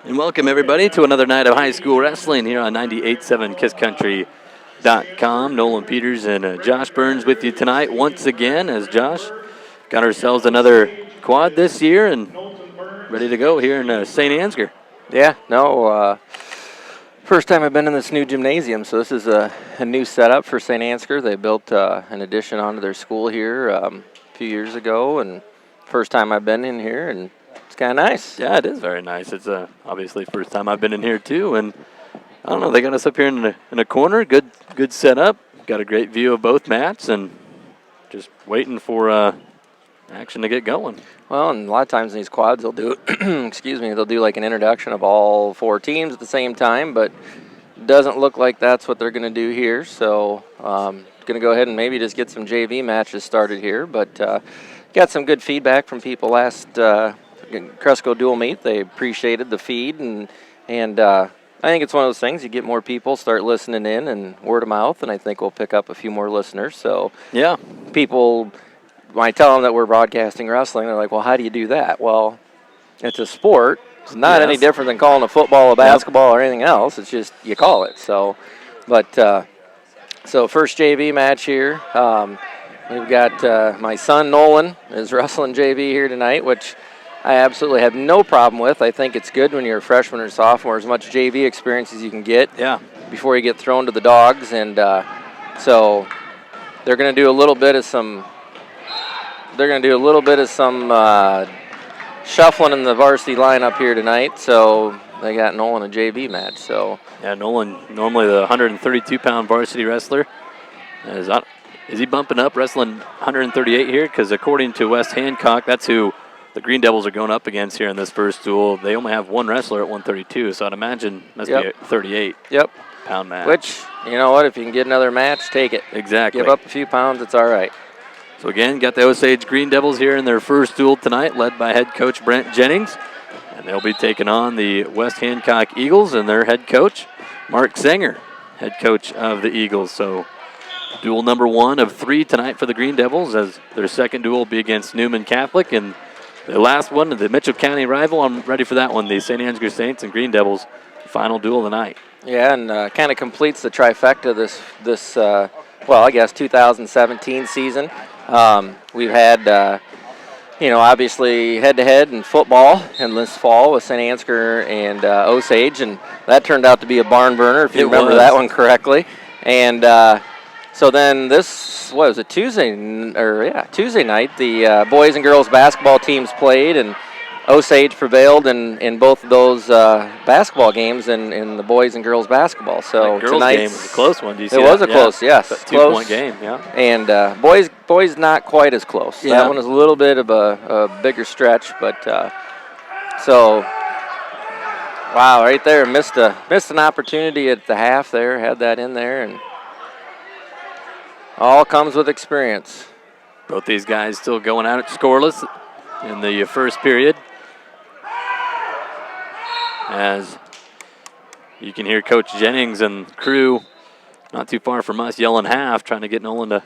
And welcome, everybody, to another night of high school wrestling here on 98.7 KissCountry.com. Nolan Peters and Josh Burns with you tonight once again as Josh got ourselves another quad this year and ready to go here in St. Ansgar. Yeah, no, first time I've been in this new gymnasium, so this is a new setup for St. Ansgar. They built an addition onto their school here a few years ago, and first time I've been in here, and it's kind of nice. Yeah, it is very nice. It's obviously first time I've been in here too, and I don't know, they got us up here in a corner. Good setup. Got a great view of both mats, and just waiting for action to get going. Well, and a lot of times in these quads, they'll do, they'll do like an introduction of all four teams at the same time, but doesn't look like that's what they're going to do here. So, going to go ahead and maybe just get some JV matches started here, but got some good feedback from people last Cresco dual meet. They appreciated the feed, and I think it's one of those things. You get more people, start listening in, and word of mouth, and I think we'll pick up a few more listeners. So, yeah, people. When I tell them that we're broadcasting wrestling, they're like, well, how do you do that? Well, it's a sport. It's not any different than calling a football, a basketball, or anything else. It's just you call it. So, but so first JV match here. We've got my son Nolan is wrestling JV here tonight, which I absolutely have no problem with. I think it's good when you're a freshman or sophomore, as much JV experience as you can get before you get thrown to the dogs. And so they're going to do a little bit of some shuffling in the varsity lineup here tonight. So they got Nolan a JV match. So yeah, Nolan, normally the 132-pound varsity wrestler, is he bumping up, wrestling 138 here? Because according to West Hancock, that's who the Green Devils are going up against here in this first duel. They only have one wrestler at 132, so I'd imagine must be a 38-pound match. Which, you know what, if you can get another match, take it. Exactly. Give up a few pounds, it's all right. So again, got the Osage Green Devils here in their first duel tonight, led by head coach Brent Jennings. And they'll be taking on the West Hancock Eagles and their head coach, Mark Sanger, head coach of the Eagles. So duel number 1 of 3 tonight for the Green Devils, as their second duel will be against Newman Catholic. And the last one, the Mitchell County rival, I'm ready for that one, the St. Ansgar Saints and Green Devils, final duel of the night. Yeah, and kind of completes the trifecta this 2017 season. We've had, obviously head-to-head in football in this fall with St. Ansgar and Osage, and that turned out to be a barn burner, if you remember that one correctly. And so then Tuesday night, the boys and girls basketball teams played, and Osage prevailed in both of those basketball games in the boys and girls basketball. So that girls' game was a close one. Do you see it that? Was a close, yes. 2-point game, yeah. And boys not quite as close. Yeah. That one was a little bit of a bigger stretch, but so wow, right there, missed an opportunity at the half there, had that in there, and all comes with experience. Both these guys still going out scoreless in the first period. As you can hear Coach Jennings and crew not too far from us yelling half, trying to get Nolan to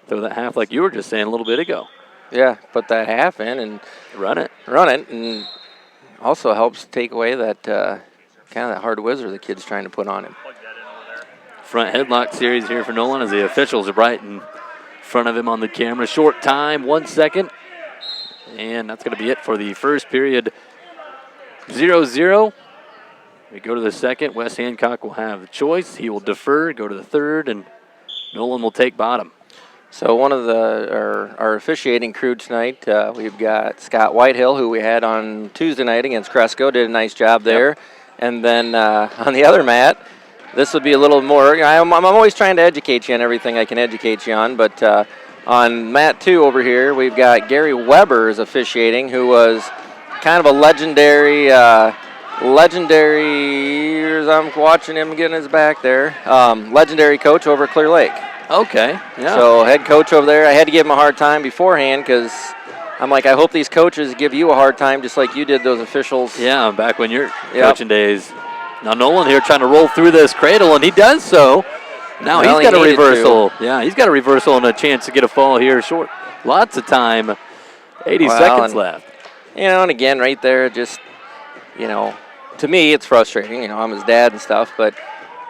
throw that half like you were just saying a little bit ago. Yeah, put that half in and run it, and also helps take away that kind of that hard whizzer the kid's trying to put on him. Front headlock series here for Nolan as the officials are right in front of him on the camera. Short time, 1 second. And that's going to be it for the first period. 0-0. We go to the second. West Hancock will have the choice. He will defer, go to the third, and Nolan will take bottom. So one of our officiating crew tonight, we've got Scott Whitehill, who we had on Tuesday night against Cresco, did a nice job there. Yep. And then on the other mat, this would be a little more, I'm always trying to educate you on everything I can educate you on, but on mat 2 over here, we've got Gary Weber is officiating, who was kind of a legendary, as I'm watching him getting his back there, legendary coach over at Clear Lake. Okay, yeah. So head coach over there, I had to give him a hard time beforehand because I'm like, I hope these coaches give you a hard time just like you did those officials. Yeah, back when your coaching days. Now Nolan here trying to roll through this cradle, and he does so. Now he's got a reversal. Yeah, he's got a reversal and a chance to get a fall here short. Lots of time, 80 seconds left. And again, right there, just, to me, it's frustrating. I'm his dad and stuff, but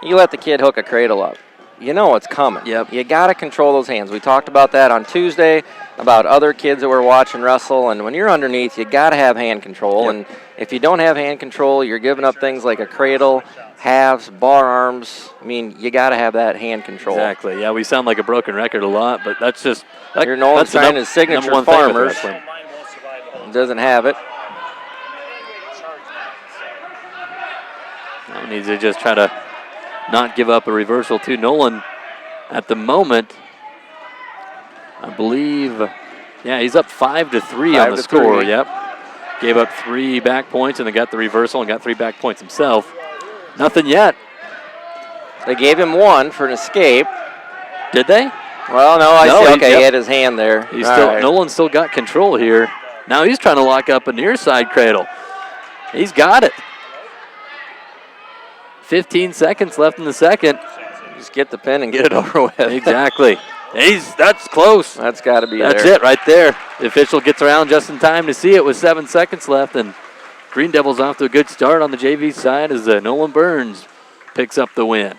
you let the kid hook a cradle up. You know it's coming. Yep. You got to control those hands. We talked about that on Tuesday, about other kids that were watching wrestle, and when you're underneath, you got to have hand control. Yep. And if you don't have hand control, you're giving up things like a cradle, halves, bar arms. I mean, you got to have that hand control. Exactly. Yeah, we sound like a broken record a lot, but that's just You're Nolan trying his signature farmers. Doesn't have it. Now needs to just try to not give up a reversal too. Nolan, at the moment, I believe, yeah, he's up 5-3 on the score. 3. Yep. Gave up 3 back points and then got the reversal and got 3 back points himself. Nothing yet. They gave him 1 for an escape. Did they? Well, no, I see. Okay, he had his hand there. He's Nolan's still got control here. Now he's trying to lock up a near side cradle. He's got it. 15 seconds left in the second. Just get the pin and get it over with. Exactly. That's close. That's got to be That's it right there. The official gets around just in time to see it with 7 seconds left, and Green Devils off to a good start on the JV side as Nolan Burns picks up the win.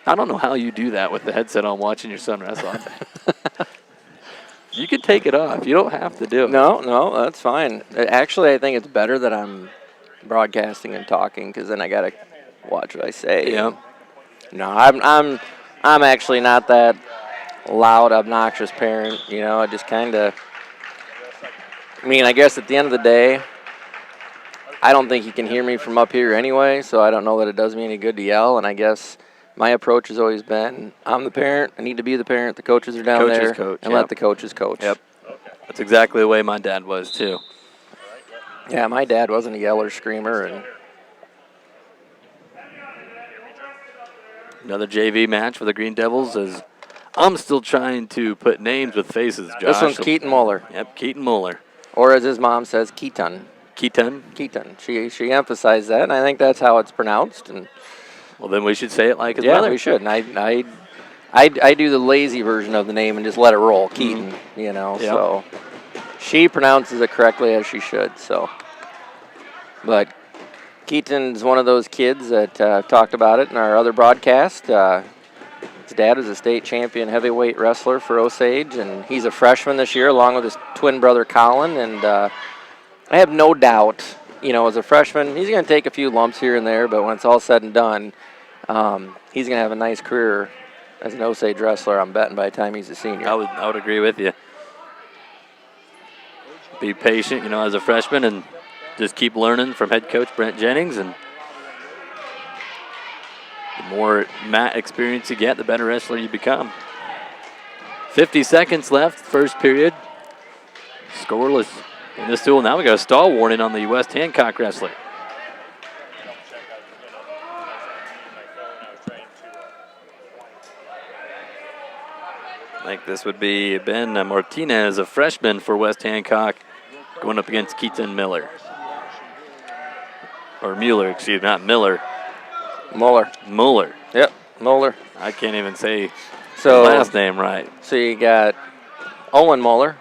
I don't know how you do that with the headset on watching your son wrestle. You can take it off. You don't have to do it. No, that's fine. Actually, I think it's better that I'm broadcasting and talking because then I got to watch what I say. Yeah. No, I'm actually not that loud, obnoxious parent. I just kind of. I guess at the end of the day, I don't think you can hear me from up here anyway, so I don't know that it does me any good to yell. And I guess my approach has always been, I'm the parent. I need to be the parent. The coaches are down there, and let the coaches coach. Yep. That's exactly the way my dad was too. Yeah, my dad wasn't a yeller, screamer, and. Another JV match for the Green Devils as I'm still trying to put names with faces, Josh. This one's Keaton Muller. Yep, Keaton Muller. Or as his mom says, Keaton. Keaton? Keaton. She emphasized that, and I think that's how it's pronounced. And well, then we should say it like his mother. Yeah, we should. And I do the lazy version of the name and just let it roll, Keaton, Yep. So she pronounces it correctly as she should, so. But Keaton's one of those kids that talked about it in our other broadcast. His dad was a state champion heavyweight wrestler for Osage, and he's a freshman this year along with his twin brother Colin. And I have no doubt, as a freshman, he's going to take a few lumps here and there, but when it's all said and done, he's going to have a nice career as an Osage wrestler, I'm betting, by the time he's a senior. I would agree with you. Be patient, as a freshman, and just keep learning from head coach Brent Jennings, and the more mat experience you get, the better wrestler you become. 50 seconds left, first period. Scoreless in this duel. Now we got a stall warning on the West Hancock wrestler. I think this would be Ben Martinez, a freshman for West Hancock, going up against Keaton Miller. Or Mueller, excuse me, not Miller. Muller. Yep, Muller. I can't even say the last name right. So you got Owen Muller,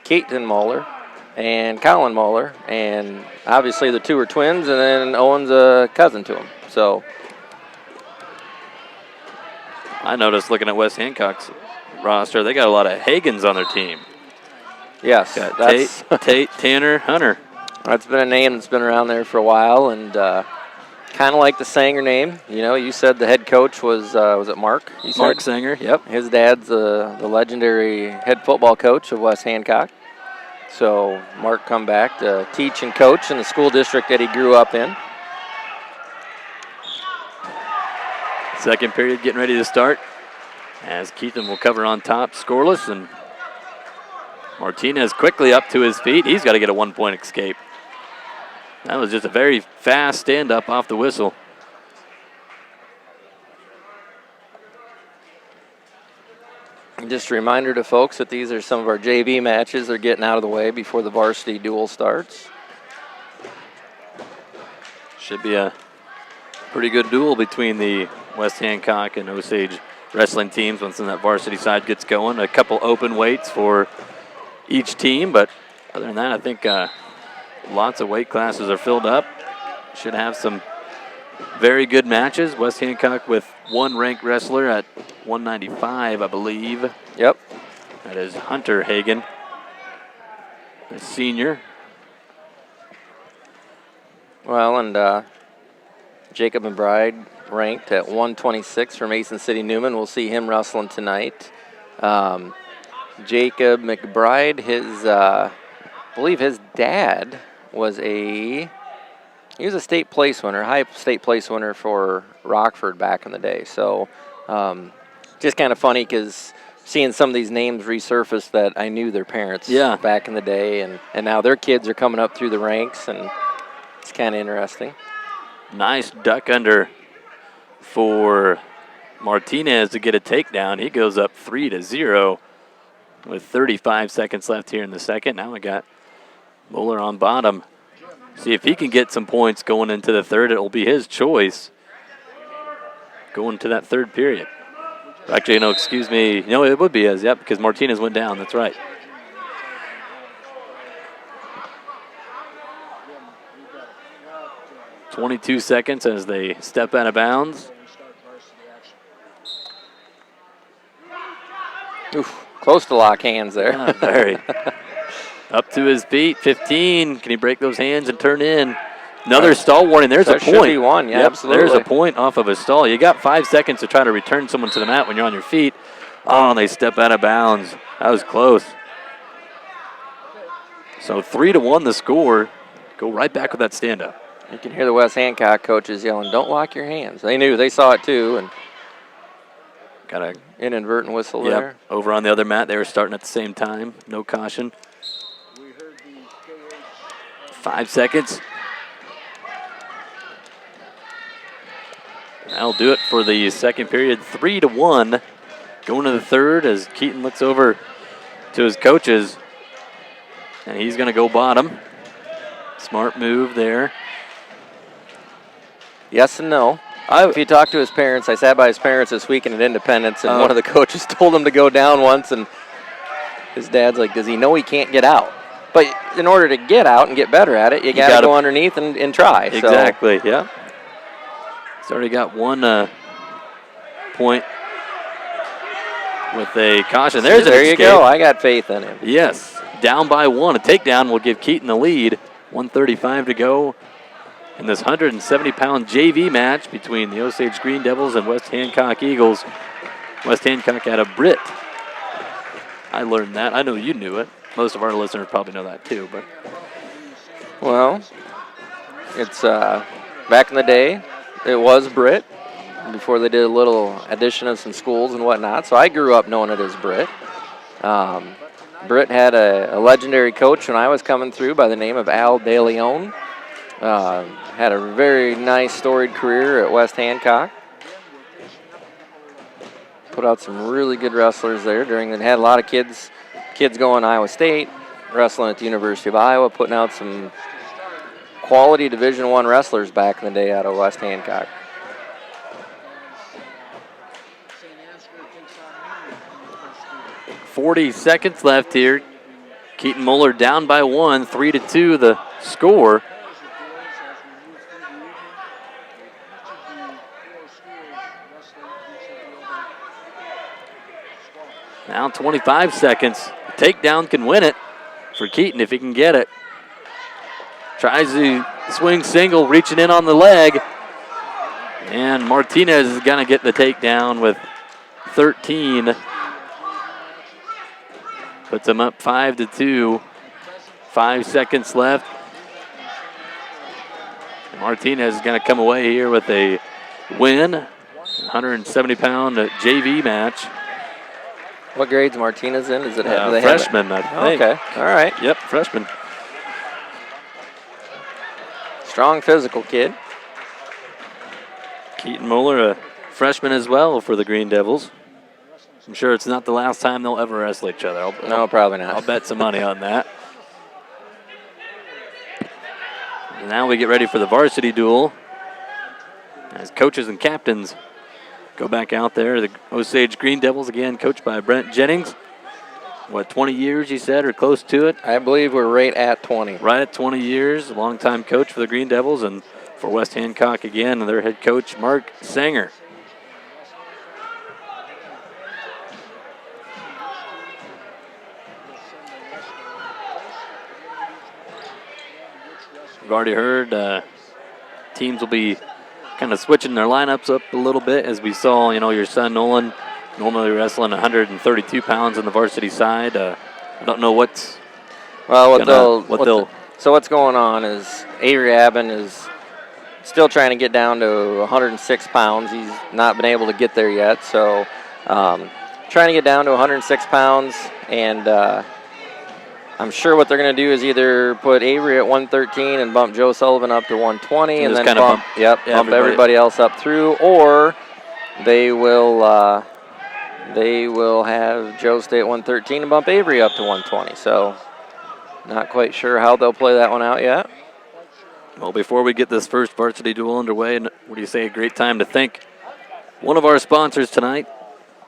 Keaton Muller, and Colin Muller, and obviously the two are twins, and then Owen's a cousin to him. So I noticed looking at West Hancock's roster, they got a lot of Hagans on their team. Yes, got Tate, Tanner, Hunter. That's been a name that's been around there for a while, and kind of like the Sanger name. You said the head coach was it Mark? Mark Sanger, yep. His dad's the legendary head football coach of West Hancock. So Mark come back to teach and coach in the school district that he grew up in. Second period getting ready to start as Keaton will cover on top, scoreless, and Martinez quickly up to his feet. He's got to get a 1-point escape. That was just a very fast stand-up off the whistle. Just a reminder to folks that these are some of our JV matches. They're getting out of the way before the varsity duel starts. Should be a pretty good duel between the West Hancock and Osage wrestling teams once that varsity side gets going. A couple open weights for each team, but other than that, I think lots of weight classes are filled up. should have some very good matches. West Hancock with one ranked wrestler at 195, I believe. Yep. That is Hunter Hagen, the senior. Well, and Jacob McBride ranked at 126 for Mason City Newman. We'll see him wrestling tonight. Jacob McBride, I believe his dad was he was a state place winner, high state place winner for Rockford back in the day. So just kind of funny because seeing some of these names resurface that I knew their parents back in the day, and now their kids are coming up through the ranks, and it's kind of interesting. Nice duck under for Martinez to get a takedown. He goes up 3-0 with 35 seconds left here in the second. Now we got Moeller on bottom. See if he can get some points going into the third. It will be his choice going to that third period. Actually, no, excuse me. No, it would be his, yep, because Martinez went down. That's right. .22 seconds as they step out of bounds. Oof, close to lock hands there. Yeah, very. Up to his feet, 15. Can he break those hands and turn in? Another stall warning. There's a point. Should be one, yeah, absolutely. There's a point off of a stall. You got 5 seconds to try to return someone to the mat when you're on your feet. Oh, and they step out of bounds. That was close. So 3-1 the score. Go right back with that stand-up. You can hear the West Hancock coaches yelling, "Don't lock your hands." They knew. They saw it too, and got an inadvertent whistle there. Over on the other mat, they were starting at the same time. No caution. 5 seconds. That'll do it for the second period. 3-1. Going to the third as Keaton looks over to his coaches, and he's going to go bottom. Smart move there. Yes and no. If you talk to his parents, I sat by his parents this weekend at Independence, and one of the coaches told him to go down once, and his dad's like, does he know he can't get out? But in order to get out and get better at it, you got to go underneath and try. Exactly, so. Yeah. He's already got 1 point with a caution. There you go. I got faith in him. Yes. Down by 1. A takedown will give Keaton the lead. 1:35 to go in this 170-pound JV match between the Osage Green Devils and West Hancock Eagles. West Hancock had a Brit. I learned that. I know you knew it. Most of our listeners probably know that too. But well, it's back in the day, it was Brit before they did a little addition of some schools and whatnot. So I grew up knowing it as Brit. Brit had a legendary coach when I was coming through by the name of Al De Leon. Had a very nice storied career at West Hancock. Put out some really good wrestlers there had a lot of kids going to Iowa State, wrestling at the University of Iowa, putting out some quality Division I wrestlers back in the day out of West Hancock. .40 seconds left here. Keaton Moeller down by 1, 3-2 the score. Now 25 seconds. Takedown can win it for Keaton if he can get it. Tries to swing single, reaching in on the leg. And Martinez is going to get the takedown with 13. Puts him up 5-2. 5 seconds left. Martinez is going to come away here with a win. 170-pound JV match. What grade's Martinez in? Is it freshman, I think. Okay, all right. Yep, freshman. Strong physical kid. Keaton Moeller, a freshman as well for the Green Devils. I'm sure it's not the last time they'll ever wrestle each other. No, probably not. I'll bet some money on that. And now we get ready for the varsity duel as coaches and captains go back out there. The Osage Green Devils, again, coached by Brent Jennings. 20 years, you said, or close to it? I believe we're right at 20. Right at 20 years, a longtime coach for the Green Devils, and for West Hancock again, and their head coach, Mark Sanger. We've already heard teams will be kind of switching their lineups up a little bit, as we saw, your son Nolan normally wrestling 132 pounds on the varsity side. I don't know what's So what's going on is Avery Abbott is still trying to get down to 106 pounds. He's not been able to get there yet, so trying to get down to 106 pounds, and I'm sure what they're going to do is either put Avery at 113 and bump Joe Sullivan up to 120, and then bump everybody else up through, or they will have Joe stay at 113 and bump Avery up to 120. So not quite sure how they'll play that one out yet. Well, before we get this first varsity duel underway, what do you say? A great time to thank one of our sponsors tonight,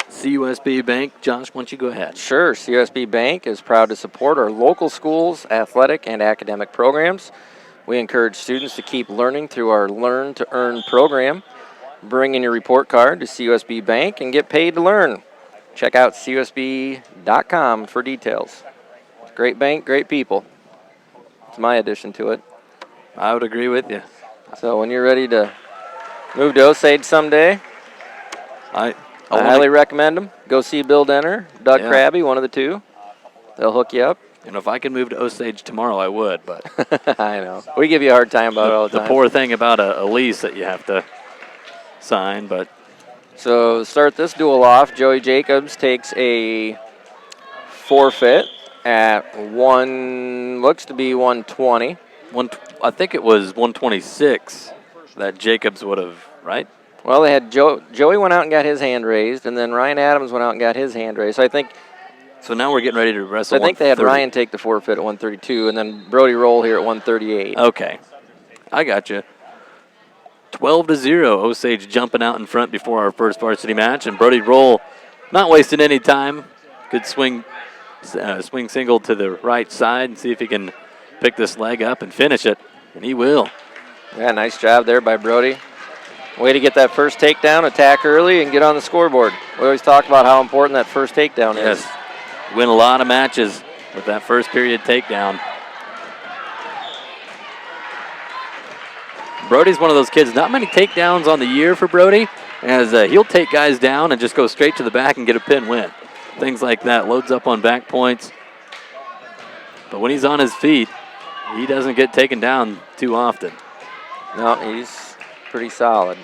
CUSB Bank. Josh, why don't you go ahead? Sure. CUSB Bank is proud to support our local schools' athletic and academic programs. We encourage students to keep learning through our Learn to Earn program. Bring in your report card to CUSB Bank and get paid to learn. Check out CUSB.com for details. Great bank, great people. It's my addition to it. I would agree with you. So when you're ready to move to Osage someday, I highly recommend them. Go see Bill Denner, Doug Krabby, one of the two. They'll hook you up. And if I could move to Osage tomorrow, I would. But I know. We give you a hard time about it all the time. The poor thing about a lease that you have to sign. But so to start this duel off, Joey Jacobs takes a forfeit at looks to be 120. I think it was 126 that Jacobs would have, right? Well, they had Joey went out and got his hand raised, and then Ryan Adams went out and got his hand raised. So I think. So now we're getting ready to wrestle. I think they had Ryan take the forfeit at 132, and then Brody roll here at 138. Okay, I got you. 12-0, Osage jumping out in front before our first varsity match, and Brody roll, not wasting any time. Good swing single to the right side, and see if he can pick this leg up and finish it, and he will. Yeah, nice job there by Brody. Way to get that first takedown, attack early, and get on the scoreboard. We always talk about how important that first takedown is. Yes, win a lot of matches with that first period takedown. Brody's one of those kids, not many takedowns on the year for Brody, as he'll take guys down and just go straight to the back and get a pin win. Things like that, loads up on back points. But when he's on his feet, he doesn't get taken down too often. No, he's pretty solid.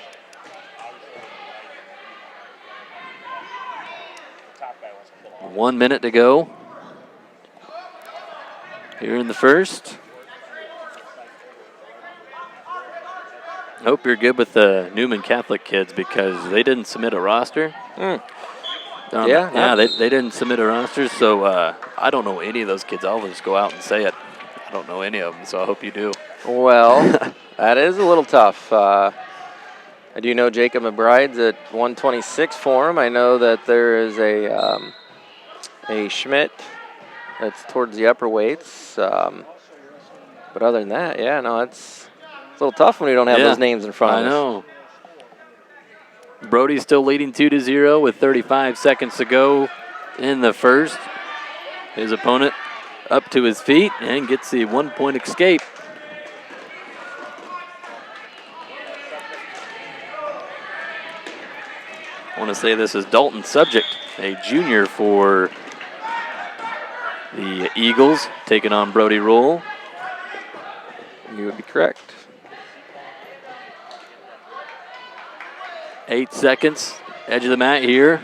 One minute to go here in the first. Hope you're good with the Newman Catholic kids, because they didn't submit a roster. They didn't submit a roster, so I don't know any of those kids. I'll just go out and say it. I don't know any of them, so I hope you do. Well, that is a little tough. I do know Jacob McBride's at 126 for him. I know that there is a Schmidt that's towards the upper weights. But other than that, it's a little tough when we don't have those names in front of us. I know. Brody's still leading 2-0 with 35 seconds to go in the first. His opponent up to his feet and gets the 1-point escape. I want to say this is Dalton Subject, a junior for the Eagles, taking on Brody Roll. You would be correct. 8 seconds, edge of the mat here.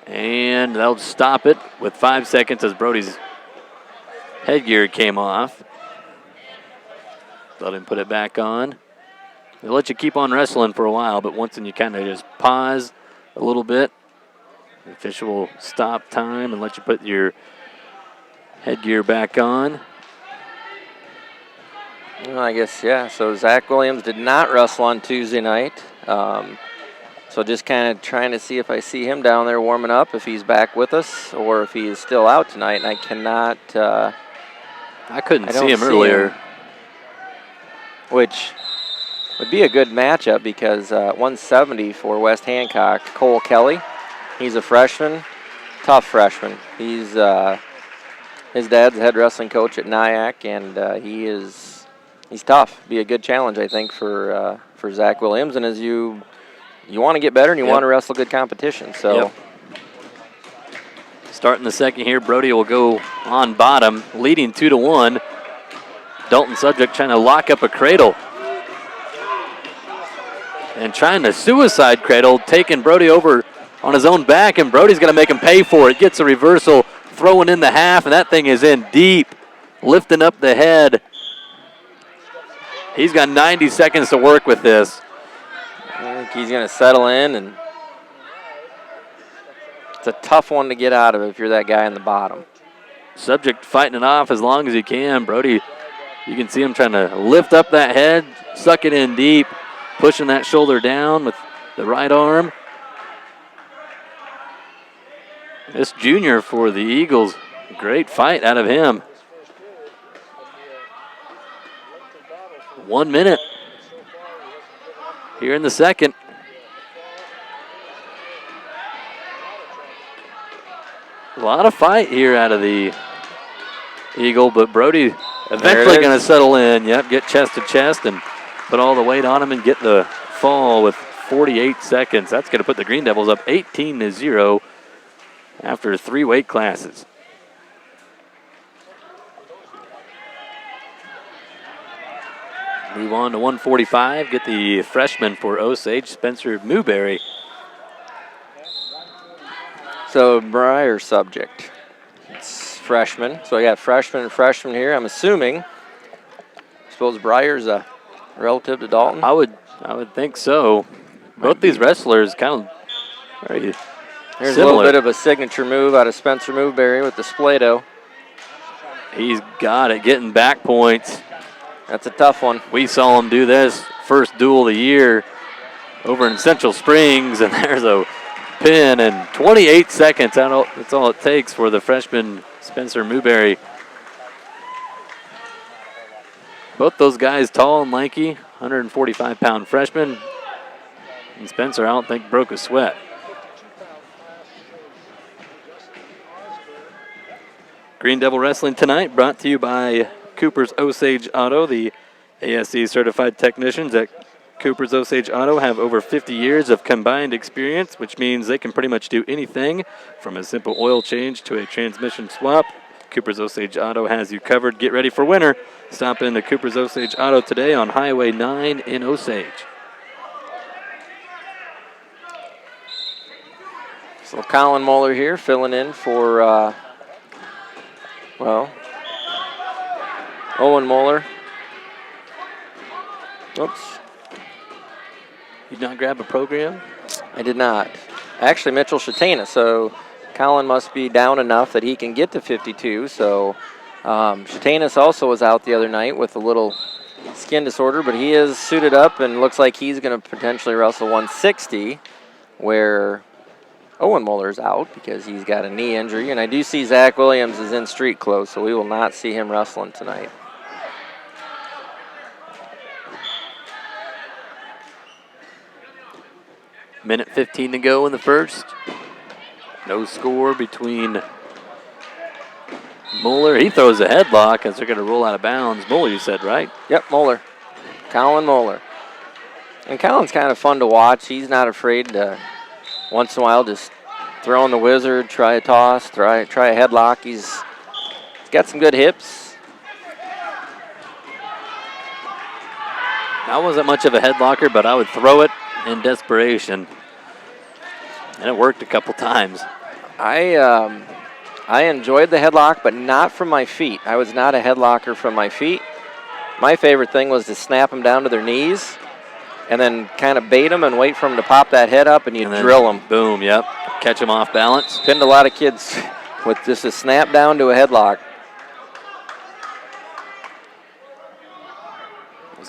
And they'll stop it with 5 seconds as Brody's headgear came off. Let him put it back on. They'll let you keep on wrestling for a while, but once you kind of just pause a little bit, the official will stop time and let you put your headgear back on. Well, I guess, so Zach Williams did not wrestle on Tuesday night. So just kind of trying to see if I see him down there warming up, if he's back with us, or if he is still out tonight. And I cannot. I couldn't see him earlier. which would be a good matchup because 170 for West Hancock, Cole Kelly. He's a freshman, tough freshman. He's his dad's the head wrestling coach at Nyack, and he's tough. Be a good challenge, I think, for Zach Williams. And as you want to get better and you want to wrestle good competition, so. Starting the second here, Brody will go on bottom, leading 2-1. Dalton Subject trying to lock up a cradle. And trying to suicide cradle, taking Brody over on his own back, and Brody's going to make him pay for it. Gets a reversal, throwing in the half, and that thing is in deep, lifting up the head. He's got 90 seconds to work with this. I think he's going to settle in, and it's a tough one to get out of if you're that guy in the bottom. Subject fighting it off as long as he can. Brody, you can see him trying to lift up that head, suck it in deep, pushing that shoulder down with the right arm. This junior for the Eagles, great fight out of him. 1 minute here in the second. A lot of fight here out of the Eagle, but Brody eventually going to settle in. Yep, get chest to chest and put all the weight on him and get the fall with 48 seconds. That's going to put the Green Devils up 18-0 after 3 weight classes. Move on to 145. Get the freshman for Osage, Spencer Mewberry. So Breyer Subject. It's freshman. So I got freshman and freshman here. I'm assuming. I suppose Breyer's a relative to Dalton. I would think so. Both these wrestlers kind of very Here's similar. A little bit of a signature move out of Spencer Mewberry with the Splay-Doh. He's got it, getting back points. That's a tough one. We saw him do this first duel of the year over in Central Springs, and there's a pin in 28 seconds. That's all it takes for the freshman Spencer Mewberry. Both those guys tall and lanky, 145-pound freshman. And Spencer, I don't think, broke a sweat. Green Devil Wrestling tonight brought to you by Cooper's Osage Auto. The ASC certified technicians at Cooper's Osage Auto have over 50 years of combined experience, which means they can pretty much do anything from a simple oil change to a transmission swap. Cooper's Osage Auto has you covered. Get ready for winter. Stop into Cooper's Osage Auto today on Highway 9 in Osage. So Colin Moeller here filling in for, Owen Moeller. Oops. You did not grab a program? I did not. Actually, Mitchell Shatana, so Colin must be down enough that he can get to 52. So Shatanis also was out the other night with a little skin disorder, but he is suited up and looks like he's going to potentially wrestle 160, where Owen Moeller's out because he's got a knee injury. And I do see Zach Williams is in street clothes, so we will not see him wrestling tonight. Minute 15 to go in the first. No score between Moeller. He throws a headlock as they're going to roll out of bounds. Moeller, you said, right? Yep, Moeller. Colin Moeller. And Colin's kind of fun to watch. He's not afraid to, once in a while, just throw in the wizard, try a toss, try a headlock. He's got some good hips. I wasn't much of a headlocker, but I would throw it in desperation. And it worked a couple times. I enjoyed the headlock, but not from my feet. I was not a headlocker from my feet. My favorite thing was to snap them down to their knees and then kind of bait them and wait for them to pop that head up and you drill them. Boom, yep. Catch them off balance. Pinned a lot of kids with just a snap down to a headlock.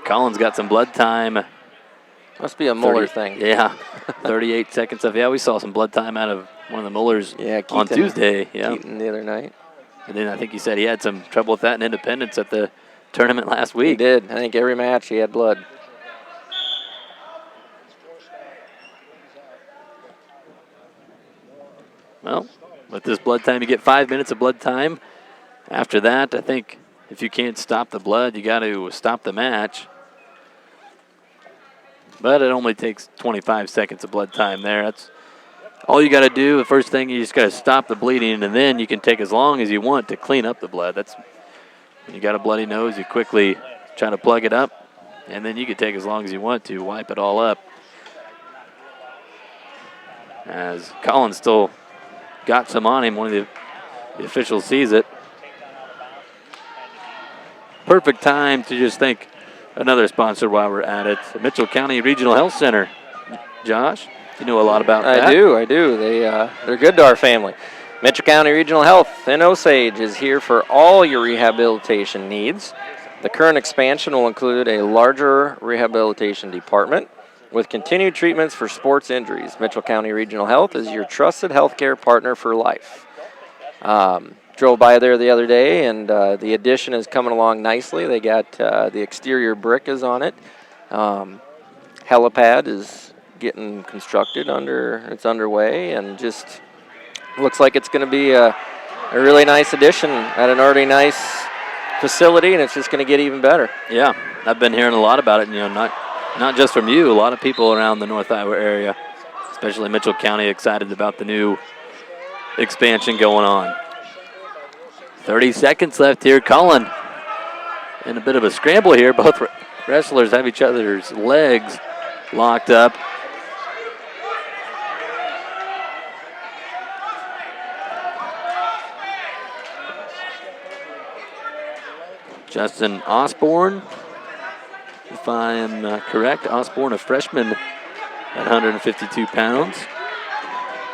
Collins got some blood time. Must be a Moeller thing. Yeah, 38 seconds of, we saw some blood time out of one of the Moellers on Tuesday. Yeah, Keaton the other night. And then I think he said he had some trouble with that in Independence at the tournament last week. He did. I think every match he had blood. Well, with this blood time, you get 5 minutes of blood time. After that, I think if you can't stop the blood, you got to stop the match. But it only takes 25 seconds of blood time there. That's all you got to do. The first thing, you just got to stop the bleeding, and then you can take as long as you want to clean up the blood. That's when you got a bloody nose, you quickly try to plug it up, and then you can take as long as you want to wipe it all up. As Collins still got some on him, one of the officials sees it. Perfect time to just thank another sponsor while we're at it, Mitchell County Regional Health Center. Josh, you know a lot about that. I do. They're good to our family. Mitchell County Regional Health in Osage is here for all your rehabilitation needs. The current expansion will include a larger rehabilitation department with continued treatments for sports injuries. Mitchell County Regional Health is your trusted healthcare partner for life. Drove by there the other day, and the addition is coming along nicely. They got the exterior brick is on it. Helipad is getting constructed it's underway, and just looks like it's going to be a really nice addition at an already nice facility, and it's just going to get even better. Yeah, I've been hearing a lot about it, not just from you, a lot of people around the North Iowa area, especially Mitchell County, excited about the new expansion going on. 30 seconds left here. Cullen in a bit of a scramble here. Both wrestlers have each other's legs locked up. Justin Osborne, if I am correct, Osborne, a freshman at 152 pounds.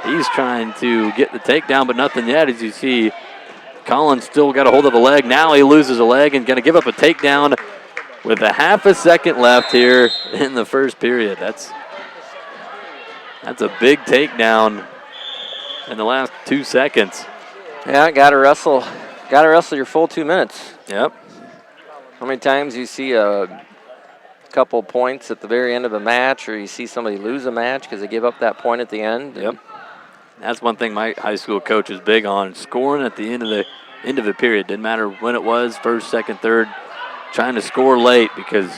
He's trying to get the takedown, but nothing yet. As you see, Collins still got a hold of a leg. Now he loses a leg and going to give up a takedown with a half a second left here in the first period. That's a big takedown in the last 2 seconds. Yeah, got to wrestle your full 2 minutes. Yep. How many times you see a couple points at the very end of a match, or you see somebody lose a match because they give up that point at the end? Yep. That's one thing my high school coach is big on, scoring at the end of the period. Didn't matter when it was, first, second, third, trying to score late because,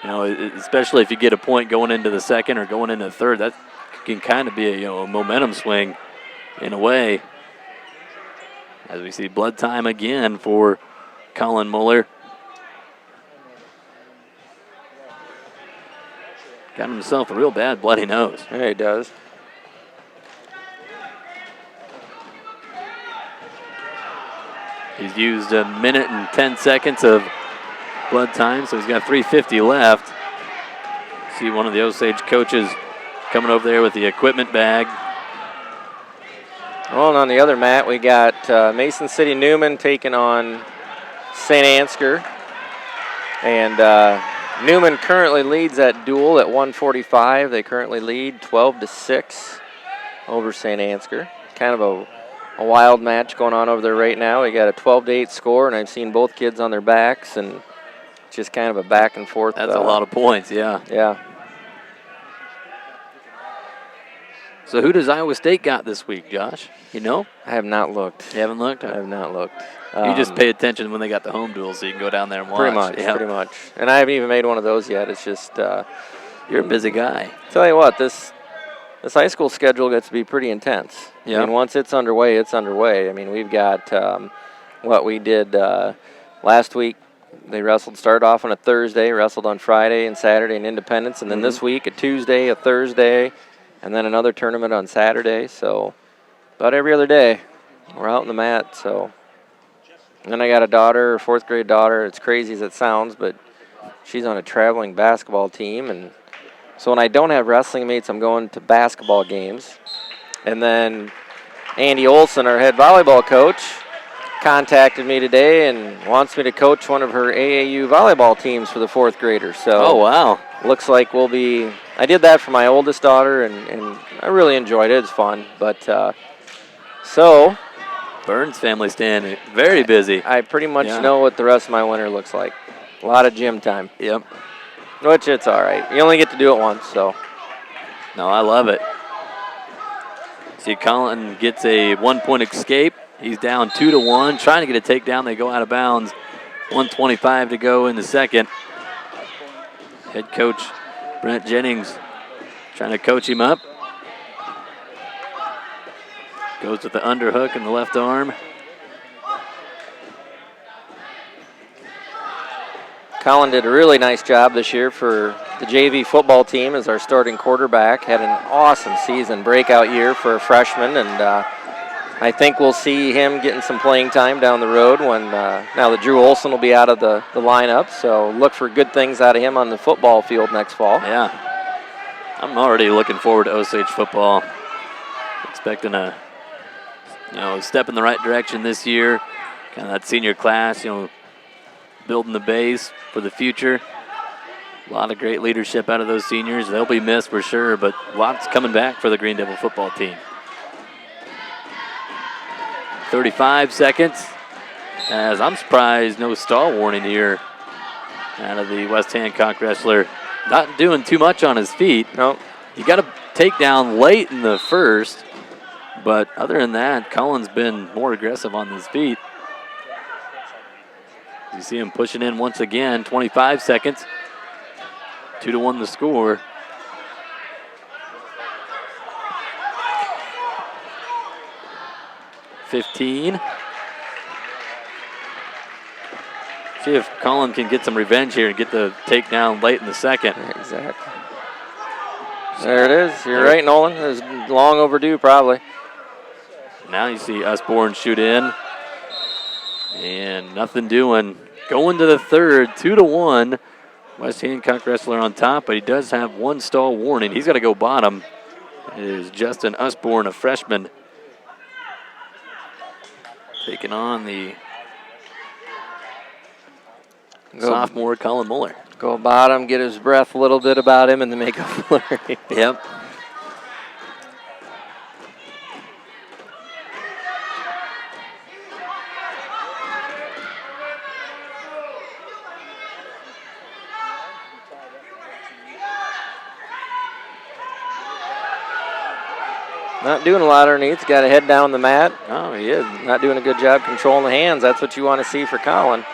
especially if you get a point going into the second or going into the third, that can kind of be a momentum swing in a way. As we see blood time again for Colin Muller. Got himself a real bad bloody nose. Yeah, he does. He's used 1 minute and 10 seconds of blood time, so he's got 3:50 left. See one of the Osage coaches coming over there with the equipment bag. Well, and on the other mat, we got Mason City Newman taking on St. Ansgar. And Newman currently leads that duel at 145. They currently lead 12-6 over St. Ansgar. Kind of a wild match going on over there right now. We got a 12-8 score, and I've seen both kids on their backs, and it's just kind of a back and forth. That's a lot of points, yeah. Yeah. So who does Iowa State got this week, Josh? You know? I have not looked. You haven't looked? I have not looked. You just pay attention when they got the home duel so you can go down there and watch. Pretty much. And I haven't even made one of those yet. It's just... you're a busy guy. Tell you what, this high school schedule gets to be pretty intense. Yeah. I mean, once it's underway, it's underway. I mean, we've got what we did last week. They started off on a Thursday, wrestled on Friday and Saturday in Independence, and then this week a Tuesday, a Thursday, and then another tournament on Saturday. So about every other day we're out in the mat. So, and then I got a daughter, a 4th grade daughter. It's crazy as it sounds, but she's on a traveling basketball team, and so when I don't have wrestling meets, I'm going to basketball games. And then Andy Olson, our head volleyball coach, contacted me today and wants me to coach one of her AAU volleyball teams for the 4th graders. So, oh, wow. Looks like I did that for my oldest daughter, and I really enjoyed it. It's fun. But so Burns family stand very busy. I pretty much know what the rest of my winter looks like. A lot of gym time. Yep. Which it's all right. You only get to do it once, so. No, I love it. See, Colin gets a 1-point escape. He's down 2-1, trying to get a takedown. They go out of bounds. 1:25 to go in the second. Head coach Brent Jennings trying to coach him up. Goes with the underhook in the left arm. Colin did a really nice job this year for the JV football team as our starting quarterback. Had an awesome season, breakout year for a freshman, and I think we'll see him getting some playing time down the road when now that Drew Olson will be out of the lineup. So look for good things out of him on the football field next fall. Yeah. I'm already looking forward to Osage football. Expecting a step in the right direction this year. Kind of that senior class, building the base for the future. A lot of great leadership out of those seniors. They'll be missed for sure, but lots coming back for the Green Devil football team. 35 seconds. As I'm surprised, no stall warning here out of the West Hancock wrestler. Not doing too much on his feet. No. He got a takedown late in the first, but other than that, Cullen's been more aggressive on his feet. You see him pushing in once again. 25 seconds. 2-1 the score. $15. See if Colin can get some revenge here and get the takedown late in the second. Exactly. There it is. You're right, Nolan. It was long overdue, probably. Now you see Usborne shoot in. And nothing doing. Going to the third, 2-1. West Hancock wrestler on top, but he does have one stall warning. He's got to go bottom. It is Justin Usborne, a freshman, taking on the sophomore Colin Muller. Go bottom, get his breath a little bit about him, and then make a flurry. Yep. Not doing a lot underneath. Got to head down the mat. Oh, he is. Not doing a good job controlling the hands. That's what you want to see for Colin.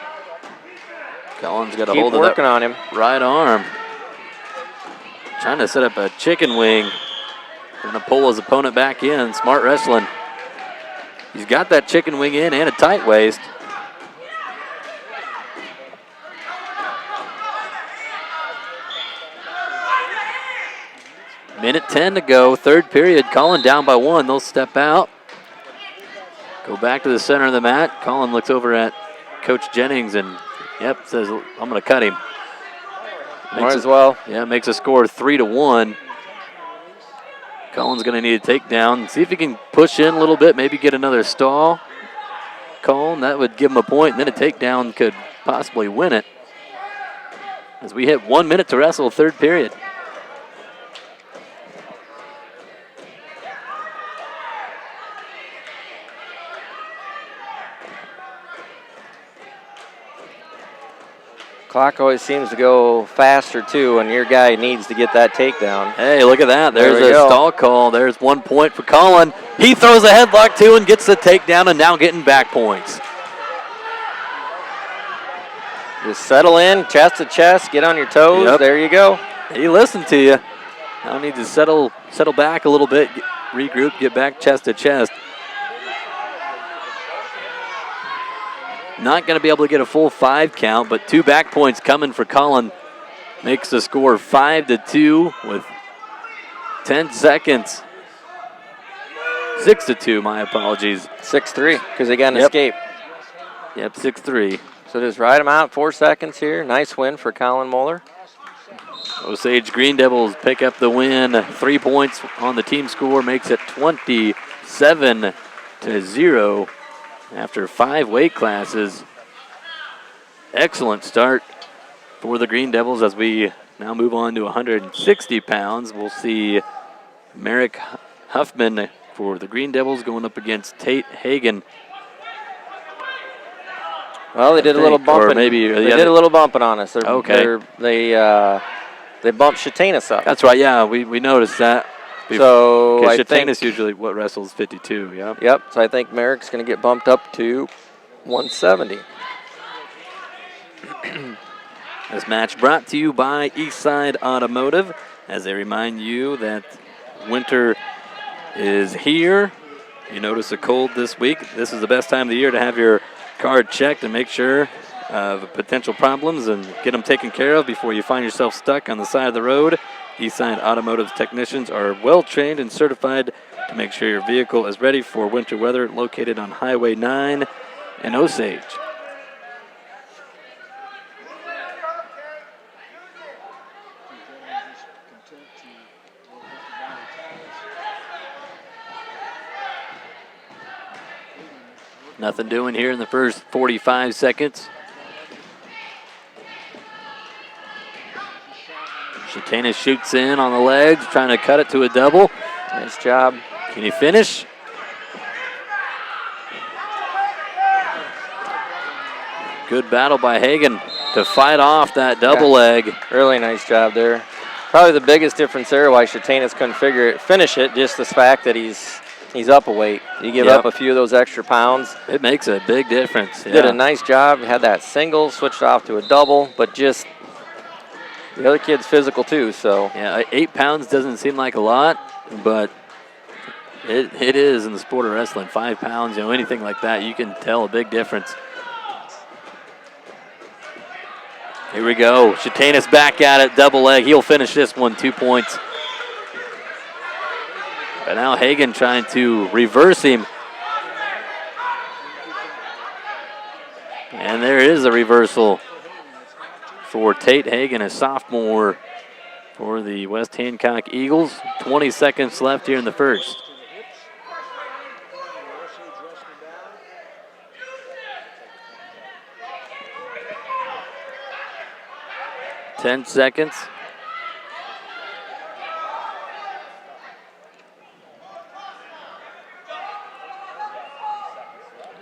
Colin's got a Keep hold working of on him. Right arm. Trying to set up a chicken wing. Going to pull his opponent back in. Smart wrestling. He's got that chicken wing in and a tight waist. Minute 10 to go, third period. Colin down by 1. They'll step out. Go back to the center of the mat. Colin looks over at Coach Jennings and, says, I'm going to cut him. Might as well. Yeah, makes a score 3-1. Colin's going to need a takedown. See if he can push in a little bit, maybe get another stall. Colin, that would give him a point, and then a takedown could possibly win it. As we hit 1 minute to wrestle, third period. Clock always seems to go faster, too, and your guy needs to get that takedown. Hey, look at that. There's There we a go. stall call. There's 1 point for Colin. He throws a headlock, too, and gets the takedown, and now getting back points. Just settle in, chest to chest, get on your toes. Yep. There you go. He listened to you. Now need to settle back a little bit, regroup, get back chest to chest. Not going to be able to get a full 5 count, but 2 back points coming for Colin. Makes the score 5-2 with 10 seconds. 6-2, my apologies. 6-3, because they got an Yep. escape. Yep, 6-3. So just ride him out, 4 seconds here. Nice win for Colin Muller. Osage Green Devils pick up the win. 3 points on the team score makes it 27-0 after 5 weight classes. Excellent start for the Green Devils as we now move on to 160 pounds. We'll see Merrick Huffman for the Green Devils going up against Tate Hagan Well, they did a little bumping. Or maybe they did a little bumping on us. Okay. They bumped Shatanis up. That's right. Yeah, we noticed that. So I think Shatanis usually what wrestles 52. Yeah. Yep. So I think Merrick's going to get bumped up to 170. This match brought to you by Eastside Automotive, as they remind you that winter is here. You notice a cold this week. This is the best time of the year to have your car checked and make sure of potential problems and get them taken care of before you find yourself stuck on the side of the road. Eastside Automotive's technicians are well trained and certified to make sure your vehicle is ready for winter weather, located on Highway 9 in Osage. Nothing doing here in the first 45 seconds. Shatanis shoots in on the legs, trying to cut it to a double. Nice job. Can he finish? Good battle by Hagen to fight off that double leg. Really nice job there. Probably the biggest difference there why Shatanis couldn't finish it, just the fact that he's up a weight. You give up a few of those extra pounds. It makes a big difference. Did a nice job. Had that single, switched off to a double, but just the other kid's physical too, so. Yeah, 8 pounds doesn't seem like a lot, but it is in the sport of wrestling. 5 pounds, anything like that, you can tell a big difference. Here we go. Shatanis back at it, double leg. He'll finish this one, 2 points. But now Hagen trying to reverse him. And there is a reversal for Tate Hagen, a sophomore for the West Hancock Eagles. 20 seconds left here in the first. Ten seconds.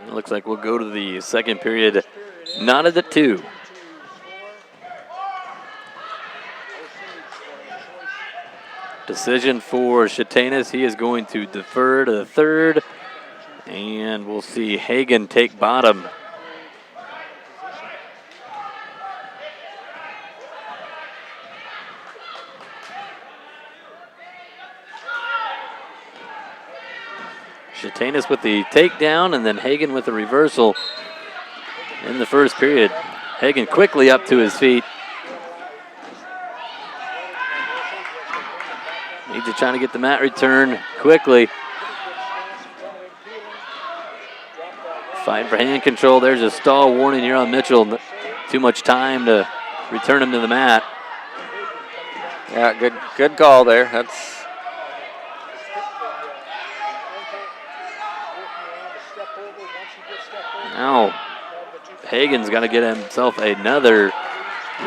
It looks like we'll go to the second period, knotted at 2. Decision for Shatanis. He is going to defer to the third, and we'll see Hagen take bottom. Shatanis with the takedown, and then Hagen with the reversal in the first period. Hagen quickly up to his feet. Needs to try to get the mat return quickly. Fighting for hand control. There's a stall warning here on Mitchell. Too much time to return him to the mat. Yeah, good call there. That's. Now, Hagen's got to get himself another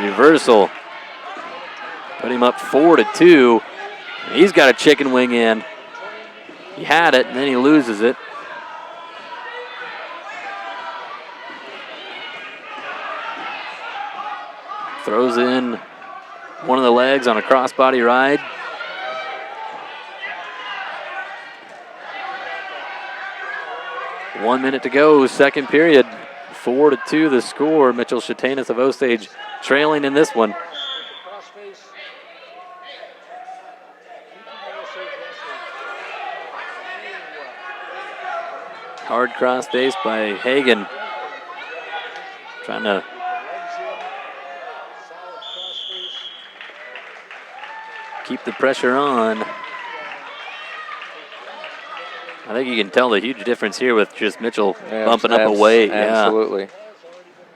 reversal. Put him up 4-2. He's got a chicken wing in. He had it, and then he loses it. Throws in one of the legs on a crossbody ride. One minute to go, second period. 4-2 the score. Mitchell Shatanis of Osage trailing in this one. Hard cross face by Hagen. Trying to keep the pressure on. I think you can tell the huge difference here with just Mitchell bumping up a weight. Absolutely.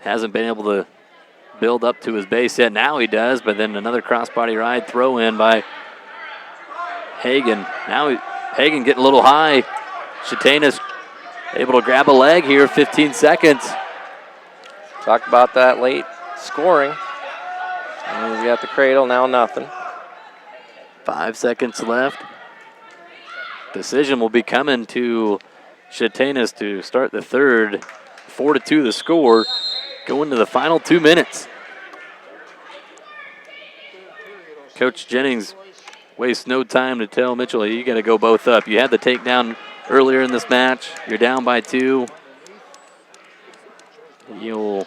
Hasn't been able to build up to his base yet. Now he does, but then another crossbody ride throw in by Hagen. Now Hagen getting a little high. Shatanis able to grab a leg here, 15 seconds. Talked about that late scoring. And he's got the cradle, now nothing. 5 seconds left. Decision will be coming to Shatanis to start the third. 4-2 the score. going to the final 2 minutes. Coach Jennings wastes no time to tell Mitchell, you got to go both up. You had the takedown earlier in this match. You're down by 2. You'll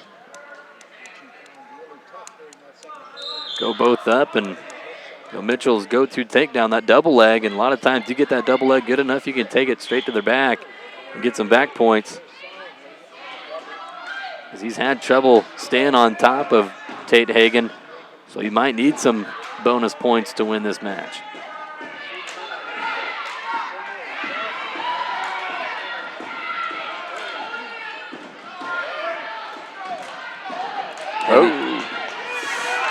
go both up, and Mitchell's go-to takedown, that double leg, and a lot of times you get that double leg good enough, you can take it straight to their back and get some back points. Because he's had trouble staying on top of Tate Hagen, so he might need some bonus points to win this match.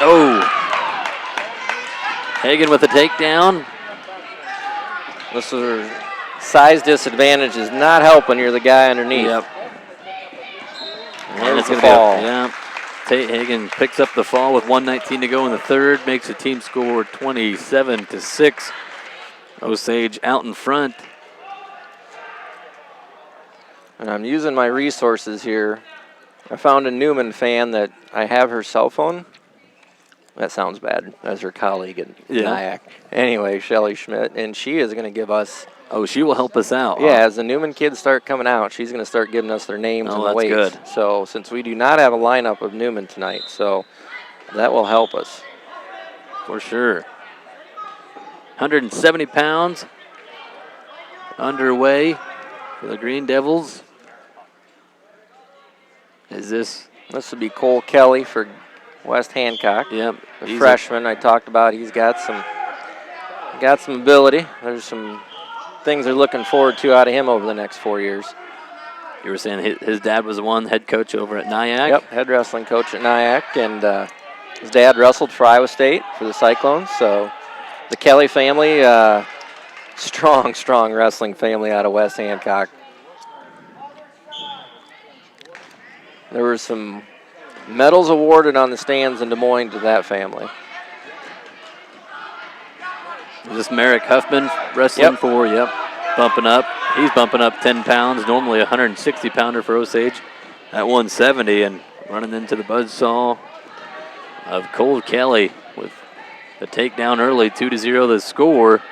Oh. Hagen with a takedown. This is size disadvantage is not helping. You're the guy underneath. Yep. And it's going to fall. Yeah. Tate Hagen picks up the fall with 1:19 to go in the third, makes the team score 27-6. Osage out in front. And I'm using my resources here. I found a Newman fan that I have her cell phone. That sounds bad, as her colleague in Nyack. Anyway, Shelly Schmidt, and she is going to give us. Oh, she will help us out. Yeah, as the Newman kids start coming out, she's going to start giving us their names and the weights. Good. So since we do not have a lineup of Newman tonight, so that will help us. For sure. 170 pounds underway for the Green Devils. This would be Cole Kelly for West Hancock. Yep. The freshman I talked about, he's got some ability. There's some things they're looking forward to out of him over the next 4 years. You were saying his dad was the one head coach over at Nyack? Yep, head wrestling coach at Nyack, and his dad wrestled for Iowa State for the Cyclones. So the Kelly family, strong wrestling family out of West Hancock. There were some medals awarded on the stands in Des Moines to that family. Is this Merrick Huffman wrestling for? Yep. Bumping up. He's bumping up 10 pounds, normally a 160-pounder for Osage at 170, and running into the buzzsaw of Cole Kelly with the takedown early, 2-0 the score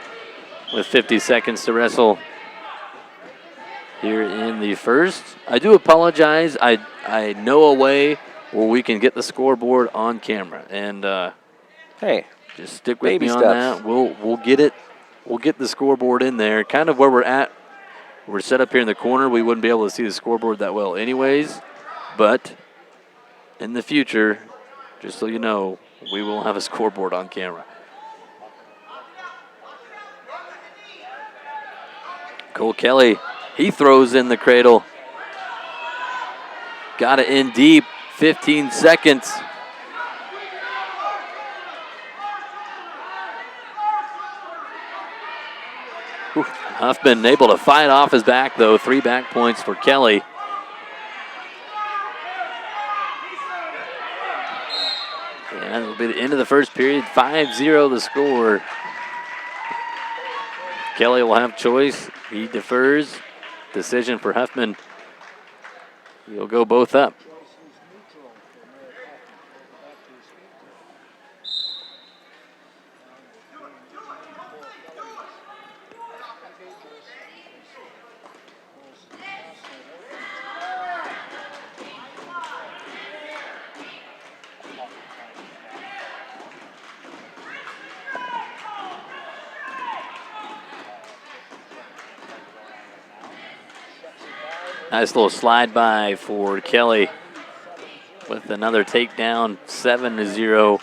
with 50 seconds to wrestle here in the first. I do apologize. I know a way where we can get the scoreboard on camera, and hey, just stick with me on that. We'll get it. We'll get the scoreboard in there. Kind of where we're at. We're set up here in the corner. We wouldn't be able to see the scoreboard that well anyways, but in the future, just so you know, we will have a scoreboard on camera. Cole Kelly, he throws in the cradle. Got it in deep, 15 seconds. Huffman able to fight off his back, though. 3 back points for Kelly. And it'll be the end of the first period. 5-0 the score. Kelly will have choice. He defers. Decision for Huffman. He'll go both up. Nice little slide by for Kelly with another takedown, 7-0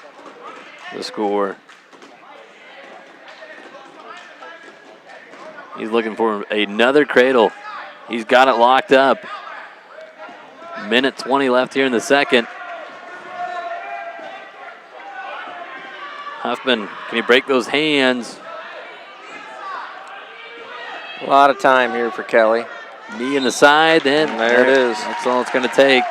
the score. He's looking for another cradle. He's got it locked up. Minute 20 left here in the second. Huffman, can he break those hands? A lot of time here for Kelly. Knee in the side, and there it is. That's all it's going to take.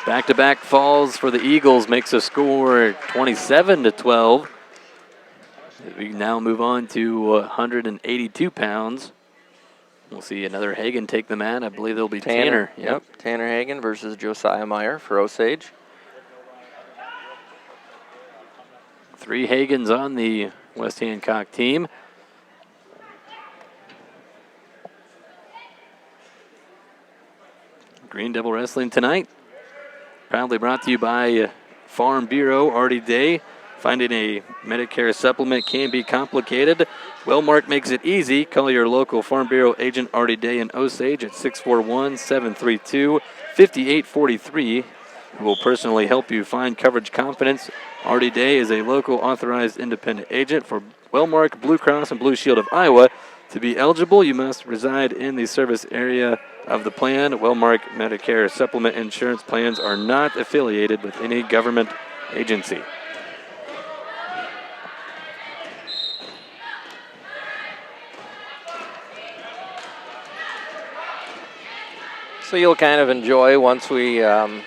Back-to-back falls for the Eagles makes a score 27-12. We now move on to 182 pounds. We'll see another Hagen take the mat. I believe it'll be Tanner. Yep. Tanner Hagen versus Josiah Meyer for Osage. 3 Hagens on the West Hancock team. Green Devil Wrestling tonight. Proudly brought to you by Farm Bureau, Artie Day. Finding a Medicare supplement can be complicated. Wellmark makes it easy. Call your local Farm Bureau agent, Artie Day in Osage, at 641-732-5843. Who will personally help you find coverage confidence. Artie Day is a local authorized independent agent for Wellmark, Blue Cross, and Blue Shield of Iowa. To be eligible, you must reside in the service area of the plan. Wellmark Medicare supplement insurance plans are not affiliated with any government agency. So you'll kind of enjoy once we get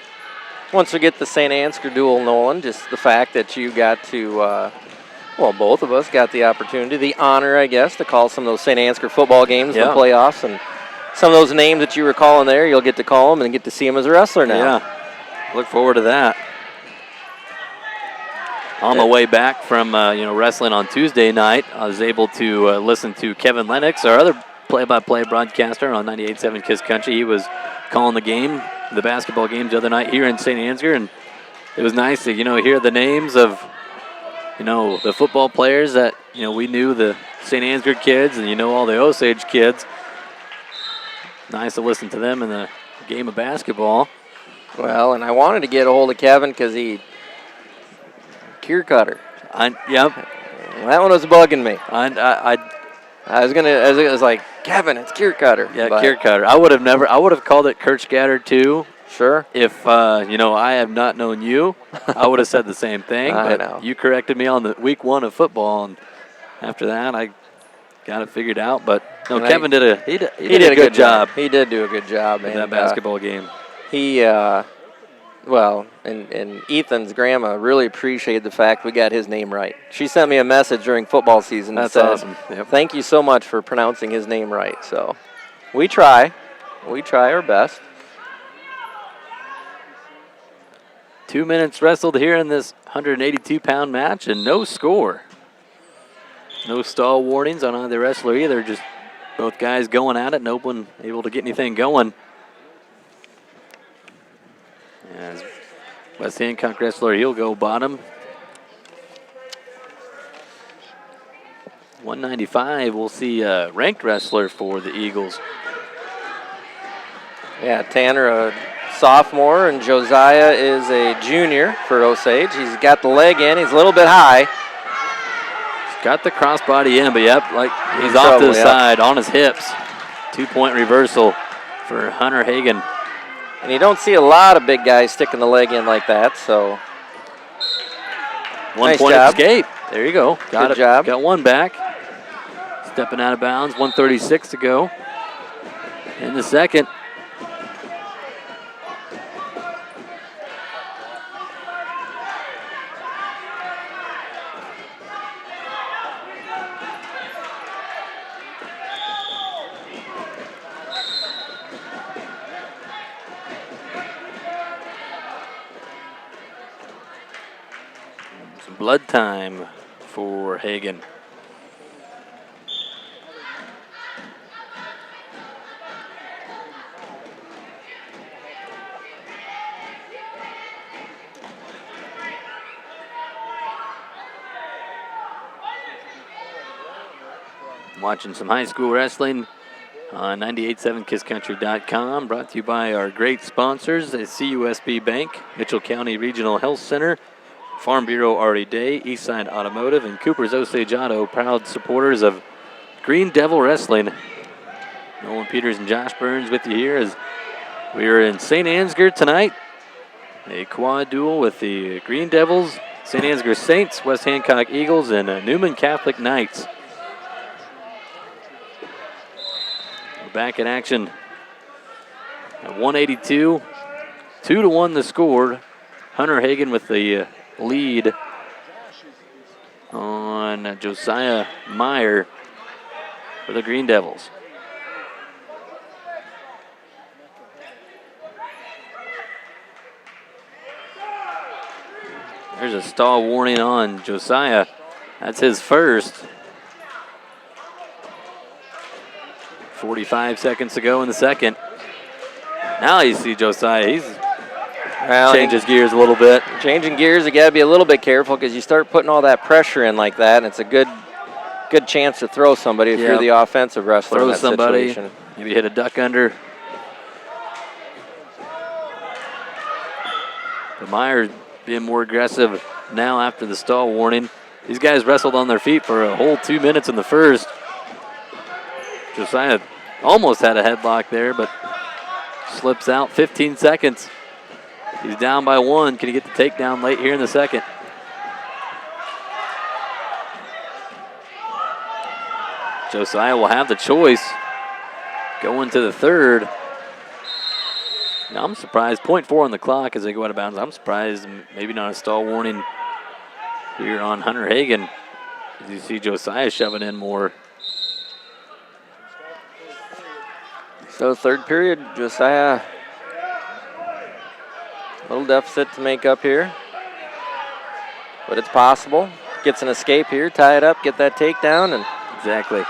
the St. Ansgar duel, Nolan, just the fact that you got to, both of us got the opportunity, the honor, I guess, to call some of those St. Ansgar football games in the playoffs. And some of those names that you were calling there, you'll get to call them and get to see them as a wrestler now. Yeah, look forward to that. On my way back from, wrestling on Tuesday night, I was able to listen to Kevin Lennox, our other play-by-play broadcaster on 98.7 Kiss Country. He was calling the basketball games the other night here in St. Ansgar, and it was nice to, hear the names of, the football players that, we knew, the St. Ansgar kids, and all the Osage kids. Nice to listen to them in the game of basketball. Well, and I wanted to get a hold of Kevin because he Kier Cutter. Yep. That one was bugging me. I was like, Kevin, it's Kier Cutter. Yeah, Kier Cutter. I would have called it Kurt Scatter too. Sure. If, I have not known you, I would have said the same thing. I but know. You corrected me on the week 1 of football, and after that, I got it figured out. But no, Kevin did a good job. He did do a good job in that basketball game. He, and Ethan's grandma really appreciated the fact we got his name right. She sent me a message during football season. That's and said, awesome. Yep. Thank you so much for pronouncing his name right. So we try our best. 2 minutes wrestled here in this 182-pound match, and no score. No stall warnings on either wrestler either. Just both guys going at it, no one able to get anything going. As West Hancock wrestler, he'll go bottom. 195, we'll see a ranked wrestler for the Eagles. Yeah, Tanner, a sophomore, and Josiah is a junior for Osage. He's got the leg in. He's a little bit high. He's got the crossbody in, but he's off to the side on his hips. 2-point reversal for Hunter Hagen. And you don't see a lot of big guys sticking the leg in like that, so. One-point escape. There you go. Good job. Got one back. Stepping out of bounds, 1:36 to go in the second. Blood time for Hagen. Watching some high school wrestling on 98.7KissCountry.com. Brought to you by our great sponsors, the CUSB Bank, Mitchell County Regional Health Center, Farm Bureau Artie Day, Eastside Automotive, and Cooper's Osage Auto, proud supporters of Green Devil Wrestling. Nolan Peters and Josh Burns with you here as we are in St. Ansgar tonight. A quad duel with the Green Devils, St. Ansgar Saints, West Hancock Eagles, and Newman Catholic Knights. We're back in action at 182. 2-1 the score. Hunter Hagen with the lead on Josiah Meyer for the Green Devils. There's a stall warning on Josiah. That's his first. 45 seconds to go in the second. Now you see Josiah. He's changes gears a little bit. Changing gears, you got to be a little bit careful because you start putting all that pressure in like that, and it's a good chance to throw somebody if you're the offensive wrestler in that somebody, situation. Maybe hit a duck under. But Myers being more aggressive now after the stall warning. These guys wrestled on their feet for a whole 2 minutes in the first. Josiah almost had a headlock there, but slips out. 15 seconds. He's down by 1. Can he get the takedown late here in the second? Josiah will have the choice going to the third. Now I'm surprised. 0.4 on the clock as they go out of bounds. I'm surprised maybe not a stall warning here on Hunter Hagen. As you see Josiah shoving in more. So third period, Josiah, a little deficit to make up here. But it's possible. Gets an escape here, tie it up, get that takedown, and exactly.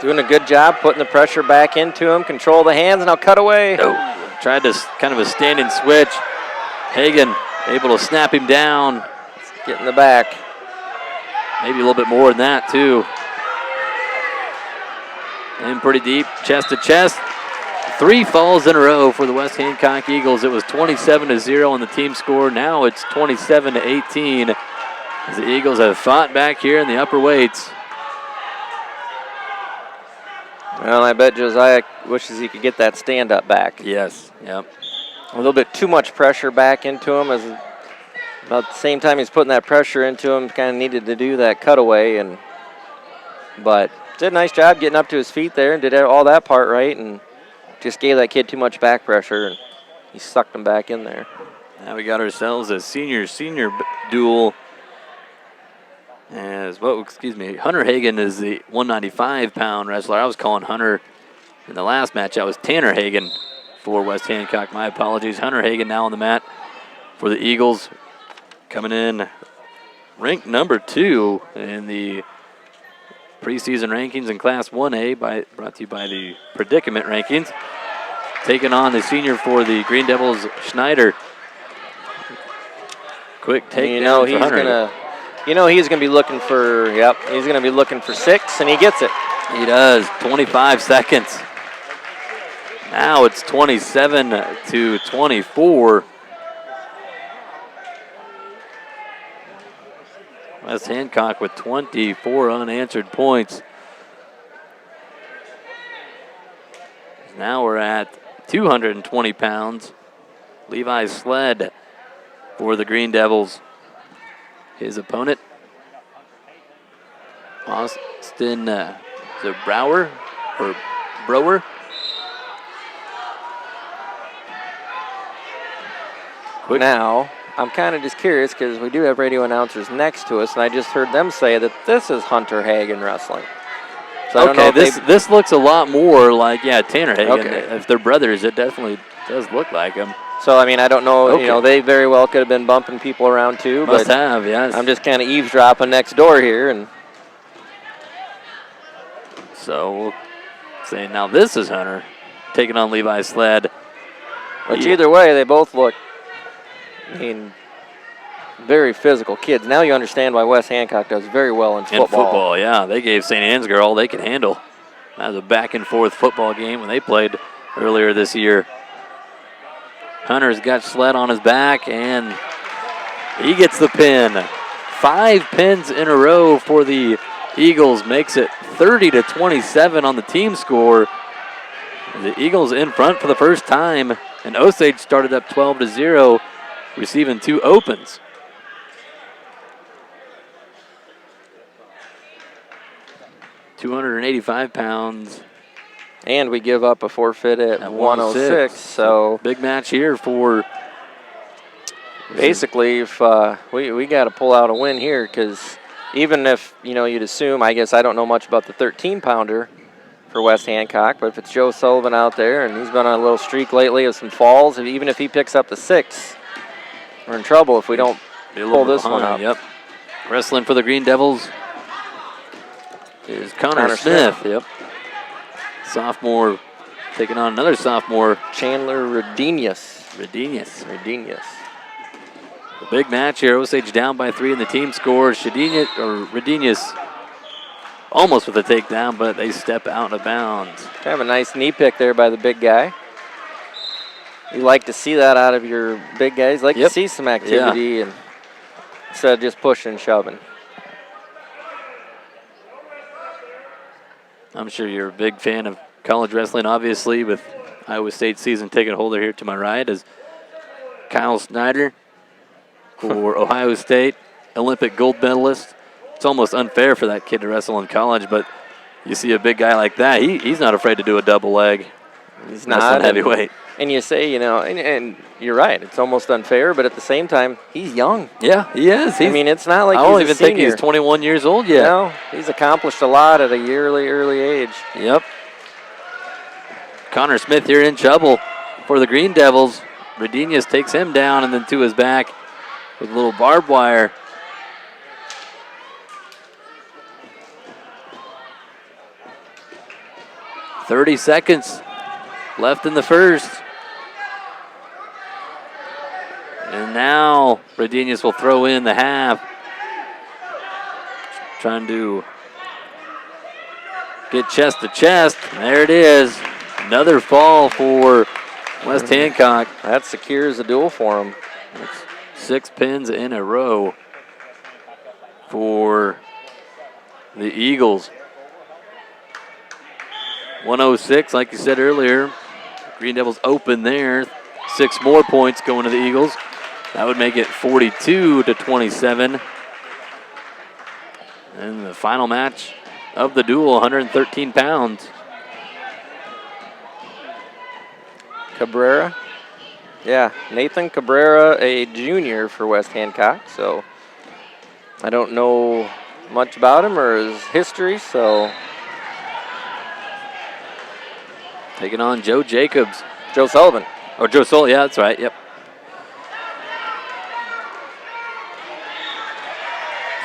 Doing a good job putting the pressure back into him, control the hands, and I'll cut away. Oh, tried to kind of a standing switch. Hagen able to snap him down. Get in the back. Maybe a little bit more than that, too. In pretty deep, chest to chest. 3 falls in a row for the West Hancock Eagles. It was 27-0 on the team score. Now it's 27-18 as the Eagles have fought back here in the upper weights. Well, I bet Josiah wishes he could get that stand-up back. Yes, yep. A little bit too much pressure back into him. As about the same time he's putting that pressure into him, kind of needed to do that cutaway. But did a nice job getting up to his feet there and did all that part right, and just gave that kid too much back pressure, and he sucked him back in there. Now we got ourselves a senior duel. Hunter Hagen is the 195-pound wrestler. I was calling Hunter in the last match. That was Tanner Hagen for West Hancock. My apologies. Hunter Hagen now on the mat for the Eagles. Coming in ranked number 2 in the preseason rankings in Class 1A, brought to you by the Predicament Rankings. Taking on the senior for the Green Devils, Schneider. Quick takedown for Hunter. He's gonna be looking for. Yep, he's gonna be looking for 6, and he gets it. He does. 25 seconds. Now it's 27-24. West Hancock with 24 unanswered points. Now we're at 220 pounds. Levi Sled for the Green Devils. His opponent, Austin Brower. Quick. Now, I'm kind of just curious because we do have radio announcers next to us, and I just heard them say that this is Hunter Hagen wrestling. So I don't know if this looks a lot more like, Tanner Hagen. Okay. If they're brothers, it definitely does look like him. So, I mean, I don't know. Okay. They very well could have been bumping people around too. Must have, yes. I'm just kind of eavesdropping next door here. And so we'll say now this is Hunter taking on Levi Sled. Which either way, they both look, very physical kids. Now you understand why West Hancock does very well in football. In football, yeah. They gave St. Ansgar all they could handle. That was a back-and-forth football game when they played earlier this year. Hunter's got Sled on his back, and he gets the pin. 5 pins in a row for the Eagles. Makes it 30-27 on the team score. The Eagles in front for the first time, and Osage started up 12-0, receiving 2 opens. £285. And we give up a forfeit at 106. So big match here for. Basically, if we got to pull out a win here, because even if you'd assume, I guess I don't know much about the 13-pounder for West Hancock. But if it's Joe Sullivan out there, and he's been on a little streak lately of some falls, and even if he picks up the 6, we're in trouble if we don't pull this one up. Yep. Wrestling for the Green Devils is Connor Smith. Yep. Sophomore taking on another sophomore. Chandler Redenius. The big match here. Osage down by 3 in the team score. Redenius almost with a takedown, but they step out of bounds. Kind of a nice knee pick there by the big guy. You like to see that out of your big guys. Like to see some activity and instead of just pushing and shoving. I'm sure you're a big fan of college wrestling, obviously, with Iowa State season taking hold here to my right is Kyle Snyder for Ohio State, Olympic gold medalist. It's almost unfair for that kid to wrestle in college, but you see a big guy like that, he's not afraid to do a double leg. He's not heavyweight. And you say, and you're right, it's almost unfair, but at the same time, he's young. Yeah, he is. It's not like I don't even think he's 21 years old yet. No, he's accomplished a lot at a early age. Yep. Connor Smith here in trouble for the Green Devils. Redenius takes him down and then to his back with a little barbed wire. .30 seconds left in the first. And now Redenius will throw in the half. Trying to get chest to chest. There it is. Another fall for West Hancock. That secures the duel for him. That's 6 pins in a row for the Eagles. 106, like you said earlier. Green Devils open there. 6 more points going to the Eagles. That would make it 42-27. And the final match of the duel, 113 pounds. Cabrera. Yeah, Nathan Cabrera, a junior for West Hancock. So I don't know much about him or his history, so. Taking on Joe Jacobs. Joe Sullivan. Oh, Joe Sullivan, yeah, that's right, yep.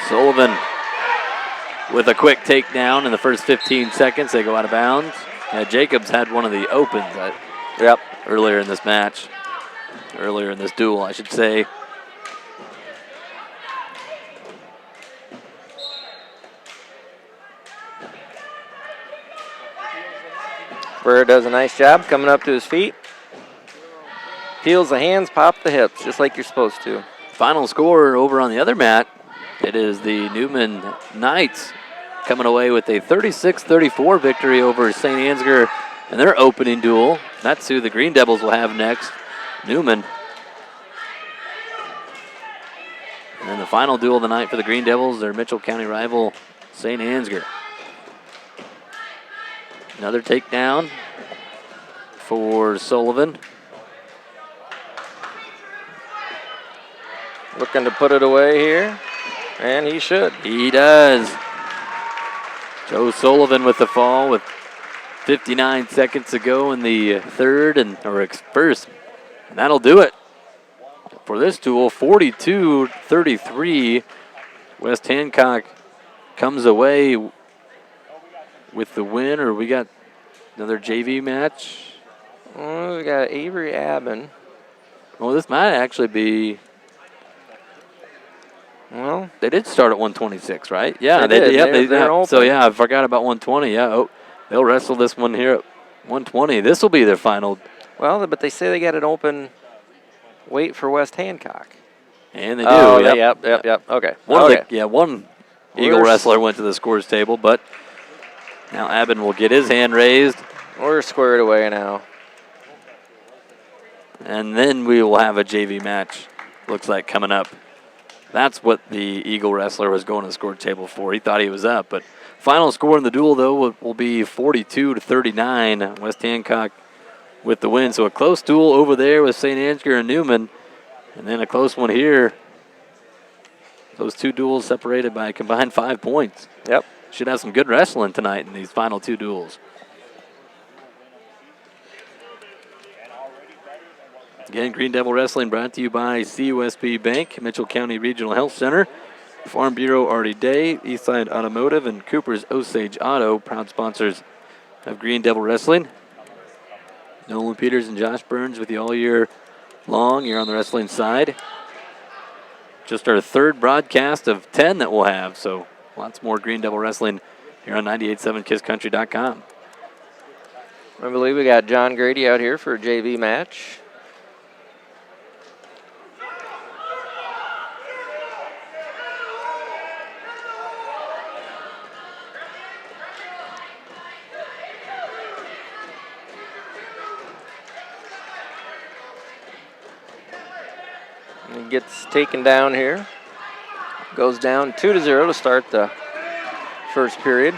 Sullivan with a quick takedown in the first 15 seconds. They go out of bounds. Jacobs had one of the opens earlier in this match. Earlier in this duel, I should say. Burr does a nice job coming up to his feet. Peels the hands, pop the hips, just like you're supposed to. Final score over on the other mat. It is the Newman Knights coming away with a 36-34 victory over St. Ansgar in their opening duel. That's who the Green Devils will have next, Newman. And then the final duel of the night for the Green Devils, their Mitchell County rival, St. Ansgar. Another takedown for Sullivan. Looking to put it away here, and he should. He does. Joe Sullivan with the fall with 59 seconds to go in the first. And that'll do it for this duel. 42-33. West Hancock comes away with the win, or we got another JV match. Oh, we got Avery Aben. Well, this might actually be. Well, they did start at 126, right? Yeah, they did. Yeah, they're open. So yeah, I forgot about 120. Yeah, they'll wrestle this one here at 120. This will be their final. Well, but they say they got an open weight for West Hancock. And they do. Oh, yep. Okay. One Eagle wrestler went to the scores table, but now Aben will get his hand raised. We're squared away now. And then we will have a JV match, looks like, coming up. That's what the Eagle wrestler was going to the score table for. He thought he was up, but final score in the duel, though, will be 42-39. West Hancock with the win. So a close duel over there with St. Ansgar and Newman, and then a close one here. Those two duels separated by a combined 5 points. Yep. Should have some good wrestling tonight in these final two duels. Again, Green Devil Wrestling brought to you by CUSB Bank, Mitchell County Regional Health Center, Farm Bureau Artie Day, Eastside Automotive, and Cooper's Osage Auto, proud sponsors of Green Devil Wrestling. Nolan Peters and Josh Burns with you all year long here on the wrestling side. Just our third broadcast of 10 that we'll have, so lots more Green Devil Wrestling here on 98.7 KissCountry.com. I believe we got John Grady out here for a JV match. He gets taken down here. Goes down 2-0 to start the first period.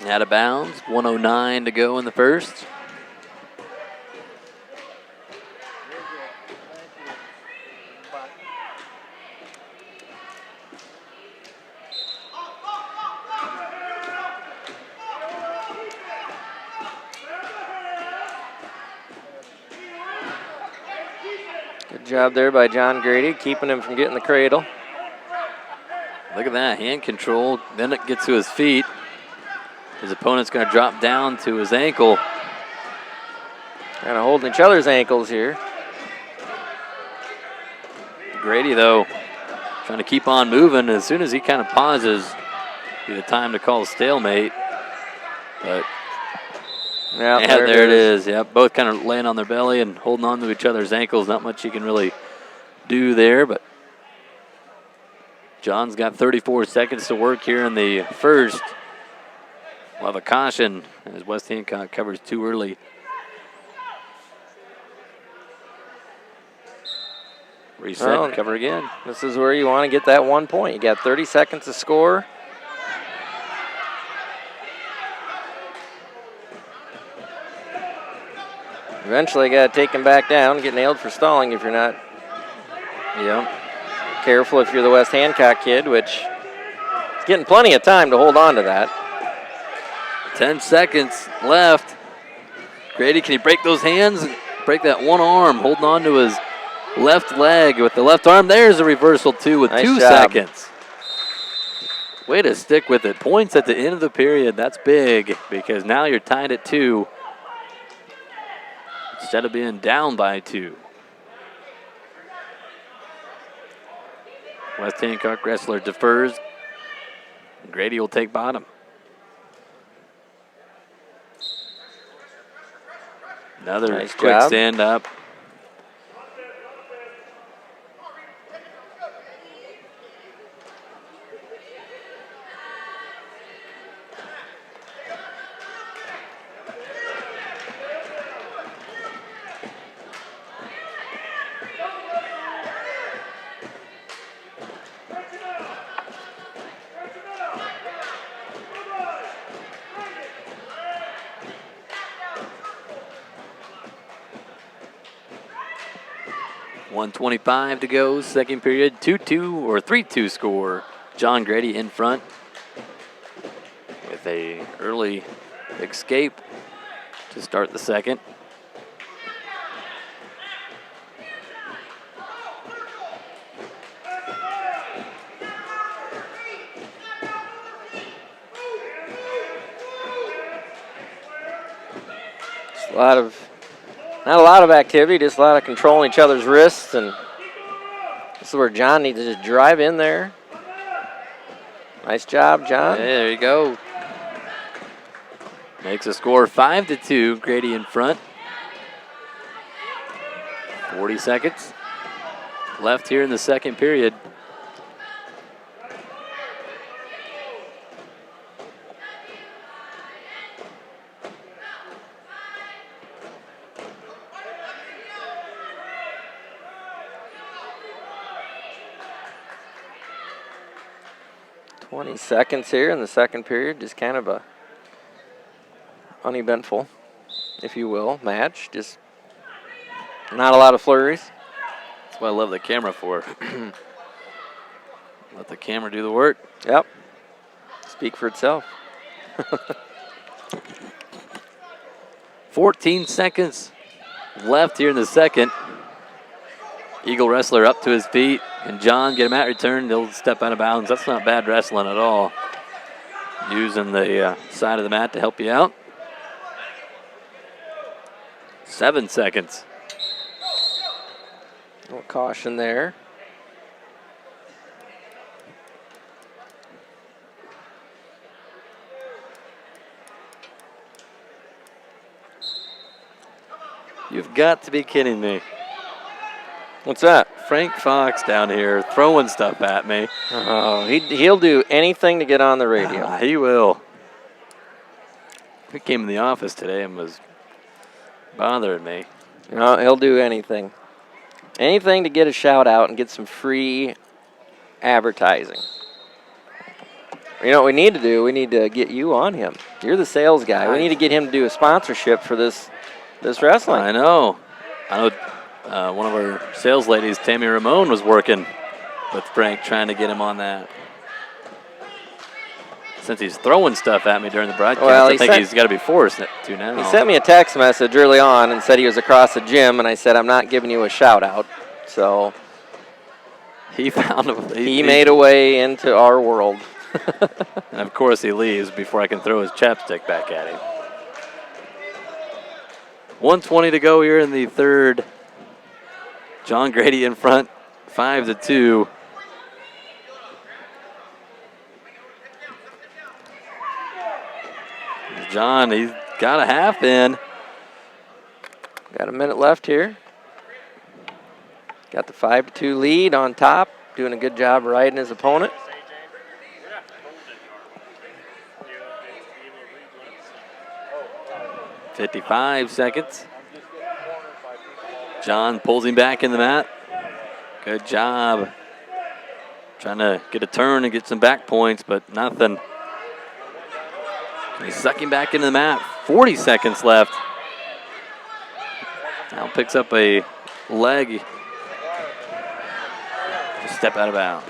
Out of bounds, 1:09 to go in the first. Good job there by John Grady, keeping him from getting the cradle. Look at that, hand control. Then it gets to his feet. His opponent's going to drop down to his ankle. Kind of holding each other's ankles here. Grady, though, trying to keep on moving. As soon as he kind of pauses, be the time to call a stalemate. But yeah, there it is. Yeah, both kind of laying on their belly and holding on to each other's ankles. Not much you can really do there, but John's got 34 seconds to work here in the first. We'll have a caution as West Hancock covers too early. Reset, cover again. This is where you want to get that 1 point. You got 30 seconds to score. Eventually, you got to take him back down, get nailed for stalling if you're not careful if you're the West Hancock kid, which is getting plenty of time to hold on to that. 10 seconds left. Grady, can he break those hands? Break that one arm, holding on to his left leg with the left arm. There's a reversal, too, with nice 2 job. seconds. Way to stick with it. Points at the end of the period. That's big because now you're tied at 2 instead of being down by 2. West Hancock wrestler defers. Grady will take bottom. Another nice quick job. stand up. .125 to go, second period, 2-2 or 3-2 score. John Grady in front with a early escape to start the second. Just not a lot of activity, just a lot of controlling each other's wrists, and this is where John needs to just drive in there. Nice job, John. Hey, there you go. Makes a score 5-2. Grady in front. 40 seconds left here in the second period. Seconds here in the second period, just kind of a uneventful, if you will, match. Just Not a lot of flurries. That's what I love the camera for. Let the camera do the work. Yep. Speak for itself. 14 seconds left here in the second. Eagle wrestler up to his feet. And John get him at return. They'll step out of bounds. That's not bad wrestling at all. Using the side of the mat to help you out. 7 seconds. No caution there. You've got to be kidding me. What's that? Frank Fox down here throwing stuff at me. Oh, he'll do anything to get on the radio. He will. He came in the office today and was bothering me. No, he'll do anything. Anything to get a shout out and get some free advertising. You know what we need to do? We need to get you on him. You're the sales guy. We need to get him to do a sponsorship for this wrestling. I know. One of our sales ladies, Tammy Ramon, was working with Frank trying to get him on that. Since he's throwing stuff at me during the broadcast, I think he's got to be forced to now. He sent me a text message early on and said he was across the gym, and I said, I'm not giving you a shout out. So he found him. He made a way into our world. And of course he leaves before I can throw his chapstick back at him. 1:20 to go here in the third. John Grady in front, 5-2. John, he's got a half in. Got a minute left here. Got the 5-2 lead on top. Doing a good job riding his opponent. .55 seconds. John pulls him back in the mat. Good job. Trying to get a turn and get some back points, but nothing. He's sucking back into the mat. 40 seconds left. Now picks up a leg. Just step out of bounds.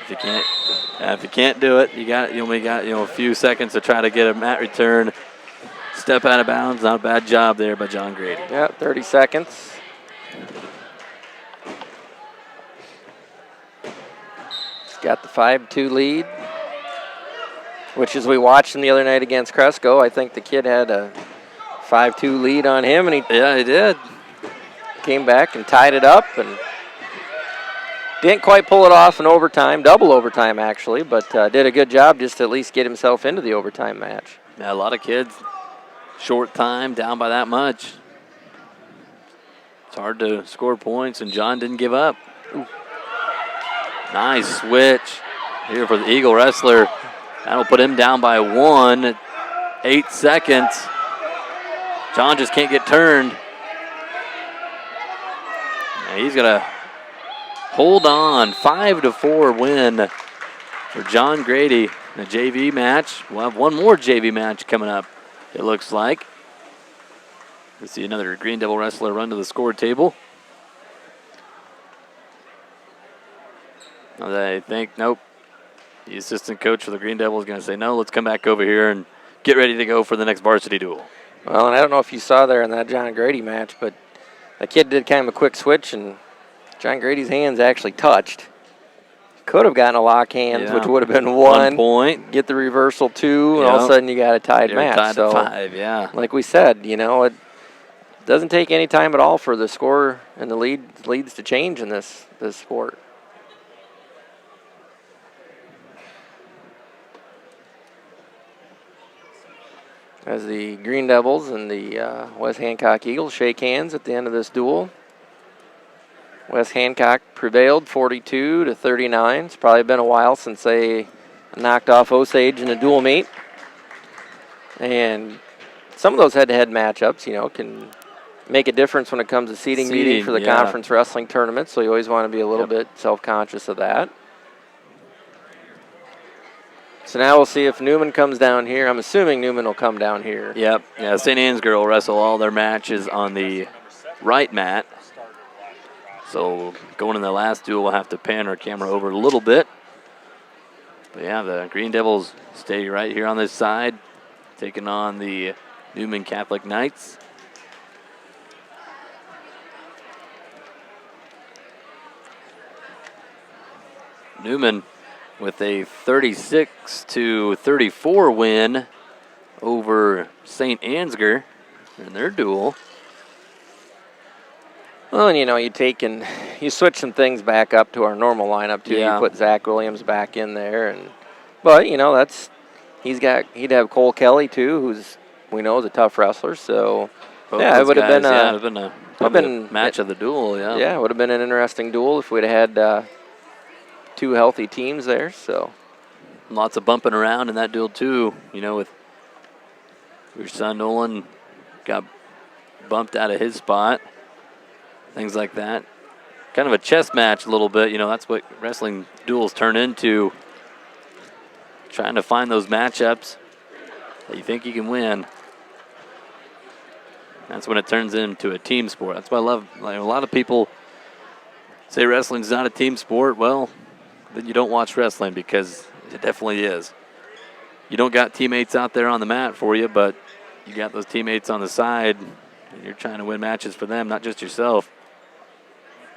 If you can't do it, you only got a few seconds to try to get a mat return. Step out of bounds. Not a bad job there by John Grady. Yeah, 30 seconds. He's got the 5-2 lead. Which, as we watched him the other night against Cresco, I think the kid had a 5-2 lead on him, and he did. Came back and tied it up, and didn't quite pull it off in overtime, double overtime actually, but did a good job just to at least get himself into the overtime match. Yeah, a lot of kids, short time, down by that much. It's hard to score points, and John didn't give up. Ooh. Nice switch here for the Eagle wrestler. That'll put him down by 1. 8 seconds. John just can't get turned. And he's going to hold on. 5-4 win for John Grady in a JV match. We'll have one more JV match coming up, it looks like. We'll see another Green Devil wrestler run to the score table. I think, nope. The assistant coach for the Green Devils is going to say, no, let's come back over here and get ready to go for the next varsity duel. Well, and I don't know if you saw there in that John Grady match, but the kid did kind of a quick switch, and John Grady's hands actually touched. Could have gotten a lock hands, which would have been 1 point. Get the reversal 2, and all of a sudden you got a tied match. Tied so, to 5, yeah. Like we said, it doesn't take any time at all for the score and the leads to change in this sport. As the Green Devils and the West Hancock Eagles shake hands at the end of this duel. West Hancock prevailed 42-39. It's probably been a while since they knocked off Osage in a dual meet. And some of those head-to-head matchups, can make a difference when it comes to seeding meeting for the conference wrestling tournament. So you always want to be a little bit self-conscious of that. So now we'll see if Newman comes down here. I'm assuming Newman will come down here. Yep. Yeah, St. Ansgar will wrestle all their matches on the right mat. So going in the last duel, we'll have to pan our camera over a little bit. But yeah, the Green Devils stay right here on this side, taking on the Newman Catholic Knights. Newman with a 36-34 win over St. Ansgar in their duel. Well, and you switch some things back up to our normal lineup too. Yeah. You put Zach Williams back in there, but he'd have Cole Kelly too, who's we know is a tough wrestler. So Both yeah, those it would have been guys, a match of the duel. Yeah. Yeah, it would have been an interesting duel if we'd have had two healthy teams there. So Lots of bumping around in that duel too. With your son Nolan got bumped out of his spot. Things like that. Kind of a chess match a little bit. That's what wrestling duels turn into. Trying to find those matchups that you think you can win. That's when it turns into a team sport. That's why I love, a lot of people say wrestling's not a team sport. Well, then you don't watch wrestling, because it definitely is. You don't got teammates out there on the mat for you, but you got those teammates on the side, and you're trying to win matches for them, not just yourself.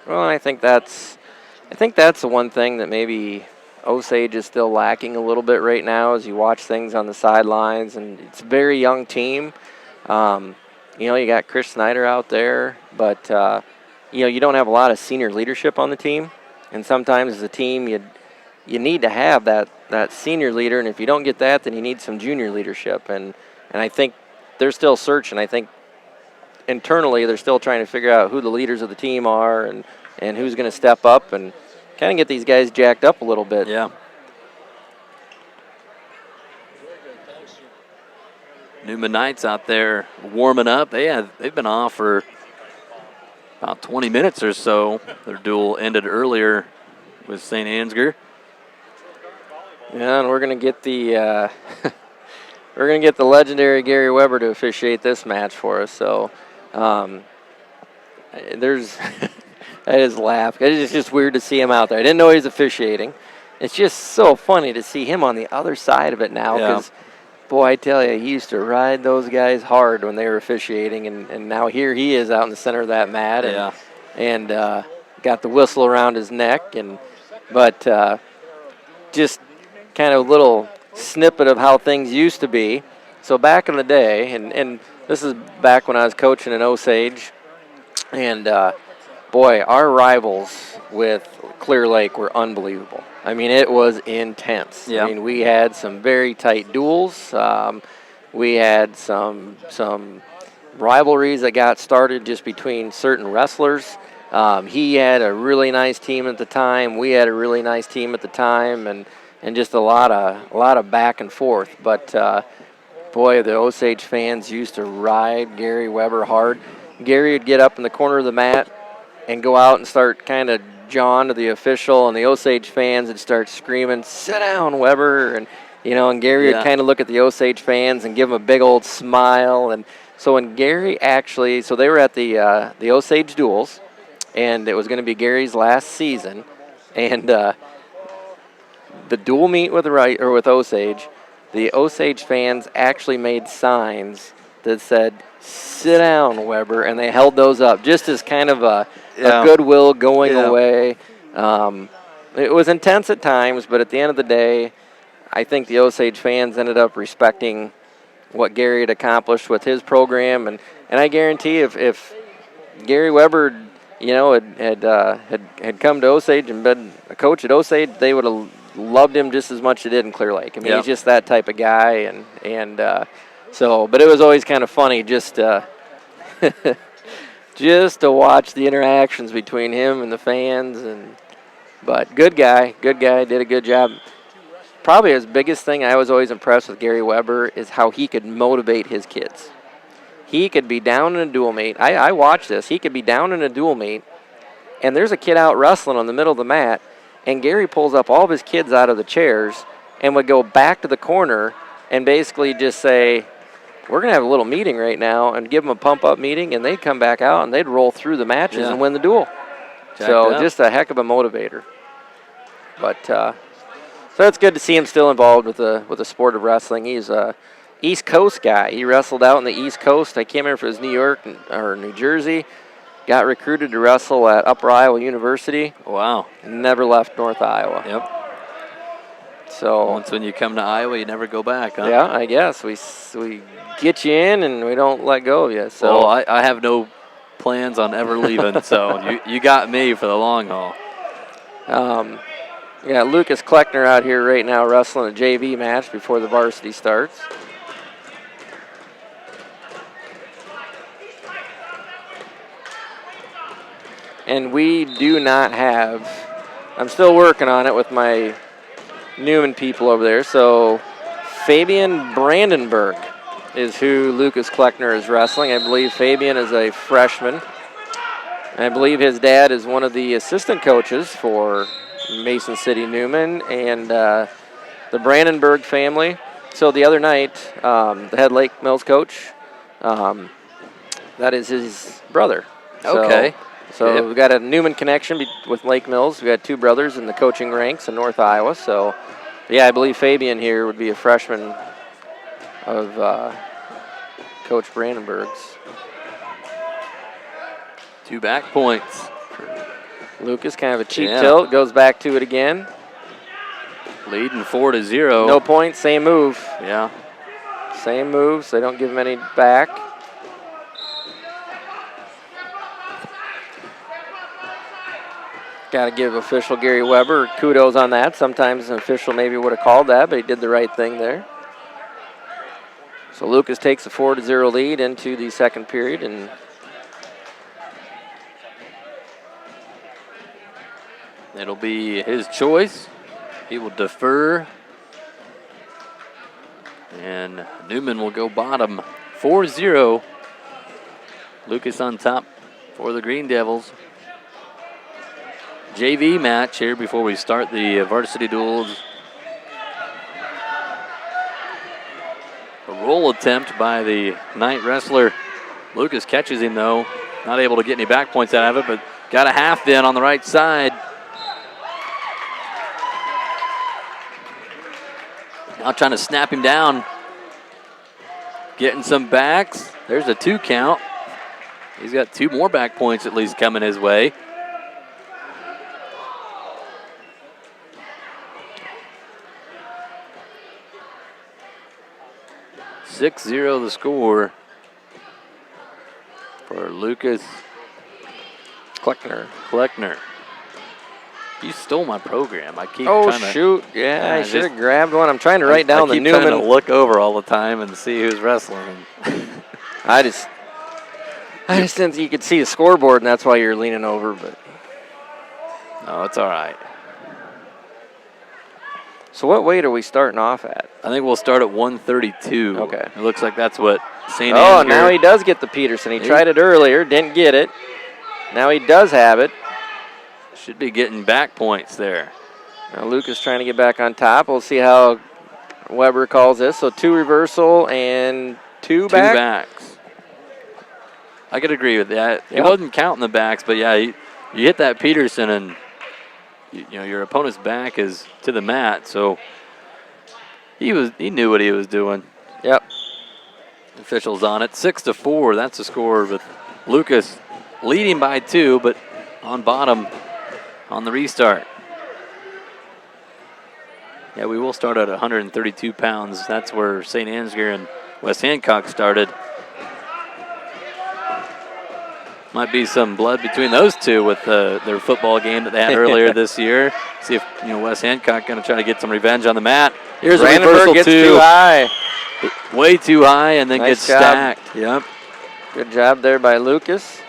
Well, I think that's the one thing that maybe Osage is still lacking a little bit right now as you watch things on the sidelines, and it's a very young team. You got Chris Snyder out there, but you don't have a lot of senior leadership on the team, and sometimes as a team you need to have that senior leader, and if you don't get that, then you need some junior leadership, and I think they're still searching. I think internally they're still trying to figure out who the leaders of the team are and who's going to step up and kind of get these guys jacked up a little bit. Yeah. Newman Knights out there warming up. They've been off for about 20 minutes or so. Their duel ended earlier with St. Ansgar. Yeah, and we're going to get the legendary Gary Weber to officiate this match for us. So there's I just laugh. It's just weird to see him out there. I didn't know he was officiating. It's just so funny to see him on the other side of it now, because, boy, I tell you, he used to ride those guys hard when they were officiating, and now here he is out in the center of that mat, and got the whistle around his neck, but just kind of a little snippet of how things used to be. So back in the day, and this is back when I was coaching in Osage, and boy, our rivals with Clear Lake were unbelievable. I mean, it was intense. Yeah. I mean, we had some very tight duels. We had some rivalries that got started just between certain wrestlers. He had a really nice team at the time. We had a really nice team at the time, and just a lot of back and forth. But boy, the Osage fans used to ride Gary Weber hard. Gary would get up in the corner of the mat and go out and start kind of jawing to the official, and the Osage fans would start screaming, "Sit down, Weber!" And and Gary would kind of look at the Osage fans and give them a big old smile. And so when Gary so they were at the Osage duels, and it was going to be Gary's last season, and the dual meet with Osage, the Osage fans actually made signs that said, "Sit down, Weber," and they held those up just as kind of a goodwill going away. It was intense at times, but at the end of the day, I think the Osage fans ended up respecting what Gary had accomplished with his program, and I guarantee if Gary Weber, had come to Osage and been a coach at Osage, they would have loved him just as much as they did in Clear Lake. I mean, he's just that type of guy, but it was always kind of funny just just to watch the interactions between him and the fans. But good guy, did a good job. Probably his biggest thing I was always impressed with Gary Weber is how he could motivate his kids. He could be down in a dual meet. I watched this. He could be down in a dual meet, and there's a kid out wrestling on the middle of the mat, and Gary pulls up all of his kids out of the chairs and would go back to the corner and basically just say, "We're going to have a little meeting right now," and give them a pump-up meeting, and they'd come back out and they'd roll through the matches and win the duel. So just a heck of a motivator. But so it's good to see him still involved with the sport of wrestling. He's a East Coast guy. He wrestled out in the East Coast. I can't remember if it was New York or New Jersey. Got recruited to wrestle at Upper Iowa University. Wow. Never left North Iowa. Yep. So once when you come to Iowa, you never go back, huh? Yeah, I guess. We get you in and we don't let go of you. So well, I have no plans on ever leaving, so you got me for the long haul. We got Lucas Kleckner out here right now wrestling a JV match before the varsity starts. And we do not have, I'm still working on it with my Newman people over there. So Fabian Brandenburg is who Lucas Kleckner is wrestling. I believe Fabian is a freshman. I believe his dad is one of the assistant coaches for Mason City Newman and the Brandenburg family. So the other night, the head Lake Mills coach, that is his brother. Okay. So we've got a Newman connection with Lake Mills. We've got two brothers in the coaching ranks in North Iowa. So, yeah, I believe Fabian here would be a freshman of Coach Brandenburg's. 2 back points. Lucas, kind of a cheap tilt, goes back to it again. Leading 4-0. No points, same move. Yeah. Same moves. They don't give him any back. Got to give official Gary Weber kudos on that. Sometimes an official maybe would have called that, but he did the right thing there. So Lucas takes a 4-0 lead into the second period, and it'll be his choice. He will defer, and Newman will go bottom 4-0. Lucas on top for the Green Devils. JV match here before we start the varsity duels. A roll attempt by the Knight wrestler. Lucas catches him though. Not able to get any back points out of it, but got a half in on the right side. Now trying to snap him down. Getting some backs. There's a 2 count. He's got 2 more back points at least coming his way. 6-0 the score for Lucas Kleckner. You stole my program. I keep trying to... shoot. Yeah, I should have grabbed one. I'm trying to write down the Newman. I keep trying to look over all the time and see who's wrestling. I just didn't think you could see the scoreboard, and that's why you're leaning over, but... No, it's all right. So what weight are we starting off at? I think we'll start at 132. Okay. It looks like that's what St. Ansgar... Oh, now he does get the Peterson. He tried it earlier, didn't get it. Now he does have it. Should be getting back points there. Now Lucas trying to get back on top. We'll see how Weber calls this. So 2 reversal and 2 back? 2 backs. I could agree with that. He Yep. wasn't counting the backs, but yeah, you hit that Peterson and you know your opponent's back is to the mat, so he knew what he was doing. Yep. Officials on it. 6-4. That's the score with Lucas leading by 2, but on bottom on the restart. Yeah, we will start at 132 pounds. That's where St. Ansgar and West Hancock started. Might be some blood between those two with their football game that they had earlier this year. See if West Hancock going to try to get some revenge on the mat. Here's a reversal gets too high. Way too high and then Nice gets job. stacked. Yep. Good job there by Lucas.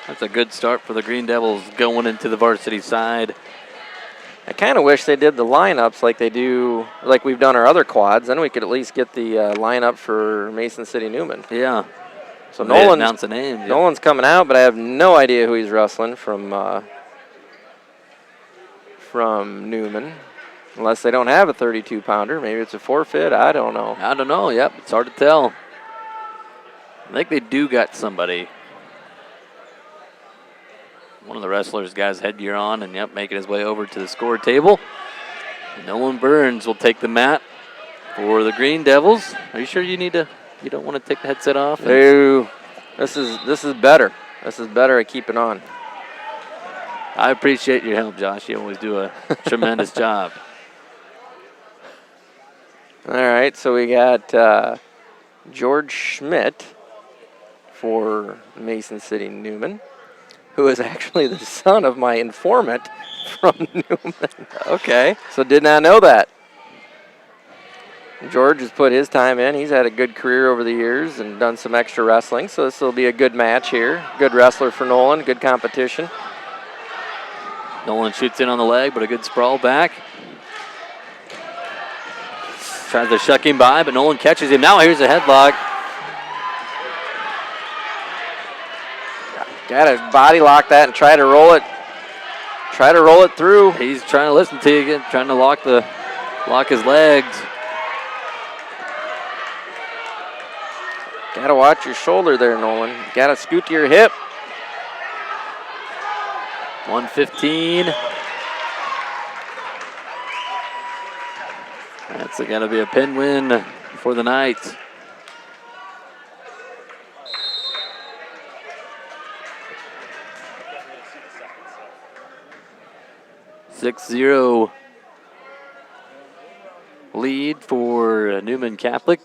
That's a good start for the Green Devils going into the varsity side. I kind of wish they did the lineups like they do, like we've done our other quads. Then we could at least get the lineup for Mason City Newman. Yeah. So Nolan's announce a name. Nolan's coming out, but I have no idea who he's wrestling from Newman. Unless they don't have a 32-pounder. Maybe it's a forfeit. I don't know. I don't know. Yep, it's hard to tell. I think they do got somebody. One of the wrestlers got his headgear on and, yep, making his way over to the score table. Nolan Burns will take the mat for the Green Devils. Are you sure you don't want to take the headset off? No. This is better. This is better at keeping on. I appreciate your help, Josh. You always do a tremendous job. All right, so we got George Schmidt for Mason City Newman, who is actually the son of my informant from Newman. Okay. So did not know that. George has put his time in. He's had a good career over the years and done some extra wrestling, so this will be a good match here. Good wrestler for Nolan, good competition. Nolan shoots in on the leg, but a good sprawl back. Tries to shuck him by, but Nolan catches him. Now here's a headlock. Got to body lock that and try to roll it. Try to roll it through. He's trying to listen to you again, trying to lock his legs. Got to watch your shoulder there, Nolan. Got to scoot to your hip. 115. That's going to be a pin win for the Knights. (6-0) lead for Newman Catholic.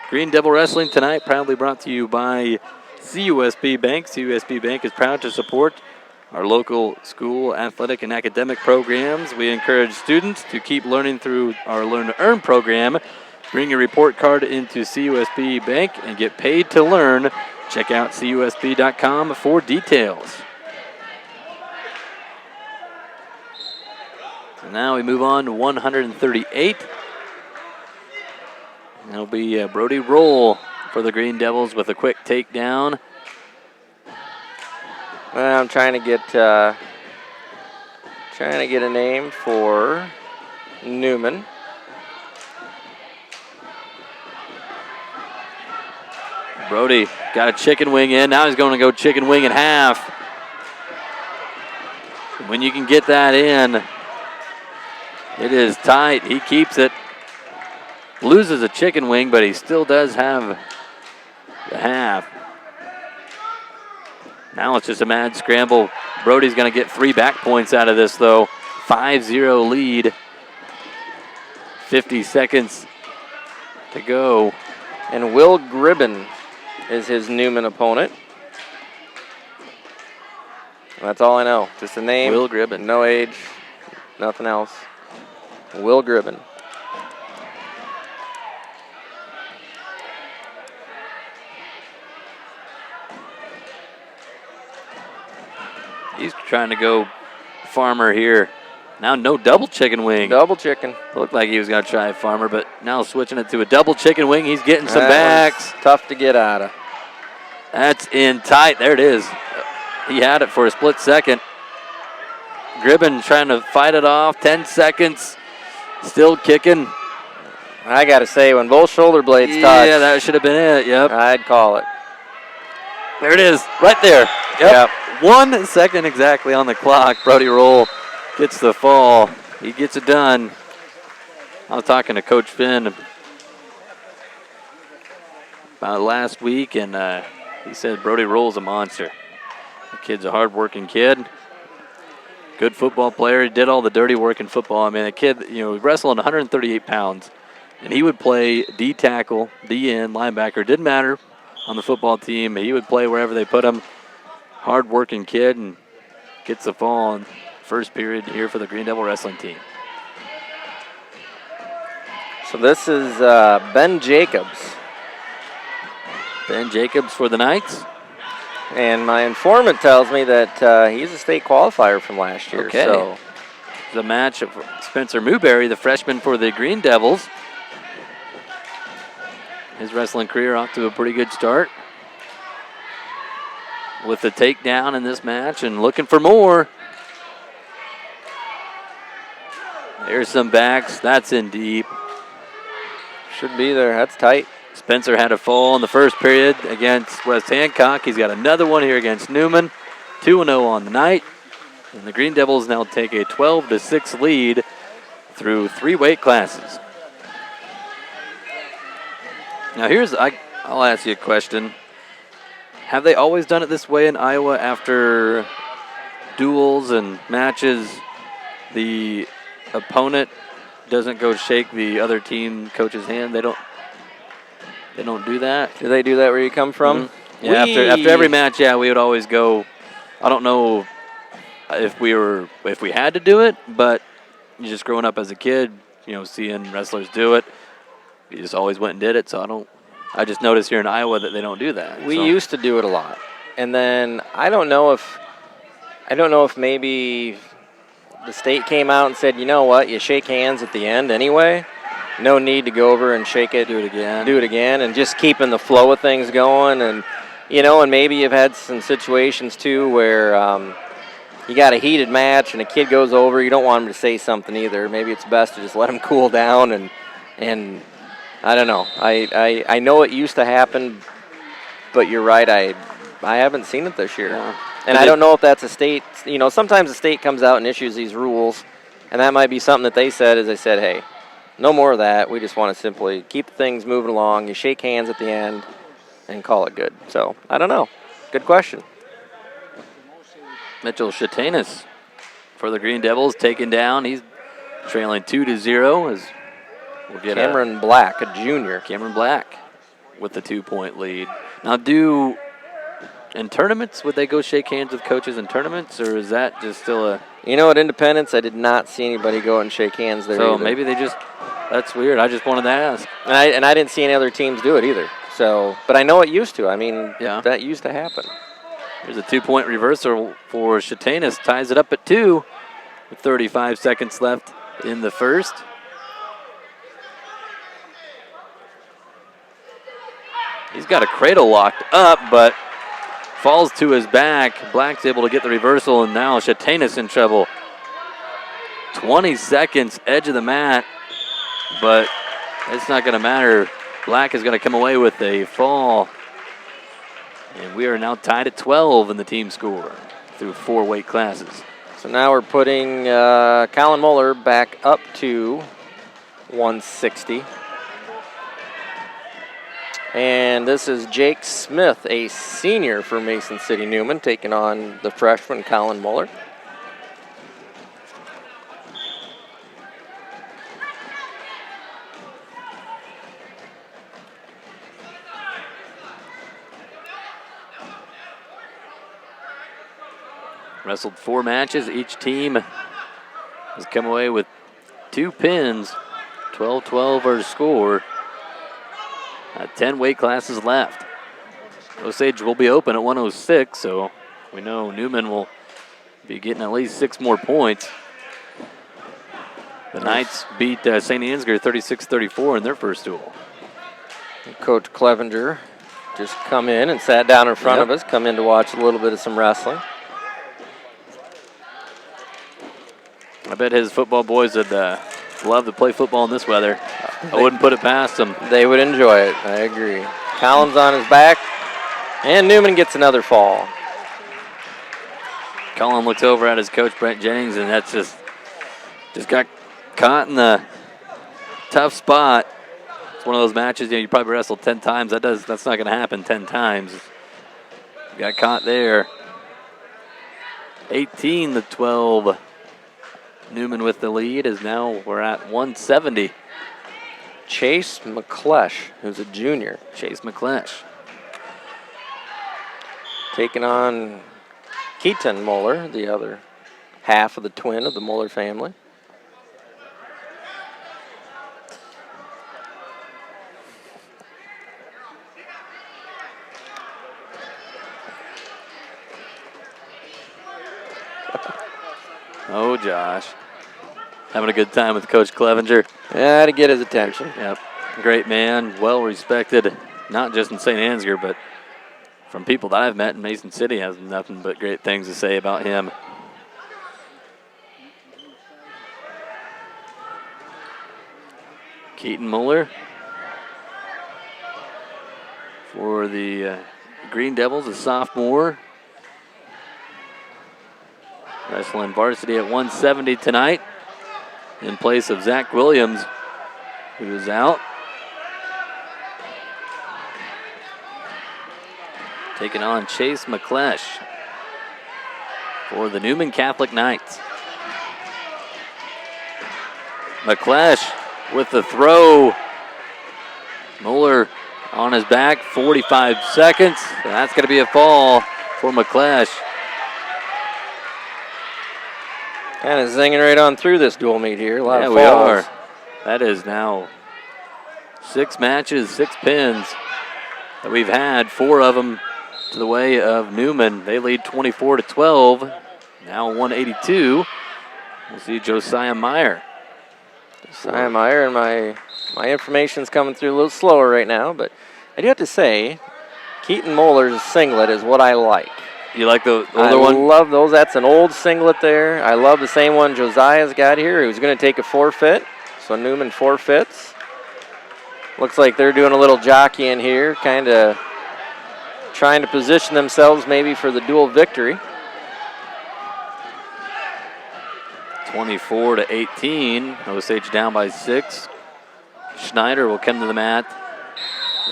Green Devil Wrestling tonight proudly brought to you by CUSB Bank. CUSB Bank is proud to support our local school athletic and academic programs. We encourage students to keep learning through our Learn to Earn program. Bring your report card into CUSB Bank and get paid to learn. Check out CUSB.com for details. And now we move on to 138. That'll be Brody Roll for the Green Devils with a quick takedown. Well, I'm trying to get a name for Newman. Brody got a chicken wing in. Now he's going to go chicken wing in half. When you can get that in, it is tight. He keeps it. Loses a chicken wing, but he still does have the half. Now it's just a mad scramble. Brody's going to get 3 back points out of this, though. 5-0 lead. 50 seconds to go. And Will Gribben is his Newman opponent. That's all I know. Just a name. Will Gribben. No age. Nothing else. Will Gribben. He's trying to go Farmer here. Now no double chicken wing. Double chicken. Looked like he was going to try Farmer, but now switching it to a double chicken wing. He's getting some backs. Tough to get out of. That's in tight. There it is. He had it for a split second. Gribben trying to fight it off. 10 seconds. Still kicking. I got to say, when both shoulder blades touch. Yeah, that should have been it. Yep. I'd call it. There it is. Right there. Yep. 1 second exactly on the clock. Brody Roll gets the fall. He gets it done. I was talking to Coach Finn about last week, and he said Brody Roll's a monster. The kid's a hard-working kid. Good football player. He did all the dirty work in football. I mean, the kid, wrestling 138 pounds, and he would play D tackle, D end, linebacker. Didn't matter on the football team. He would play wherever they put him. Hard-working kid, and gets the fall in first period here for the Green Devil Wrestling team. So this is Ben Jacobs. Ben Jacobs for the Knights. And my informant tells me that he's a state qualifier from last year. Okay. So the match of Spencer Newberry, the freshman for the Green Devils. His wrestling career off to a pretty good start. With the takedown in this match and looking for more. There's some backs. That's in deep. Should be there. That's tight. Spencer had a fall in the first period against West Hancock. He's got another one here against Newman. 2-0 on the night. And the Green Devils now take a 12-6 lead through 3 weight classes. Now I'll ask you a question. Have they always done it this way in Iowa after duels and matches? The opponent doesn't go shake the other team coach's hand. They don't do that. Do they do that where you come from? Mm-hmm. Yeah, after every match, yeah, we would always go. I don't know if we had to do it, but you just growing up as a kid, seeing wrestlers do it, you just always went and did it. So I just noticed here in Iowa that they don't do that. We used to do it a lot, and then I don't know if maybe the state came out and said, you know what, you shake hands at the end anyway. No need to go over and shake it. Do it again, and just keeping the flow of things going. And, and maybe you've had some situations, too, where you got a heated match and a kid goes over. You don't want him to say something either. Maybe it's best to just let him cool down. And I don't know. I know it used to happen, but you're right. I haven't seen it this year. Yeah. And I don't know if that's a state. Sometimes the state comes out and issues these rules, and that might be something that they said is they said, hey, no more of that. We just want to simply keep things moving along. You shake hands at the end and call it good. So, I don't know. Good question. Mitchell Shatanis for the Green Devils taken down. He's trailing 2-0 as we'll get Cameron Black, a junior. Cameron Black with the 2-point lead. Now, in tournaments, would they go shake hands with coaches in tournaments, or is that just still a... At Independence, I did not see anybody go and shake hands there So either. maybe that's weird. I just wanted to ask. And I didn't see any other teams do it either. So, but I know it used to. I mean, yeah. That used to happen. Here's a 2-point reversal for Shatanis. Ties it up at 2 with 35 seconds left in the first. He's got a cradle locked up, but falls to his back. Black's able to get the reversal, and now Shatanis in trouble. 20 seconds, edge of the mat, but it's not going to matter. Black is going to come away with a fall. And we are now tied at 12 in the team score through 4 weight classes. So now we're putting Colin Muller back up to 160. And this is Jake Smith, a senior for Mason City Newman, taking on the freshman Colin Muller. Wrestled 4 matches. Each team has come away with 2 pins. 12-12 our score. 10 weight classes left. Osage will be open at 106, so we know Newman will be getting at least 6 more points. The Knights beat St. Ansgar 36-34 in their first duel. Coach Clevenger just come in and sat down in front of us, come in to watch a little bit of some wrestling. I bet his football boys would love to play football in this weather. I wouldn't put it past them. They would enjoy it. I agree. Collins on his back, and Newman gets another fall. Colin looks over at his coach, Brent Jennings, and that's just got caught in the tough spot. It's one of those matches, you probably wrestled 10 times. That's not going to happen 10 times. Got caught there. 18-12. Newman with the lead is now we're at 170. Chase McClesh, who's a junior. Chase McClesh. Taking on Keaton Muller, the other half of the twin of the Muller family. Oh, Josh. Having a good time with Coach Clevenger. Yeah, to get his attention. Yep. Great man, well respected, not just in St. Ansgar, but from people that I've met in Mason City, has nothing but great things to say about him. Keaton Muller for the Green Devils, a sophomore. Wrestling varsity at 170 tonight in place of Zach Williams, who is out. Taking on Chase McClesh for the Newman Catholic Knights. McClesh with the throw. Muller on his back, 45 seconds. That's going to be a fall for McClesh. Kind of zinging right on through this dual meet here. A lot of falls. We are. That is now 6 matches, 6 pins that we've had, 4 of them to the way of Newman. They lead 24-12. Now 182. We'll see Josiah Meyer. Josiah Meyer, and my information's coming through a little slower right now, but I do have to say, Keaton Muller's singlet is what I like. You like the older one? I love those. That's an old singlet there. I love the same one Josiah's got here. He was going to take a forfeit, so Newman forfeits. Looks like they're doing a little jockeying here, kind of trying to position themselves maybe for the dual victory. 24-18. Osage down by 6. Schneider will come to the mat.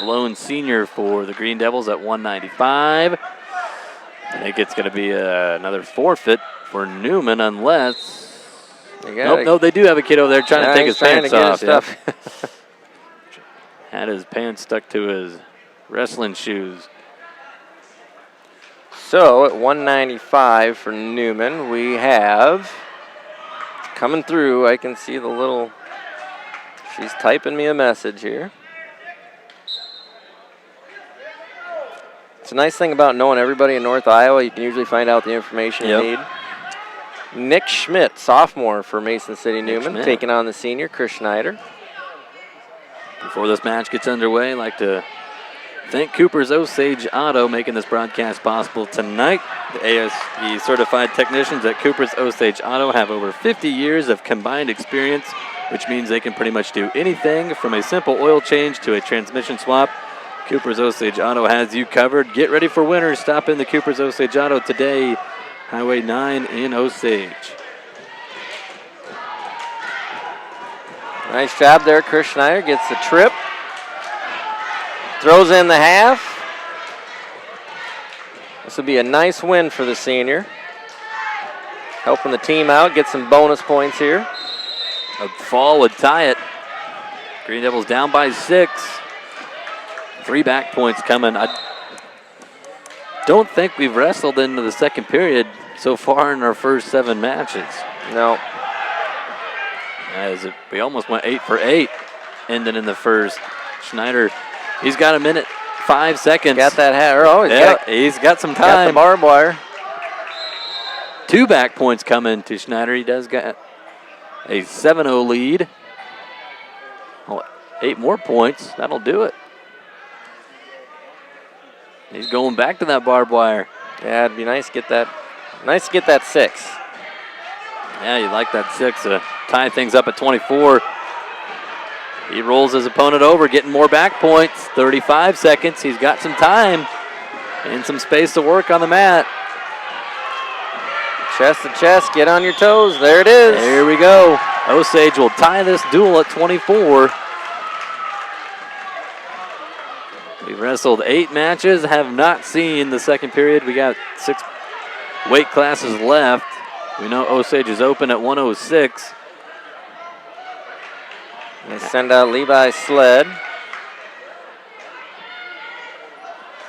Lone senior for the Green Devils at 195. I think it's going to be another forfeit for Newman unless... No, they do have a kid over there trying to take his pants off. Yeah. Had his pants stuck to his wrestling shoes. So at 195 for Newman, we have... Coming through, I can see the little... She's typing me a message here. It's a nice thing about knowing everybody in North Iowa. You can usually find out the information you need. Nick Schmidt, sophomore for Mason City Newman, taking on the senior, Chris Schneider. Before this match gets underway, I'd like to thank Cooper's Osage Auto making this broadcast possible tonight. The ASE certified technicians at Cooper's Osage Auto have over 50 years of combined experience, which means they can pretty much do anything from a simple oil change to a transmission swap. Cooper's Osage Auto has you covered. Get ready for winter. Stop in the Cooper's Osage Auto today, Highway 9 in Osage. Nice job there. Chris Schneider gets the trip. Throws in the half. This will be a nice win for the senior. Helping the team out, get some bonus points here. A fall would tie it. Green Devils down by 6. 3 back points coming. I don't think we've wrestled into the second period so far in our first 7 matches. No. We almost went 8 for 8, ending in the first. Schneider, he's got a minute, 5 seconds. Got that hat. He's got some time. Got the barbed wire. 2 back points coming to Schneider. He does got a 7-0 lead. 8 more points. That'll do it. He's going back to that barbed wire. Yeah, it'd be nice to get that. Nice to get that 6. Yeah, you like that 6 to tie things up at 24. He rolls his opponent over, getting more back points. 35 seconds. He's got some time and some space to work on the mat. Chest to chest, get on your toes. There it is. There we go. Osage will tie this duel at 24. We've wrestled 8 matches, have not seen the second period. We got 6 weight classes left. We know Osage is open at 106. They send out Levi Sled.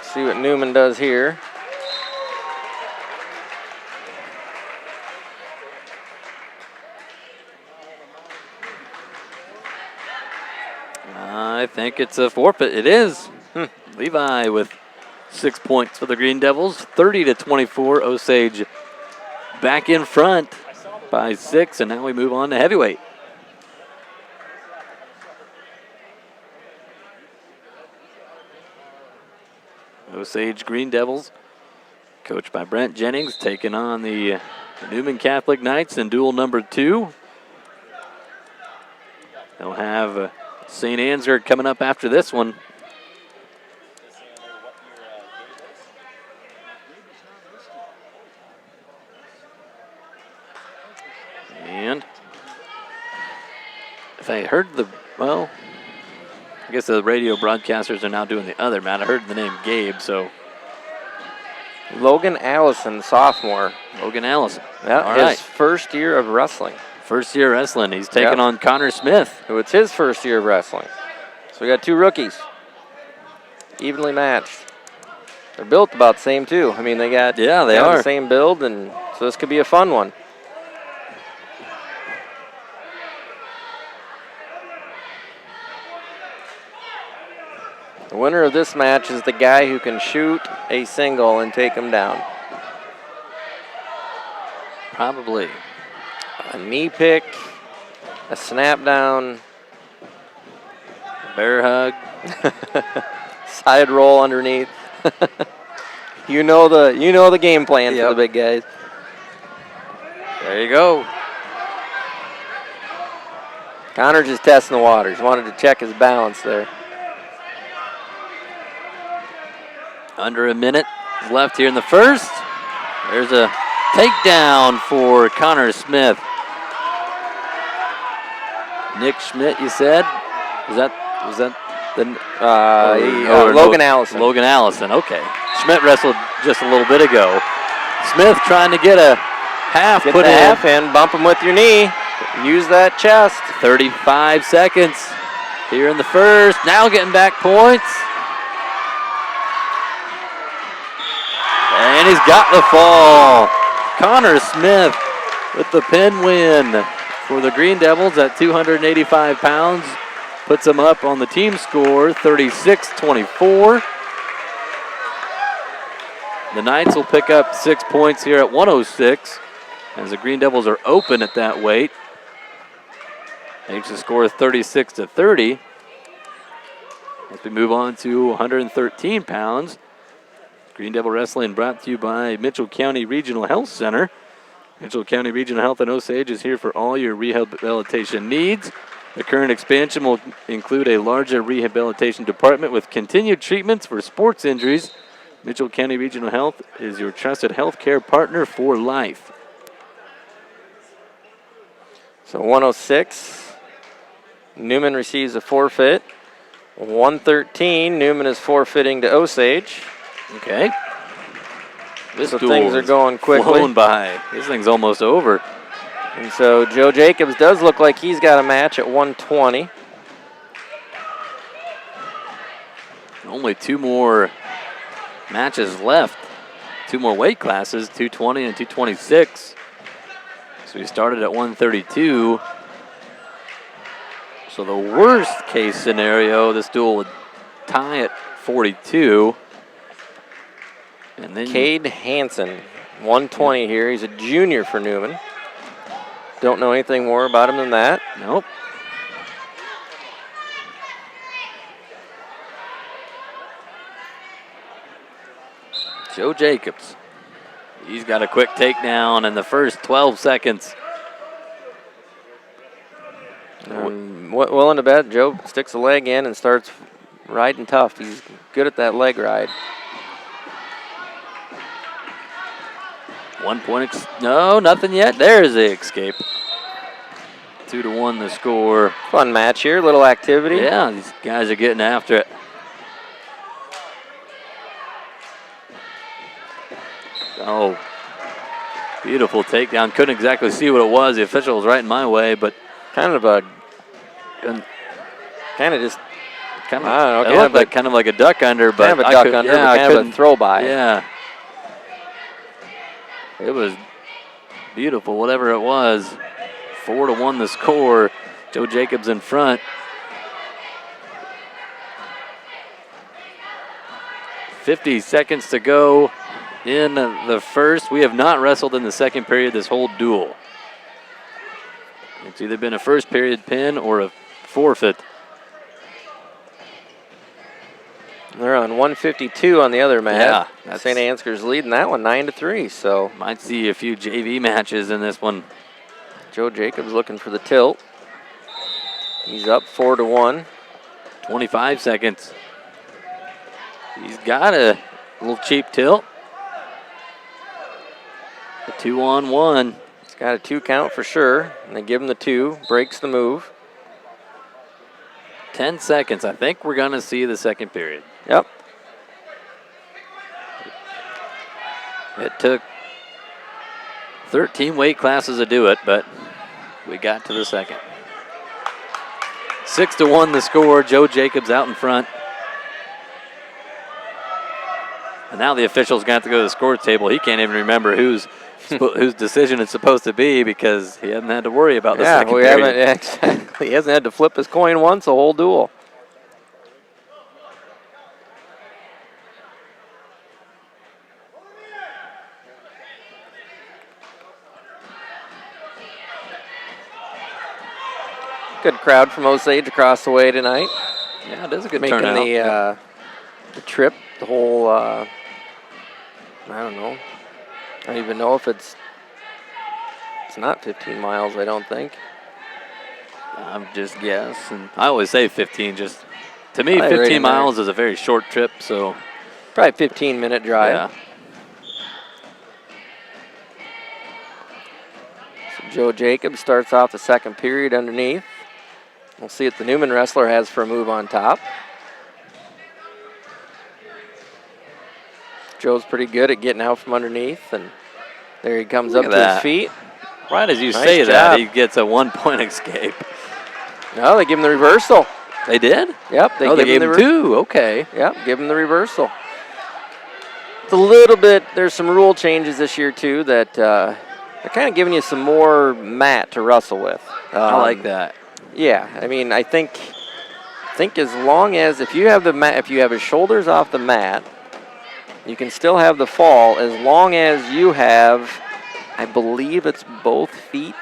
See what Newman does here. I think it's a forfeit. It is. Levi with 6 points for the Green Devils. 30-24. Osage back in front by 6, and now we move on to heavyweight. Osage Green Devils, coached by Brent Jennings, taking on the Newman Catholic Knights in duel number 2. They'll have St. Ansgar coming up after this one. And if I heard I guess the radio broadcasters are now doing the other, Matt. I heard the name Gabe, so. Logan Allison, sophomore. Logan Allison. Yeah, his first year of wrestling. First year wrestling. He's taking on Connor Smith. Who it's his first year of wrestling. So we got 2 rookies. Evenly matched. They're built about the same, too. I mean, they are the same build, and so this could be a fun one. The winner of this match is the guy who can shoot a single and take him down. Probably. A knee pick, a snap down, bear hug, side roll underneath. you know the game plan for the big guys. There you go. Connor just testing the waters. Wanted to check his balance there. Under a minute left here in the first. There's a takedown for Connor Smith. Nick Schmidt, you said? Was that the Logan Allison? Logan Allison. Okay. Schmidt wrestled just a little bit ago. Smith trying to get a half Get put the in. half in. Bump him with your knee. Use that chest. 35 seconds here in the first. Now getting back points. And he's got the fall. Connor Smith with the pin win for the Green Devils at 285 pounds. Puts them up on the team score, 36-24. The Knights will pick up 6 points here at 106 as the Green Devils are open at that weight. Makes the score 36-30. As we move on to 113 pounds. Green Devil Wrestling brought to you by Mitchell County Regional Health Center. Mitchell County Regional Health in Osage is here for all your rehabilitation needs. The current expansion will include a larger rehabilitation department with continued treatments for sports injuries. Mitchell County Regional Health is your trusted healthcare partner for life. So 106, Newman receives a forfeit. 113, Newman is forfeiting to Osage. Okay. So things are going quickly. Flown by. This thing's almost over. And so Joe Jacobs does look like he's got a match at 120. Only 2 more matches left. 2 more weight classes, 220 and 226. So we started at 132. So the worst case scenario, this duel would tie at 42. And then Cade Hansen, 120 here. He's a junior for Newman. Don't know anything more about him than that. Nope. Joe Jacobs. He's got a quick takedown in the first 12 seconds. Willing to bet, Joe sticks a leg in and starts riding tough. He's good at that leg ride. 1 point. No, nothing yet. There's the escape. 2-1 the score. Fun match here, little activity. Yeah, these guys are getting after it. Oh, beautiful takedown. Couldn't exactly see what it was. The official was right in my way, but kind of a duck under, but kind of a duck under, but kind of a throw by. Yeah. It was beautiful, whatever it was. 4-1 the score. Joe Jacobs in front. 50 seconds to go in the first. We have not wrestled in the second period this whole duel. It's either been a first period pin or a forfeit. They're on 152 on the other mat. Yeah, St. Ansgar's leading that one 9-3. So might see a few JV matches in this one. Joe Jacobs looking for the tilt. He's up 4-1. 25 seconds. He's got a little cheap tilt. A 2-on-1. He's got a 2 count for sure. And they give him the 2, breaks the move. 10 seconds. I think we're going to see the second period. Yep. It took 13 weight classes to do it, but we got to the second. 6-1 the score. Joe Jacobs out in front. And now the official's got to go to the score table. He can't even remember whose decision it's supposed to be because he hasn't had to worry about the second period. Exactly. He hasn't had to flip his coin once a whole duel. Good crowd from Osage across the way tonight. Yeah, it is a good making turnout. The trip, the whole, I don't know. I don't even know if it's not 15 miles, I don't think. I'm just guessing. I always say 15. Just to me, Probably 15 right miles is a very short trip. So probably 15-minute drive. yeah. So Joe Jacobs starts off the second period underneath. We'll see what the Newman wrestler has for a move on top. Joe's pretty good at getting out from underneath, and there he comes up to his feet. Right as you Nice say job. that, he gets a 1-point escape. No, they give him the reversal. They did? Yep, They gave him 2. Okay. Yep, give him the reversal. It's a little bit, there's some rule changes this year, too, that they're kind of giving you some more mat to wrestle with. I like that. Yeah, I mean, I think as long as, if you have his shoulders off the mat, you can still have the fall as long as you have, I believe it's both feet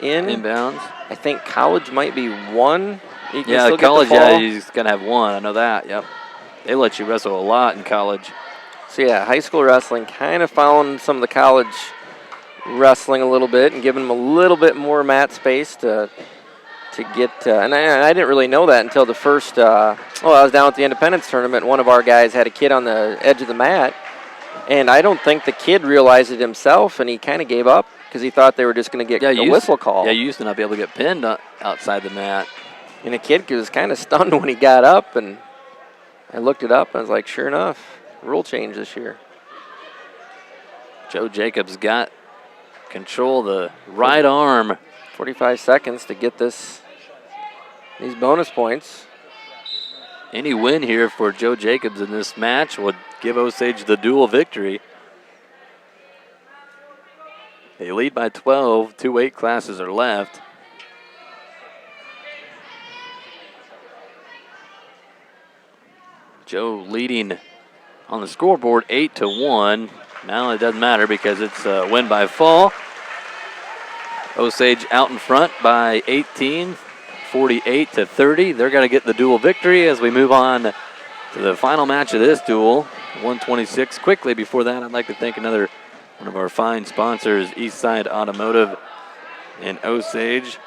Inbounds. I think college might be 1. You can Yeah, still college, get the fall. he's going to have 1. I know that, yep. They let you wrestle a lot in college. So, yeah, high school wrestling kind of following some of the college wrestling a little bit and giving them a little bit more mat space to get, and I didn't really know that until the first, I was down at the Independence tournament. One of our guys had a kid on the edge of the mat, and I don't think the kid realized it himself, and he kind of gave up because he thought they were just going to get a whistle call. Yeah, you used to not be able to get pinned outside the mat. And the kid was kind of stunned when he got up, and I looked it up, and I was like, sure enough, rule change this year. Joe Jacobs got control of the right arm. 45 seconds to get these bonus points. Any win here for Joe Jacobs in this match would give Osage the dual victory. They lead by 12. 2 weight classes are left. Joe leading on the scoreboard 8-1. Now it doesn't matter because it's a win by fall. Osage out in front by 18, 48-30. They're going to get the dual victory as we move on to the final match of this duel, 126. Quickly before that, I'd like to thank one of our fine sponsors, Eastside Automotive in Osage.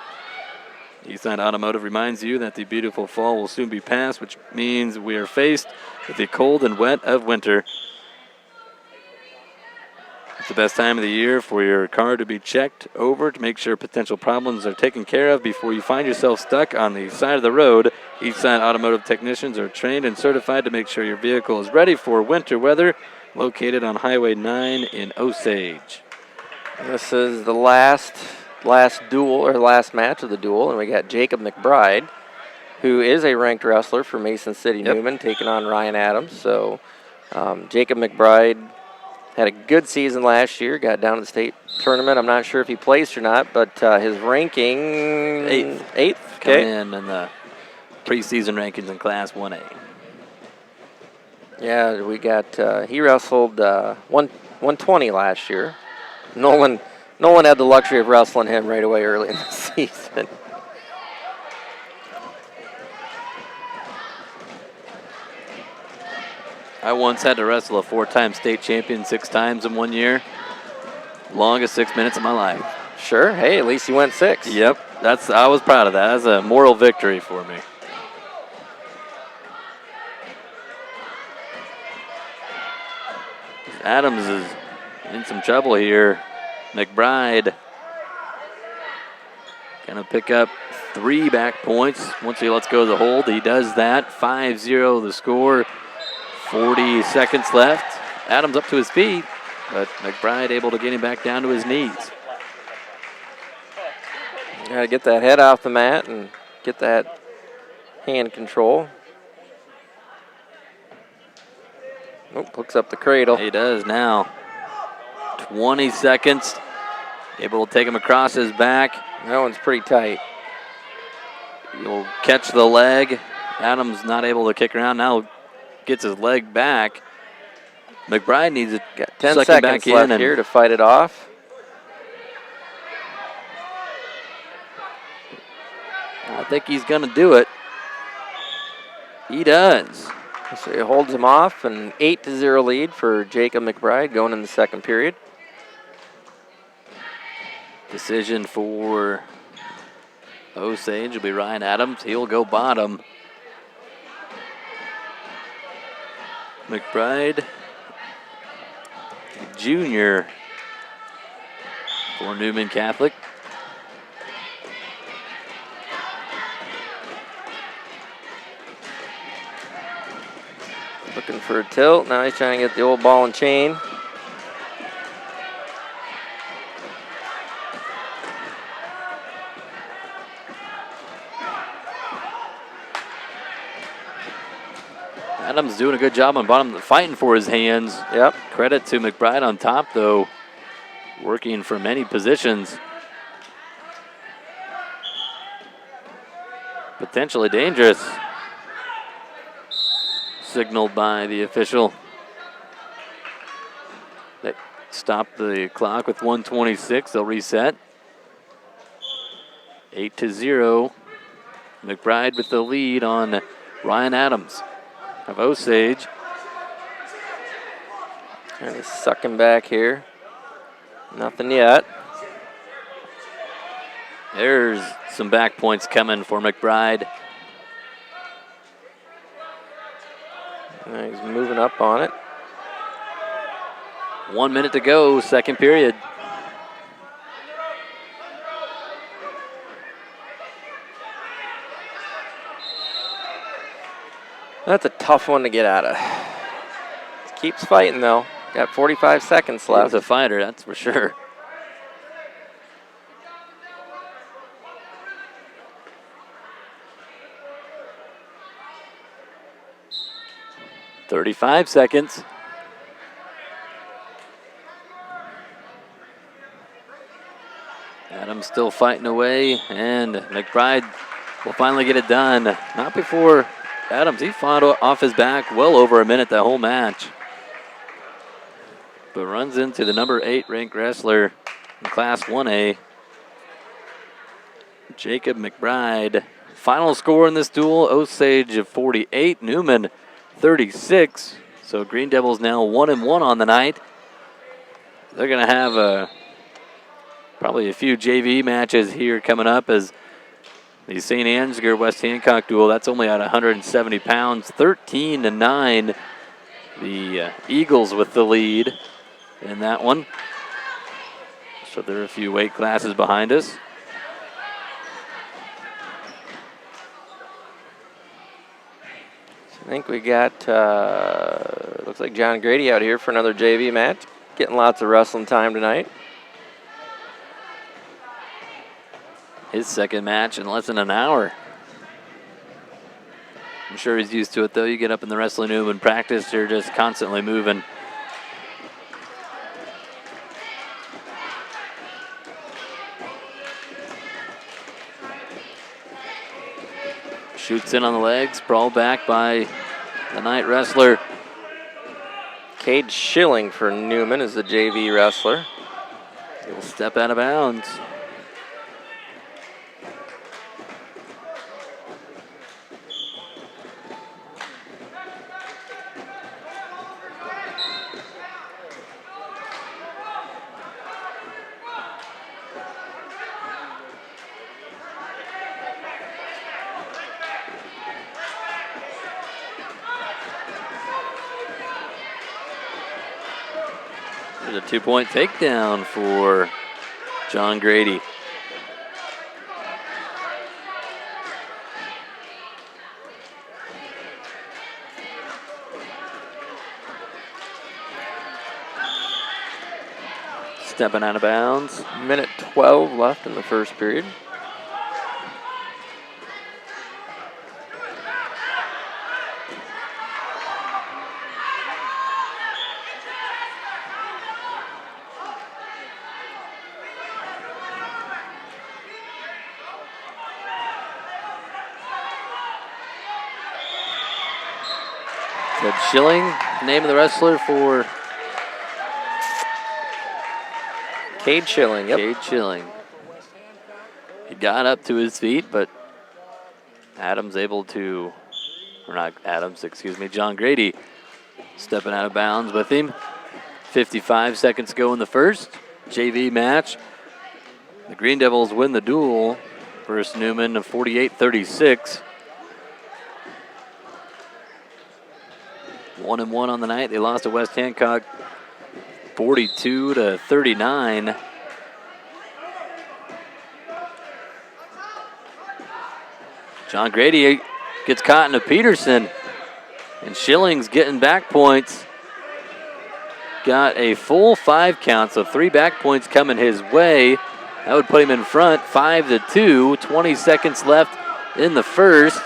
Eastside Automotive reminds you that the beautiful fall will soon be past, which means we are faced with the cold and wet of winter. It's the best time of the year for your car to be checked over to make sure potential problems are taken care of before you find yourself stuck on the side of the road. Eastside Automotive technicians are trained and certified to make sure your vehicle is ready for winter weather. Located on Highway 9 in Osage. This is the last duel, or last match of the duel, and we got Jacob McBride, who is a ranked wrestler for Mason City Newman, taking on Ryan Adams. So Jacob McBride had a good season last year, got down to the state tournament. I'm not sure if he placed or not, but his ranking... Eighth. Coming in the preseason rankings in Class 1A. Yeah, we got, he wrestled 120 last year. Nolan had the luxury of wrestling him right away early in the season. I once had to wrestle a 4-time state champion 6 times in 1 year. Longest 6 minutes of my life. Sure. Hey, at least you went 6. Yep. I was proud of that. That's a moral victory for me. Adams is in some trouble here. McBride gonna pick up 3 back points once he lets go of the hold. He does that. 5-0 the score. 40 seconds left. Adams up to his feet, but McBride able to get him back down to his knees. Got to get that head off the mat and get that hand control. Oh, hooks up the cradle. He does now. 20 seconds. Able to take him across his back. That one's pretty tight. He'll catch the leg. Adams not able to kick around. Now gets his leg back. McBride needs to got 10 suck seconds him back left in here to fight it off. I think he's going to do it. He does. So he holds him off, an 8-0 lead for Jacob McBride going in the second period. Decision for Osage will be Ryan Adams. He'll go bottom. McBride, junior for Newman Catholic. Looking for a tilt. Now he's trying to get the old ball and chain. Adams doing a good job on bottom, fighting for his hands. Yep. Credit to McBride on top, though, working from many positions. Potentially dangerous. Signaled by the official. They stop the clock with 1:26. They'll reset. 8-0. McBride with the lead on Ryan Adams of Osage. Trying to suck him back here. Nothing yet. There's some back points coming for McBride. Now he's moving up on it. 1 minute to go, second period. That's a tough one to get out of. Keeps fighting, though. Got 45 seconds left. He's a fighter, that's for sure. "35 seconds. Adams still fighting away, and McBride will finally get it done. Not before Adams. He fought off his back well over a minute that whole match. But runs into the number 8 ranked wrestler in Class 1A, Jacob McBride. Final score in this duel, Osage of 48, Newman 36. So Green Devils now 1-1 on the night. They're going to have probably a few JV matches here coming up as the St. Ansgar West Hancock duel. That's only at 170 pounds, 13-9. The Eagles with the lead in that one. So there are a few weight classes behind us. I think we got, looks like John Grady out here for another JV match. Getting lots of wrestling time tonight. His second match in less than an hour. I'm sure he's used to it, though. You get up in the wrestling room and practice, you're just constantly moving. Shoots in on the legs, brawled back by the night wrestler. Cade Schilling for Newman is the JV wrestler. He'll step out of bounds. a 2-point takedown for John Grady. Stepping out of bounds. Minute 12 left in the first period. Ted Schilling, name of the wrestler for Cade Schilling, yep. Cade Schilling. He got up to his feet, but John Grady stepping out of bounds with him. 55 seconds to go in the first JV match. The Green Devils win the duel versus Newman of 48-36. 1-1 on the night. They lost to West Hancock 42-39. John Grady gets caught in a Peterson, and Schilling's getting back points. Got a full 5 count, so 3 back points coming his way. That would put him in front, 5-2. 20 seconds left in the first.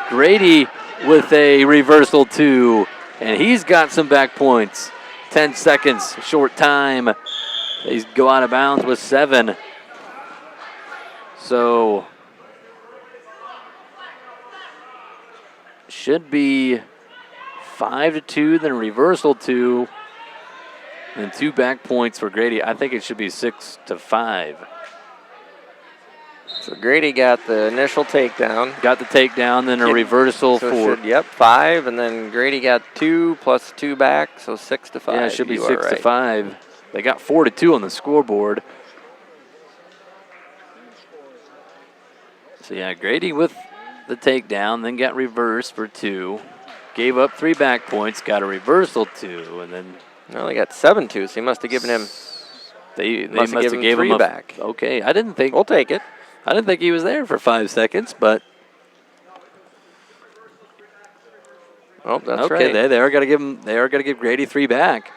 Grady with a reversal 2, and he's got some back points. 10 seconds, short time. They go out of bounds with 7. So, should be 5-2, then a reversal 2, and 2 back points for Grady. I think it should be 6-5. So Grady got the initial takedown. Got the takedown, then a reversal for. 5, and then Grady got 2 plus 2 back, so 6-5. Yeah, it should be 6-5. They got 4-2 on the scoreboard. So yeah, Grady with the takedown, then got reversed for 2. Gave up 3 back points, got a reversal 2, and then. No, they got 7-2, so he must have given him. They must have given him 3 back. Okay, I didn't think. We'll take it. I didn't think he was there for 5 seconds, but. Oh, that's okay, right. They are gonna give Grady 3 back.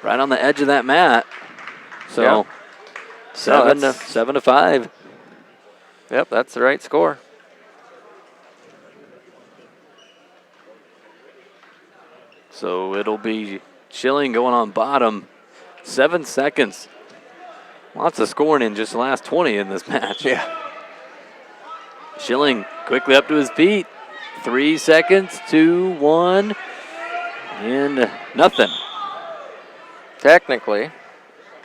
Right on the edge of that mat. So Yep. 7-5. Yep, that's the right score. So it'll be Schilling going on bottom. 7 seconds. Lots of scoring in just the last 20 in this match. Yeah. Schilling quickly up to his feet. 3 seconds, 2, 1, and nothing. Technically,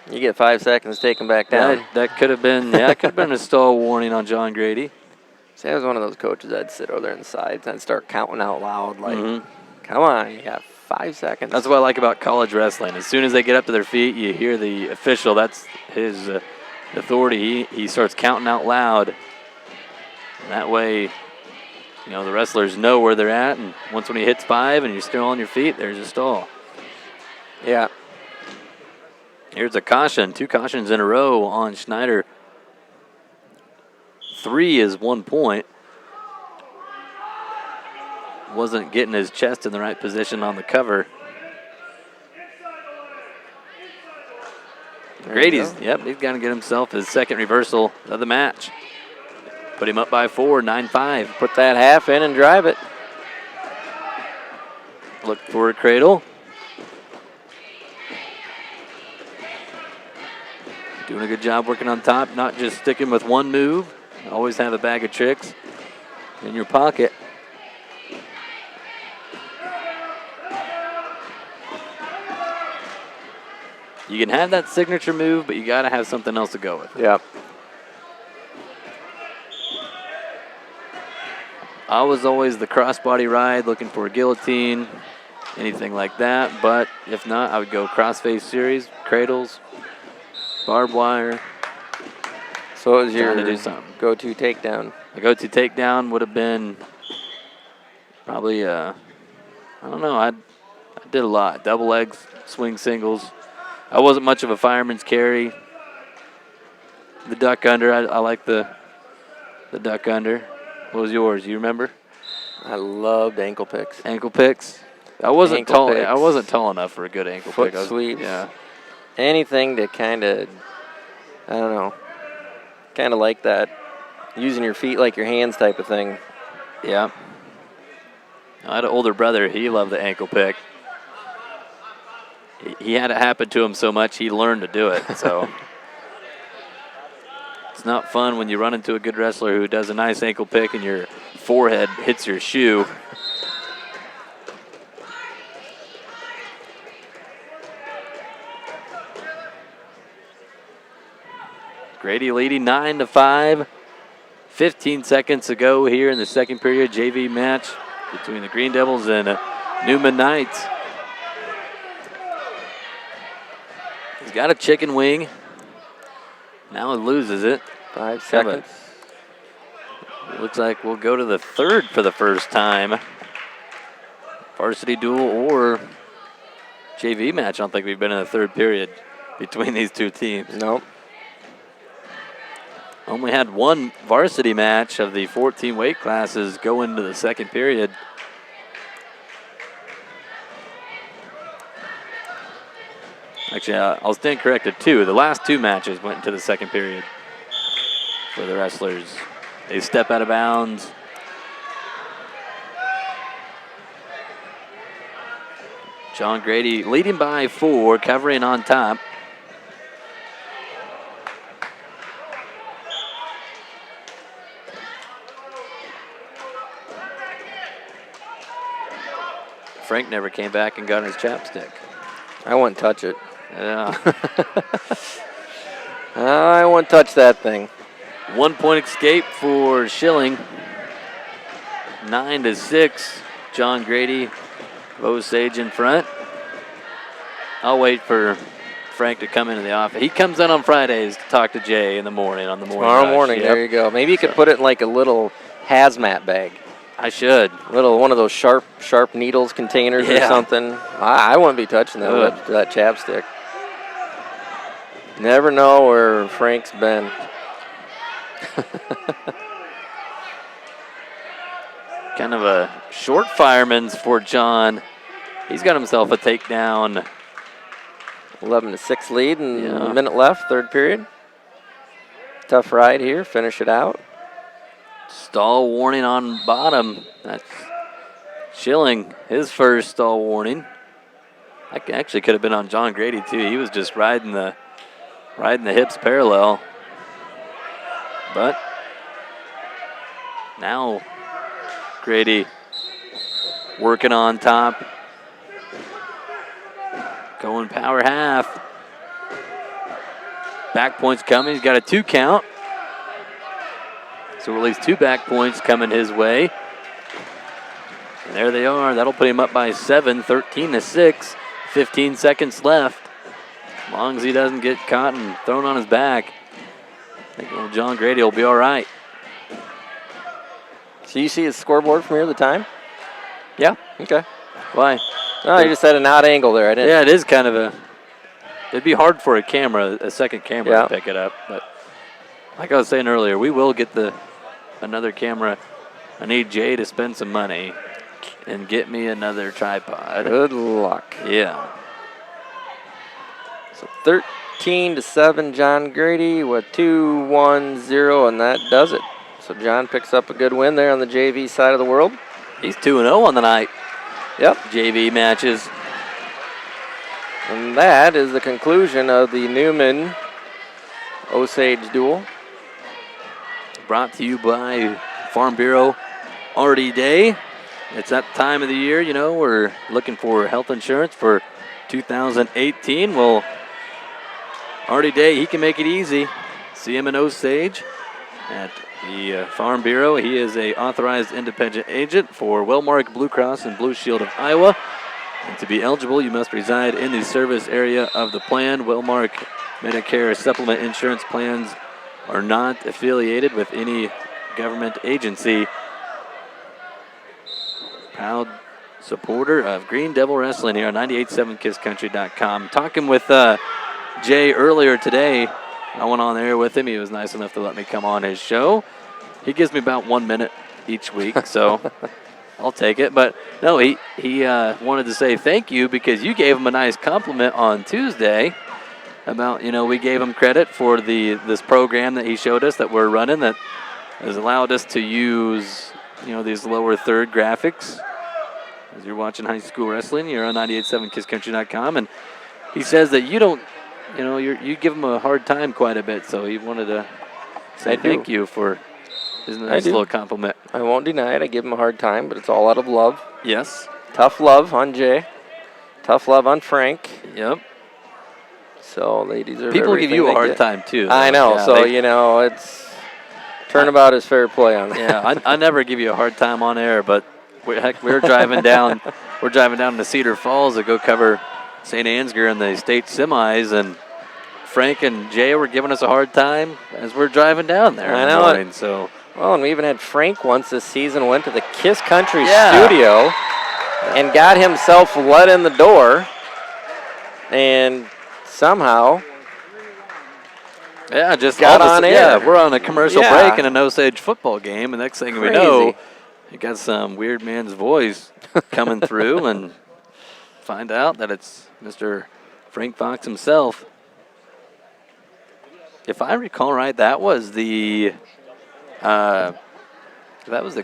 you get 5 seconds, take him back down. That could have been, a stall warning on John Grady. See, I was one of those coaches that'd sit over there on the sides and I'd start counting out loud, like, come on, you got 5 seconds. That's what I like about college wrestling. As soon as they get up to their feet, you hear the official. That's his authority. He starts counting out loud. That way, the wrestlers know where they're at. And once when he hits 5 and you're still on your feet, there's a stall. Yeah. Here's a caution. 2 cautions in a row on Schneider. 3 is 1 point. Wasn't getting his chest in the right position on the cover. Grady's, he's got to get himself his second reversal of the match. Put him up by 4, 9-5. Put that half in and drive it. Look for a cradle. Doing a good job working on top, not just sticking with one move. Always have a bag of tricks in your pocket. You can have that signature move, but you got to have something else to go with. Yep. I was always the crossbody ride, looking for a guillotine, anything like that. But if not, I would go crossface series, cradles, barbed wire. So what was your go-to takedown? The go-to takedown would have been probably, I don't know, I did a lot. Double legs, swing singles. I wasn't much of a fireman's carry. The duck under, I like the duck under. What was yours? You remember? I loved ankle picks. Ankle picks. I wasn't Ankle tall. picks. I wasn't tall enough for a good ankle Foot pick. sweeps. Yeah. Anything to kind of, I don't know, kind of like that, using your feet like your hands type of thing. Yeah. I had an older brother. He loved the ankle pick. He had it happen to him so much he learned to do it. So it's not fun when you run into a good wrestler who does a nice ankle pick and your forehead hits your shoe. Grady leading 9-5. 15 seconds to go here in the second period. JV match between the Green Devils and Newman Knights. He's got a chicken wing. Now he loses it. 5 seconds. Looks like we'll go to the third for the first time. Varsity duel or JV match. I don't think we've been in the third period between these two teams. Nope. Only had one varsity match of the 14 weight classes go into the second period. Actually, I'll stand corrected, two. The last two matches went into the second period for the wrestlers. They step out of bounds. John Grady leading by 4, covering on top. Frank never came back and got his chapstick. I wouldn't touch it. Yeah. I wouldn't touch that thing. 1 point escape for Schilling. 9-6. John Grady, Osage in front. I'll wait for Frank to come into the office. He comes in on Fridays to talk to Jay in the morning on the morning. Tomorrow morning, Yep. there you go. Maybe you could put it in like a little hazmat bag. I should. One of those sharp needles containers or something. I wouldn't be touching that chapstick. Never know where Frank's been. Kind of a short fireman's for John. He's got himself a takedown. 11-6 lead and a minute left, third period. Tough ride here. Finish it out. Stall warning on bottom. That's Schilling, his first stall warning. That actually could have been on John Grady too. He was just riding the hips parallel. But now Grady working on top. Going power half. Back points coming. He's got a 2 count. So at least 2 back points coming his way. And there they are. That'll put him up by 7, 13-6. 15 seconds left. As long as he doesn't get caught and thrown on his back, I think old John Grady will be all right. So you see his scoreboard from here, the time? Yeah. Okay. Why? Oh, you just had an odd angle there. I didn't. Yeah, it is kind of a. It'd be hard for a second camera to pick it up. But like I was saying earlier, we will get another camera. I need Jay to spend some money and get me another tripod. Good luck. Yeah. So 13-7, John Grady with 2-1-0, and that does it. So John picks up a good win there on the JV side of the world. He's 2-0 on the night. Yep. JV matches. And that is the conclusion of the Newman Osage duel. Brought to you by Farm Bureau RD Day. It's that time of the year, we're looking for health insurance for 2018. Well, RD Day, he can make it easy. See him in Osage at the Farm Bureau. He is a authorized independent agent for Wellmark Blue Cross and Blue Shield of Iowa. And to be eligible, you must reside in the service area of the plan. Wellmark Medicare supplement insurance plans are not affiliated with any government agency. Proud supporter of Green Devil Wrestling here on 98.7 KissCountry.com. Talking with Jay earlier today. I went on there with him. He was nice enough to let me come on his show. He gives me about 1 minute each week, so I'll take it. But no, he wanted to say thank you because you gave him a nice compliment on Tuesday about, we gave him credit for this program that he showed us that we're running that has allowed us to use, these lower third graphics. As you're watching high school wrestling, you're on 98.7 KissCountry.com, and he says that you don't, you give him a hard time quite a bit, so he wanted to say thank you for his nice little compliment. I won't deny it. I give him a hard time, but it's all out of love. Yes. Tough love on Jay. Tough love on Frank. Yep. So they deserve People everything give you a they hard get. time, too. I know. So, it's turnabout is fair play on that. Yeah, I never give you a hard time on air, but we're driving down. We're driving down to Cedar Falls to go cover St. Ansgar in the state semis, and Frank and Jay were giving us a hard time as we're driving down there. I know it. So. Well, and we even had Frank once this season went to the Kiss Country studio and got himself let in the door, and somehow just got on air. Yeah, we're on a commercial break in an Osage football game, and next thing we know, you got some weird man's voice coming through, and find out that it's Mr. Frank Fox himself. If I recall right, that was the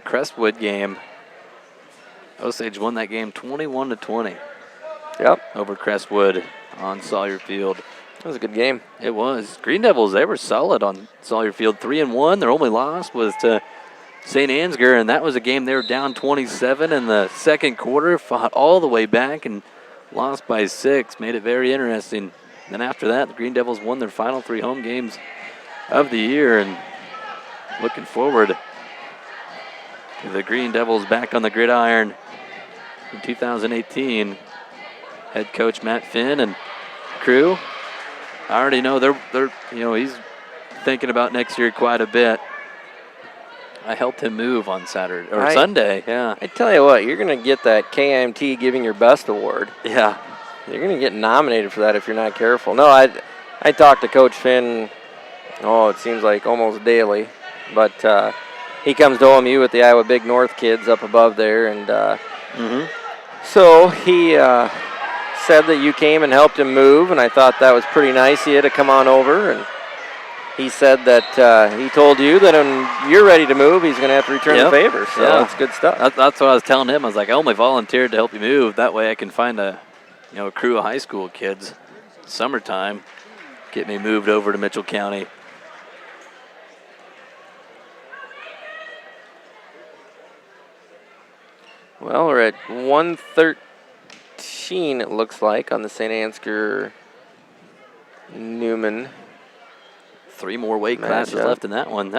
Crestwood game. Osage won that game 21-20. Yep. Over Crestwood on Sawyer Field. It was a good game. It was. Green Devils, they were solid on Sawyer Field. 3-1. Their only loss was to St. Ansgar, and that was a game they were down 27 in the second quarter, fought all the way back and lost by 6. Made it very interesting. Then after that, the Green Devils won their final 3 home games of the year, and looking forward to the Green Devils back on the gridiron in 2018. Head coach Matt Finn and crew. I already know they're he's thinking about next year quite a bit. I helped him move on Sunday. Yeah. I tell you what, you're going to get that KMT Giving Your Best award. Yeah. You're going to get nominated for that if you're not careful. No, I talked to Coach Finn, it seems like almost daily. But he comes to OMU with the Iowa Big North kids up above there. And so he said that you came and helped him move, and I thought that was pretty nice of you to come on over. And he said that he told you that when you're ready to move, he's going to have to return the favor. So that's good stuff. That's what I was telling him. I was like, I only volunteered to help you move. That way I can find a crew of high school kids, summertime, get me moved over to Mitchell County. Well, we're at 1:13, it looks like, on the St. Ansgar Newman. 3 more weight classes left in that one.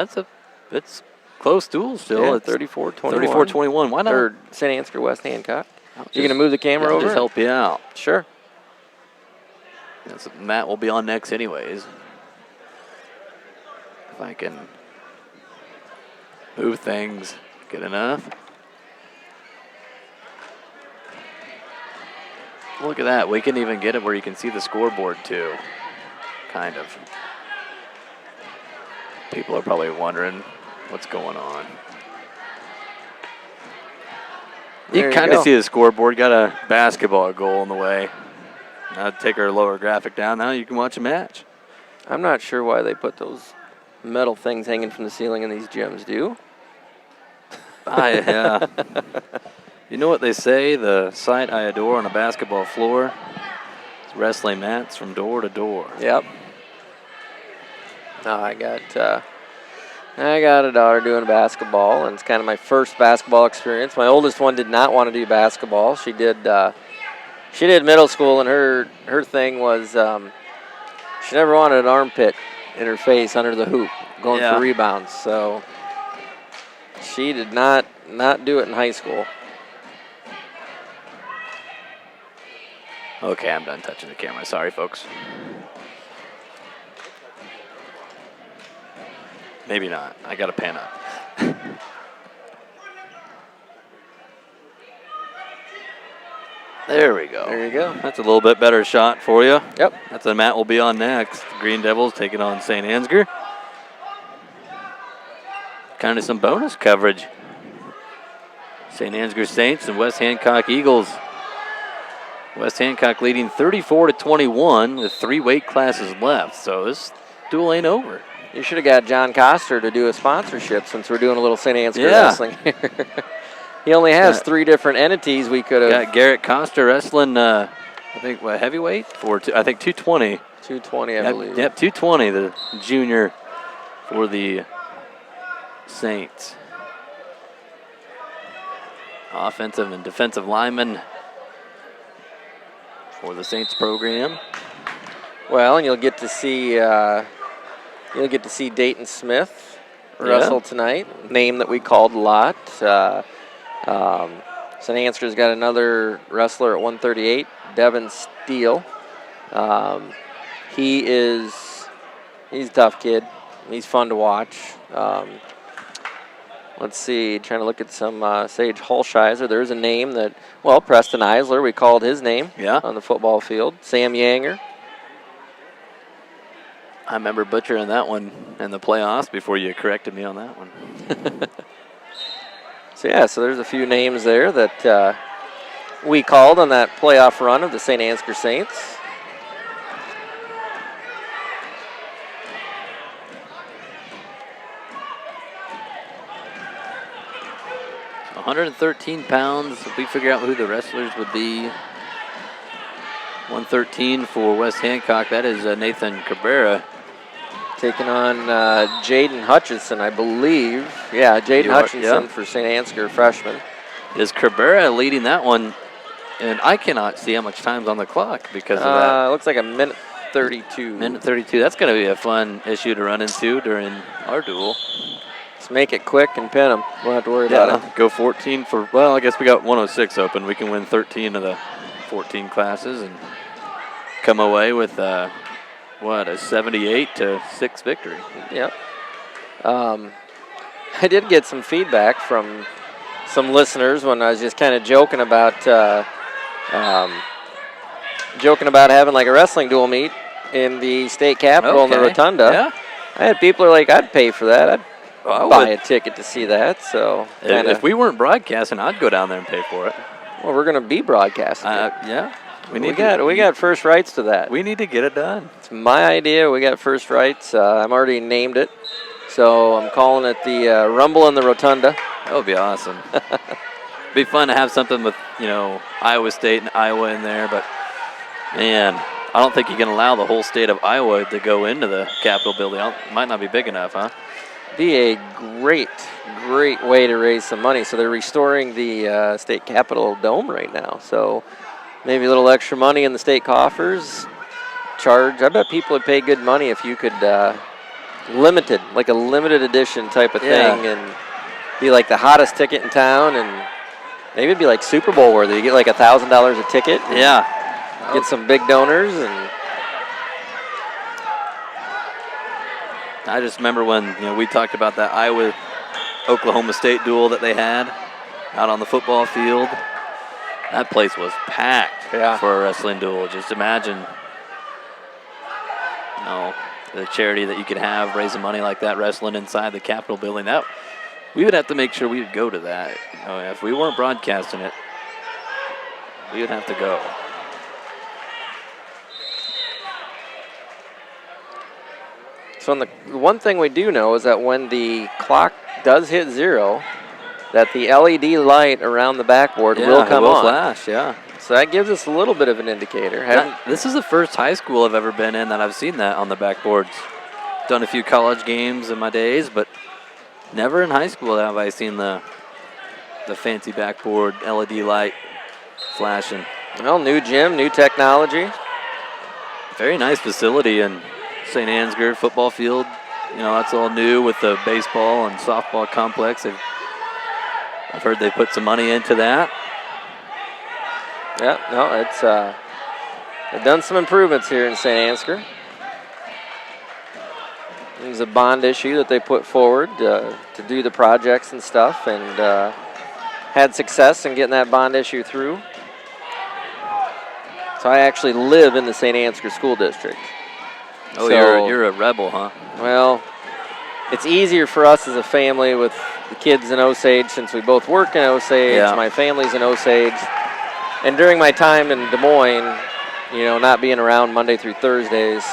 It's close duel still. Yeah, it's 34-21. 34-21. Why not? Or St. Ansgar, West Hancock. You going to move the camera over? Just help you out. Sure. Matt will be on next anyways. If I can move things good enough. Look at that. We can even get it where you can see the scoreboard too. Kind of. People are probably wondering what's going on. You can kind of see the scoreboard. Got a basketball goal in the way. Now take our lower graphic down. Now you can watch a match. I'm not sure why they put those metal things hanging from the ceiling in these gyms, do you? Yeah. You know what they say? The sight I adore on a basketball floor is wrestling mats from door to door. Yep. I got a daughter doing basketball, and it's kind of my first basketball experience. My oldest one did not want to do basketball. She did middle school, and her thing was she never wanted an armpit in her face under the hoop going for rebounds. So she did not do it in high school. Okay, I'm done touching the camera. Sorry, folks. Maybe not. I got to pan up. There we go. There you go. That's a little bit better shot for you. Yep. That's the mat will be on next. Green Devils taking on St. Ansgar. Kind of some bonus coverage. St. Ansgar Saints and West Hancock Eagles. West Hancock leading 34-21 with 3 weight classes left. So this duel ain't over. You should have got John Coster to do a sponsorship since we're doing a little St. Ansgar Yeah. wrestling here. He only has 3 different entities we could have. Got Garrett Coster wrestling, I think, heavyweight? I think 220. 220, I believe. Yep, 220, the junior for the Saints. Offensive and defensive linemen for the Saints program. Well, and you'll get to see Dayton Smith wrestle tonight. Name that we called a lot. St. Ansgar's got another wrestler at 138, Devin Steele. He's a tough kid. He's fun to watch. Let's see, trying to look at some Sage Hulsheiser. There's a name that, well, Preston Eisler, we called his name on the football field. Sam Yanger. I remember butchering that one in the playoffs before you corrected me on that one. So there's a few names there that we called on that playoff run of the St. Ansgar Saints. So 113 pounds. If we figure out who the wrestlers would be. 113 for West Hancock. That is Nathan Cabrera. Taking on Jaden Hutchinson, I believe. Yeah, Jaden Hutchinson for St. Ansgar, freshman. Is Cabrera leading that one? And I cannot see how much time's on the clock because of that. Looks like a minute 32. Minute 32. That's going to be a fun issue to run into during our duel. Let's make it quick and pin them. We don't have to worry about it. Go 14 for, well, I guess we got 106 open. We can win 13 of the 14 classes and come away with a 78-6 victory. Yep. I did get some feedback from some listeners when I was just kind of joking about having like a wrestling duel meet in the state capitol in the Rotunda. Yeah. I had people who are like, I'd pay for that. I'd buy a ticket to see that. So if we weren't broadcasting, I'd go down there and pay for it. Well, we're going to be broadcasting. Yeah. We got first rights to that. We need to get it done. It's my idea. We got first rights. I'm already named it, so I'm calling it the Rumble in the Rotunda. That would be awesome. Be fun to have something with Iowa State and Iowa in there, but man, I don't think you can allow the whole state of Iowa to go into the Capitol building. It might not be big enough, huh? Be a great way to raise some money. So they're restoring the state Capitol dome right now. So maybe a little extra money in the state coffers. I bet people would pay good money if you could limited edition type of thing and be like the hottest ticket in town, and maybe it'd be like Super Bowl worthy. You get like $1,000 a ticket. Get some big donors. And I just remember when we talked about that Iowa-Oklahoma State duel that they had out on the football field. That place was packed for a wrestling duel. Just imagine, the charity that you could have raising money like that, wrestling inside the Capitol building. That we would have to make sure we would go to that. If we weren't broadcasting it, we would have to go. So the one thing we do know is that when the clock does hit 0, that the LED light around the backboard will come on. Flash, So that gives us a little bit of an indicator. This is the first high school I've ever been in that I've seen that on the backboards. Done a few college games in my days, but never in high school have I seen the fancy backboard LED light flashing. Well, new gym, new technology. Very nice facility in St. Ansgar football field. That's all new with the baseball and softball complex. I've heard they put some money into that. They've done some improvements here in St. Ansgar. There's a bond issue that they put forward to do the projects and stuff, and had success in getting that bond issue through. So I actually live in the St. Ansgar School District. Oh, so, you're a rebel, huh? Well, it's easier for us as a family with the kids in Osage since we both work in Osage. Yeah. My family's in Osage. And during my time in Des Moines, not being around Monday through Thursdays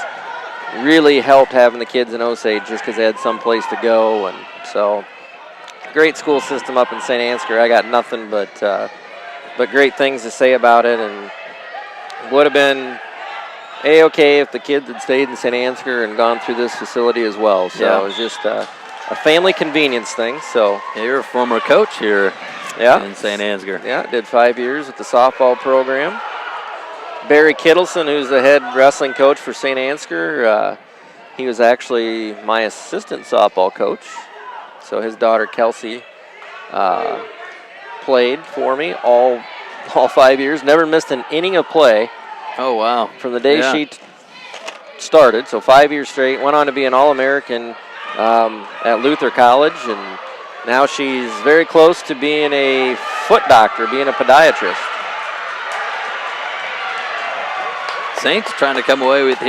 really helped having the kids in Osage just because they had some place to go. And so, great school system up in St. Ansgar. I got nothing but great things to say about it, and would have been A-okay if the kids had stayed in St. Ansgar and gone through this facility as well. So it was just a family convenience thing. So you're a former coach here in St. Ansgar. Yeah, did 5 years with the softball program. Barry Kittleson, who's the head wrestling coach for St. Ansgar, he was actually my assistant softball coach. So his daughter Kelsey played for me all 5 years. Never missed an inning of play. Oh, wow. From the day she started, so 5 years straight. Went on to be an All-American at Luther College, and now she's very close to being a foot doctor, being a podiatrist. Saints trying to come away with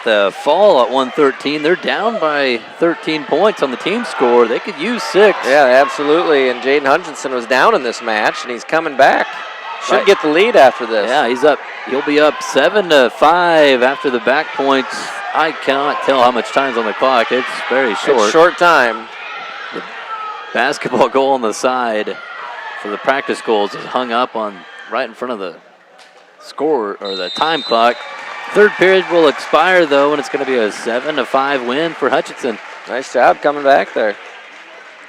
a fall at 113. They're down by 13 points on the team score. They could use 6. Yeah, absolutely. And Jaden Hutchinson was down in this match, and he's coming back. Should get the lead after this. Yeah, he's up. He'll be up 7-5 after the back points. I cannot tell how much time's on the clock. It's very short. It's short time. The basketball goal on the side for the practice goals is hung up on right in front of the score or the time clock. Third period will expire though, and it's going to be a 7-5 win for Hutchinson. Nice job coming back there.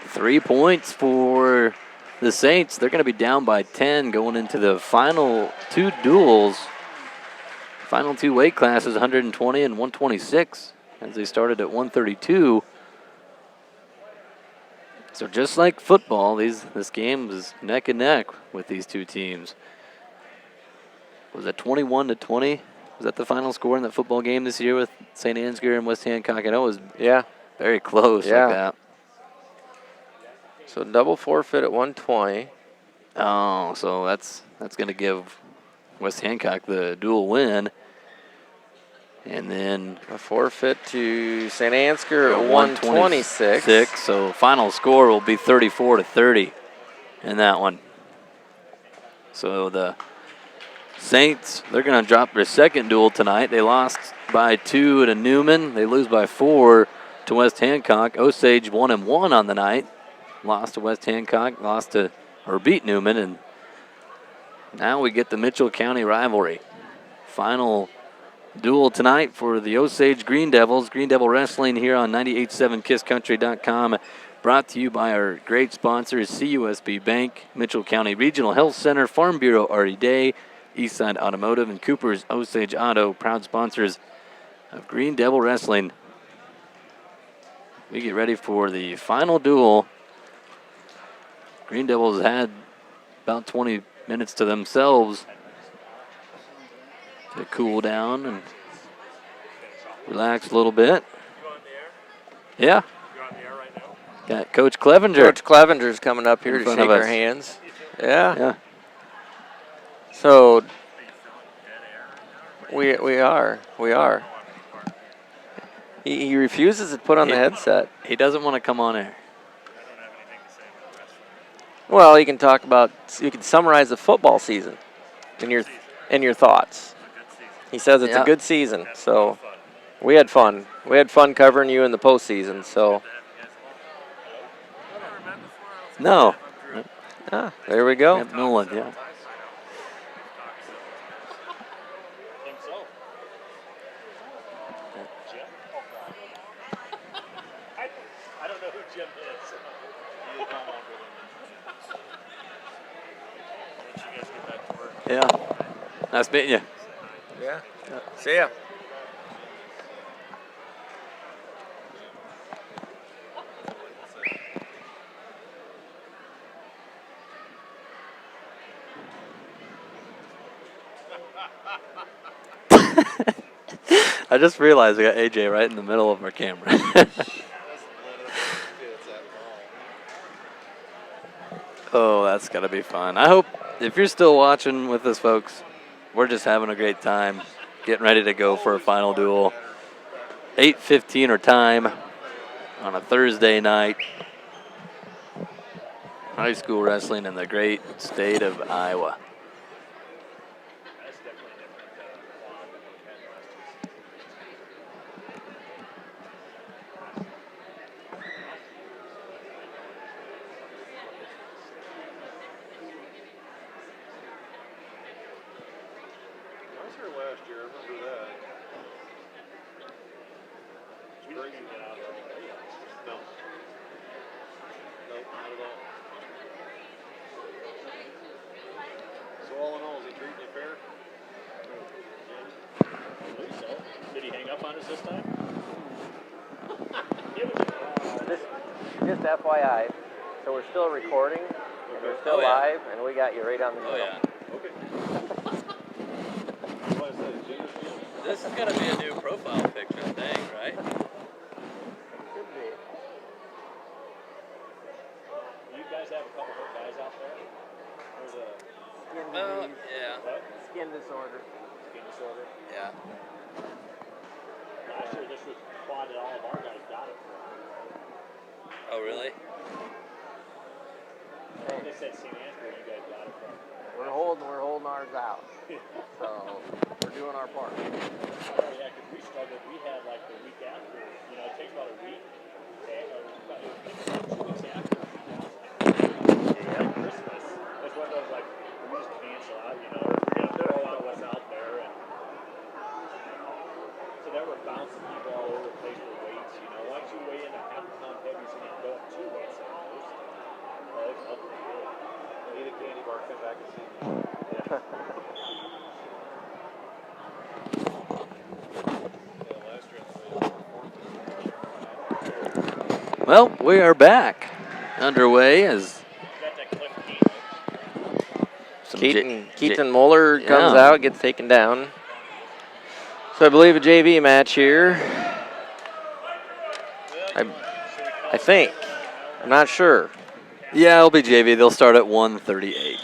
3 points for the Saints. They're going to be down by 10 going into the final 2 duels. Final 2 weight classes, 120 and 126, as they started at 132. So just like football, this game is neck and neck with these two teams. Was it 21-20? Was that the final score in that football game this year with St. Ansgar and West Hancock? I know it was very close like that. So double forfeit at 120. Oh, so that's going to give West Hancock the dual win. And then a forfeit to St. Ansgar at 126. So final score will be 34-30 in that one. So the Saints, they're going to drop their second duel tonight. They lost by 2 to Newman. They lose by 4 to West Hancock. Osage 1-1 on the night. Lost to West Hancock, beat Newman, and now we get the Mitchell County rivalry. Final duel tonight for the Osage Green Devils. Green Devil Wrestling here on 98.7KissCountry.com. Brought to you by our great sponsors, CUSB Bank, Mitchell County Regional Health Center, Farm Bureau Artie Day, Eastside Automotive, and Cooper's Osage Auto, proud sponsors of Green Devil Wrestling. We get ready for the final duel. Green Devils had about 20 minutes to themselves to cool down and relax a little bit. Yeah. Got Coach Clevenger. Coach Clevenger's coming up here to shake our hands. Yeah. So we are. He refuses to put on the headset. He doesn't want to come on air. Well, you can summarize the football season in your thoughts. He says it's a good season, so we had fun. We had fun covering you in the postseason, so. No. There we go. No one, yeah. I don't know who Jim is. Yeah. Nice meeting you. Yeah. See ya. I just realized we got AJ right in the middle of our camera. Oh, that's got to be fun. I hope, if you're still watching with us, folks, we're just having a great time, getting ready to go for a final duel. 8:15 our time on a Thursday night. High school wrestling in the great state of Iowa. That's definitely different quad than we've had last year. I was here last year. I remember that. We don't even get out of our own way. No. Nope, not at all. So all in all, is he treating you fair? I believe so. Did he hang up on us this time? Give it to me. Just FYI, so we're still recording, and we're still live, and we got you right on the middle. Okay. What is that, Jenner's deal? This is going to be a new profile picture thing, right? Should be. You guys have a couple of guys out there? There's a Skin disease, Yeah. what? skin disorder. Skin disorder. Yeah. Last year, this was quad that all of our guys got it from. Oh, really? They said St. Ansgar, you guys got it from. We're holding ours out. So we're doing our part. Oh, yeah, because we struggled. We had like the week after, you know, it takes about a week. Okay, or about 2 weeks after Christmas. That's one of those like, we just cancel out, you know, we're going to throw out what's out there. And so they were bouncing people all over the place for weights, you know. Once you weigh in a half a pound heavy, so you go up 2 weights at most. Oh, it's up pretty good. Need a candy bar, come back and see me. Yeah. Yeah, last year I was Well, we are back underway as Got that Cliff Keaton. Keaton Muller comes Yeah. out, gets taken down. So I believe a JV match here. I think. I'm not sure. Yeah, it'll be JV. They'll start at 138.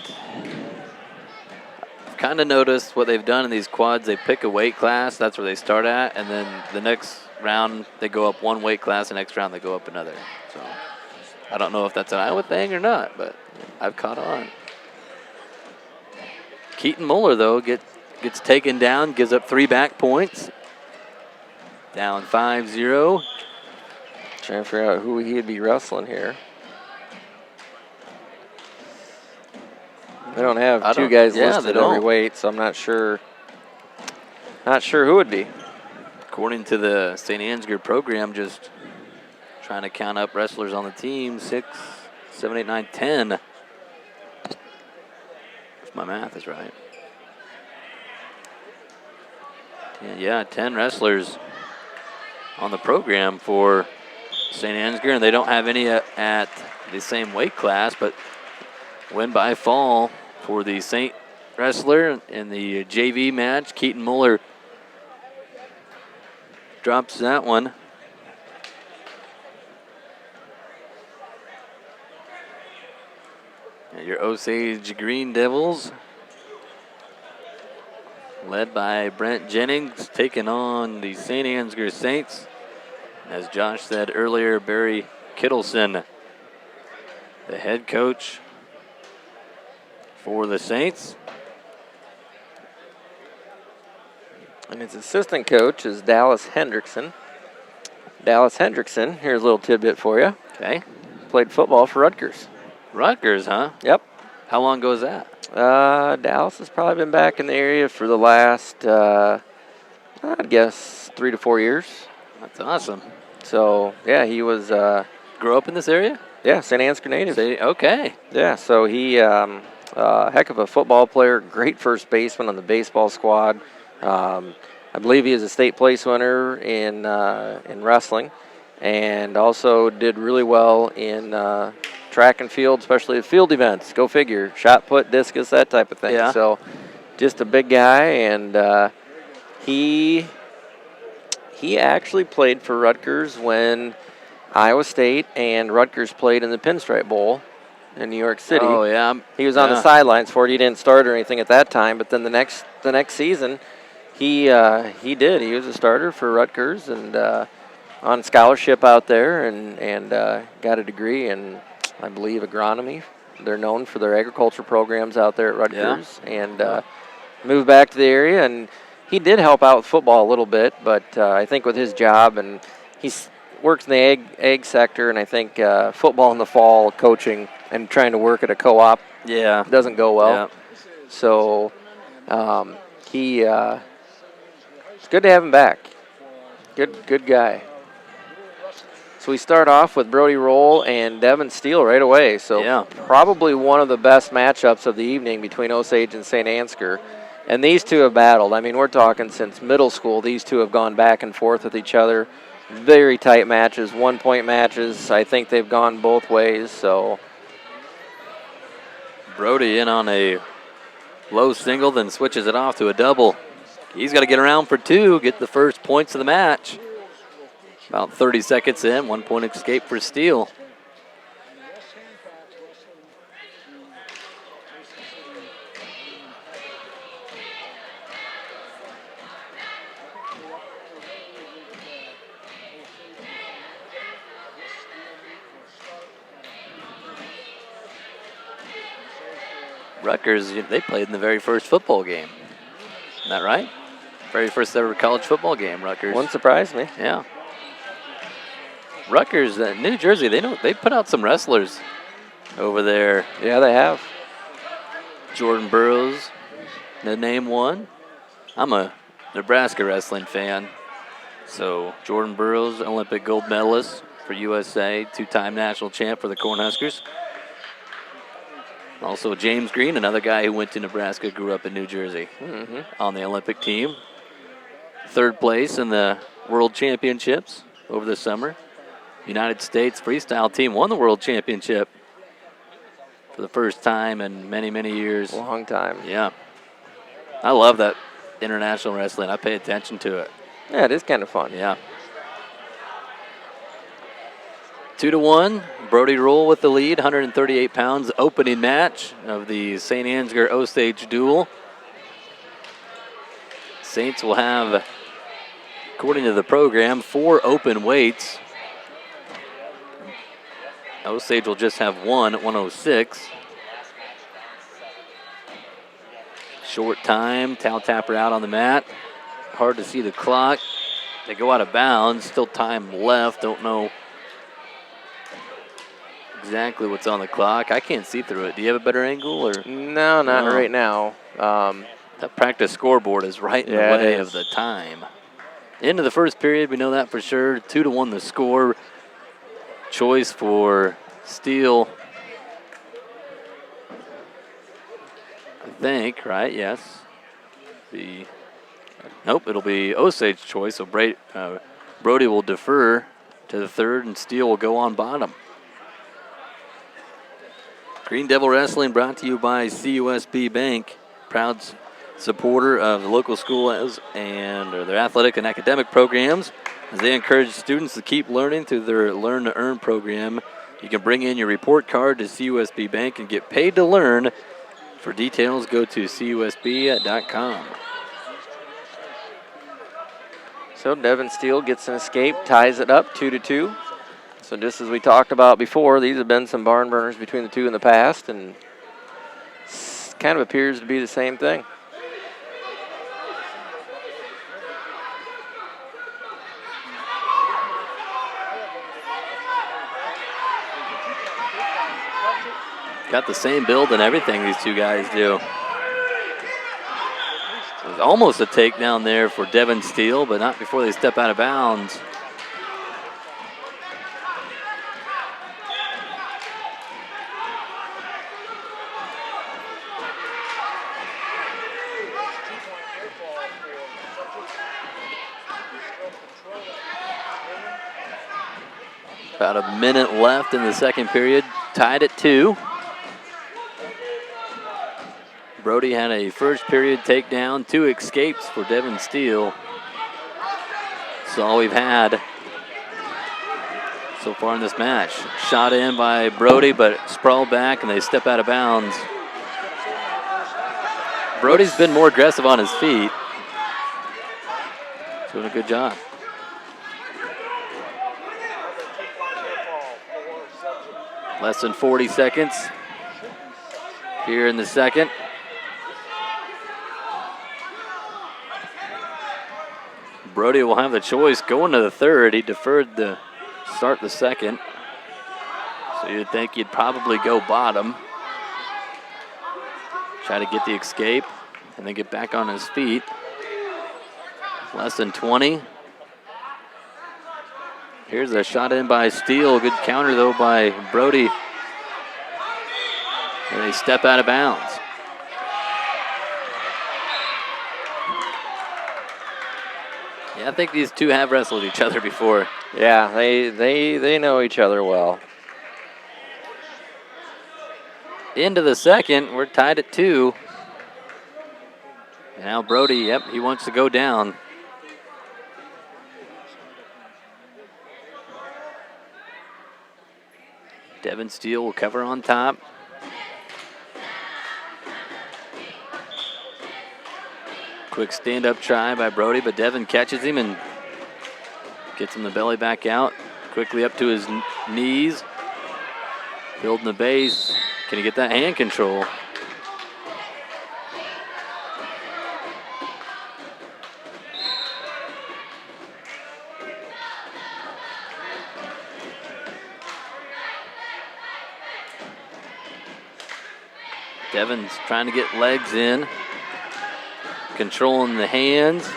I've kind of noticed what they've done in these quads. They pick a weight class. That's where they start at. And then the next round, they go up one weight class. The next round, they go up another. So I don't know if that's an Iowa thing or not, but I've caught on. Keaton Muller, though, gets taken down, gives up 3 back points. Down 5-0. Trying to figure out who he'd be wrestling here. They don't have two guys listed every weight, so I'm not sure. Not sure who would be. According to the St. Ansgar program, just trying to count up wrestlers on the team. 6, 7, 8, 9, 10. If my math is right. Yeah, 10 wrestlers on the program for St. Ansgar, and they don't have any at the same weight class, but win by fall for the St. wrestler in the JV match. Keaton Muller drops that one. And your Osage Green Devils, led by Brent Jennings, taking on the St. Ansgar Saints. As Josh said earlier, Barry Kittleson, the head coach for the Saints. And his assistant coach is Dallas Hendrickson. Dallas Hendrickson, here's a little tidbit for you. Okay. Played football for Rutgers. Rutgers, huh? Yep. How long ago was that? Dallas has probably been back in the area for the last, I'd guess, 3 to 4 years. That's awesome. So, yeah, he was, Grew up in this area? yeah, St. Ansgar native. Okay. Yeah, so he, heck of a football player, great first baseman on the baseball squad. I believe he is a state place winner in wrestling, and also did really well in track and field, especially at field events. Go figure, shot put, discus, that type of thing. Yeah. So just a big guy, and he actually played for Rutgers when Iowa State and Rutgers played in the Pinstripe Bowl in New York City. Oh, yeah. He was on the sidelines for it. He didn't start or anything at that time, but then the next season, he did. He was a starter for Rutgers and on scholarship out there, and got a degree in, I believe, agronomy. They're known for their agriculture programs out there at Rutgers, and moved back to the area. And he did help out with football a little bit, but I think with his job, and he works in the egg sector, and I think football in the fall, coaching, and trying to work at a co-op doesn't go well. Yeah. So it's good to have him back. Good guy. So we start off with Brody Roll and Devin Steele right away. So probably one of the best matchups of the evening between Osage and St. Ansgar. And these two have battled. I mean, we're talking since middle school. These two have gone back and forth with each other. Very tight matches, 1-point matches. I think they've gone both ways. So Brody in on a low single, then switches it off to a double. He's got to get around for two, get the first points of the match. About 30 seconds in, 1-point escape for Steele. Rutgers, they played in the very first football game. Isn't that right? Very first ever college football game, Rutgers. Wouldn't surprise me. Yeah. Rutgers, New Jersey, they put out some wrestlers over there. Yeah, they have. Jordan Burroughs, the name one. I'm a Nebraska wrestling fan. So Jordan Burroughs, Olympic gold medalist for USA, 2-time national champ for the Cornhuskers. Also James Green, another guy who went to Nebraska, grew up in New Jersey on the Olympic team. Third place in the World Championships over the summer. United States freestyle team won the World Championship for the first time in many, many years. Long time. Yeah. I love that international wrestling. I pay attention to it. Yeah, it is kind of fun. Yeah. 2-1. Brody Roll with the lead, 138 pounds. Opening match of the St. Ansgar Osage duel. Saints will have, according to the program, 4 open weights. Osage will just have 1 at 106. Short time. Towel tapper out on the mat. Hard to see the clock. They go out of bounds. Still time left. Don't know exactly what's on the clock. I can't see through it. Do you have a better angle? Or No, not right now. That practice scoreboard is right in the way of the time. Into the first period, we know that for sure. 2-1 the score. Choice for Steele, I think, right? Yes. Nope, it'll be Osage choice. So Brody will defer to the third, and Steele will go on bottom. Green Devil Wrestling brought to you by CUSB Bank, proud supporter of the local schools and their athletic and academic programs. As they encourage students to keep learning through their Learn to Earn program, you can bring in your report card to CUSB Bank and get paid to learn. For details, go to CUSB.com. So Devin Steele gets an escape, ties it up 2-2. So just as we talked about before, these have been some barn burners between the two in the past, and kind of appears to be the same thing. Got the same build and everything these two guys do. It was almost a takedown there for Devin Steele, but not before they step out of bounds. About a minute left in the second period, tied at 2. Brody had a first period takedown, 2 escapes for Devin Steele. That's all we've had so far in this match. Shot in by Brody, but sprawled back, and they step out of bounds. Brody's been more aggressive on his feet. Doing a good job. Less than 40 seconds here in the second. Brody will have the choice going to the third. He deferred the start the second. So you'd think he'd probably go bottom. Try to get the escape and then get back on his feet. Less than 20. Here's a shot in by Steele. Good counter, though, by Brody. And they step out of bounds. Yeah, I think these two have wrestled each other before. Yeah, they know each other well. Into the second, we're tied at 2. Now Brody, yep, he wants to go down. Devin Steele will cover on top. Quick stand-up try by Brody, but Devin catches him and gets him the belly back out. Quickly up to his knees. Building the base. Can he get that hand control? Devin's trying to get legs in. Controlling the hands.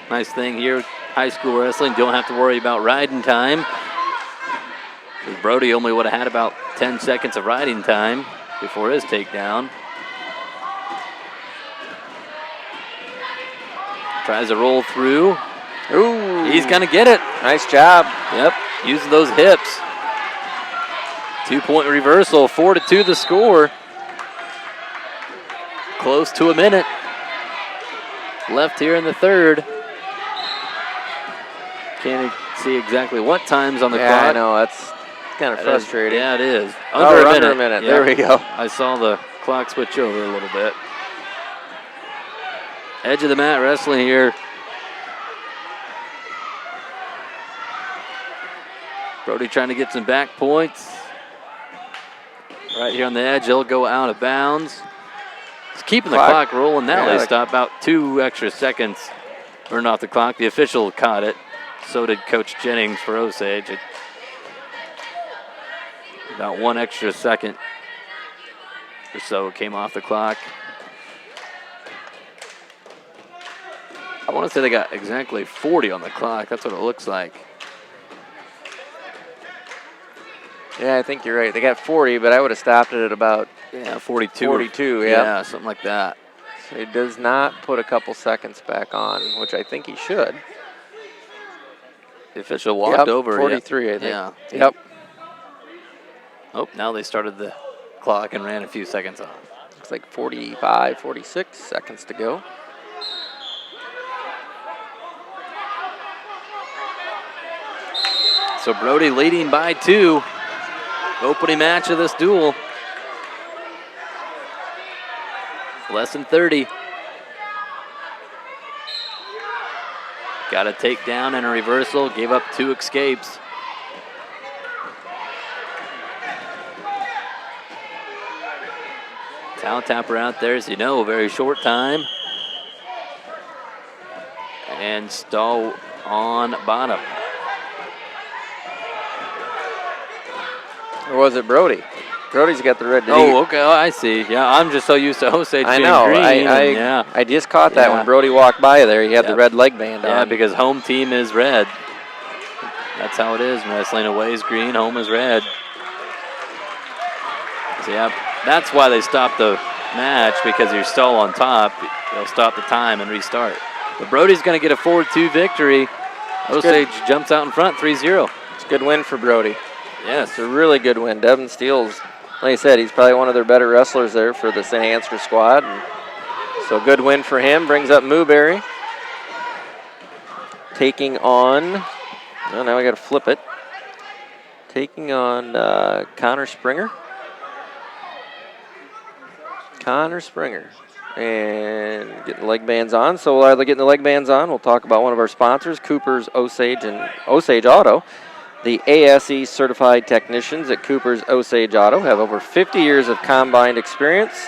Nice thing here, high school wrestling. Don't have to worry about riding time. Because Brody only would have had about 10 seconds of riding time before his takedown. Tries to roll through. Ooh. He's going to get it. Nice job. Yep, using those hips. 2-point reversal, 4-2 the score. Close to a minute left here in the third. Can't see exactly what time's on the clock. I know, that's kind of frustrating. Yeah, it is. Under a minute. Yeah. There we go. I saw the clock switch over a little bit. Edge of the mat wrestling here. Brody trying to get some back points. Right here on the edge, he'll go out of bounds. He's keeping the clock rolling now. They stop about 2 extra seconds. Burned off the clock. The official caught it. So did Coach Jennings for Osage. About 1 extra second or so came off the clock. I want to say they got exactly 40 on the clock. That's what it looks like. Yeah, I think you're right. They got 40, but I would have stopped it at about 42. 42, Yeah, something like that. So he does not put a couple seconds back on, which I think he should. The official walked over. 43, I think. Yeah. Yep. Oh, now they started the clock and ran a few seconds off. Looks like 45, 46 seconds to go. So Brody leading by 2. Opening match of this duel. Less than 30. Got a takedown and a reversal. Gave up 2 escapes. Towel tapper out there, as you know, very short time. And stall on bottom. Or was it Brody? Brody's got the red. Oh, okay. Oh, I see. Yeah, I'm just so used to Osage I being know. green. I just caught that when Brody walked by there. He had the red leg band on. Yeah, because home team is red. That's how it is. Wrestling away is green, home is red. So, yeah, that's why they stopped the match, because you're still on top. They'll stop the time and restart. But Brody's going to get a 4-2 victory. Osage jumps out in front, 3-0. It's a good win for Brody. Yes. It's a really good win. Devin Steele's, like I said, he's probably one of their better wrestlers there for the St. Ansgar squad. And so good win for him. Brings up Newberry. Taking on, well, now we got to flip it. taking on Connor Springer. And getting the leg bands on. So while they're getting the leg bands on, we'll talk about one of our sponsors, Cooper's Osage and Osage Auto. The ASE certified technicians at Cooper's Osage Auto have over 50 years of combined experience,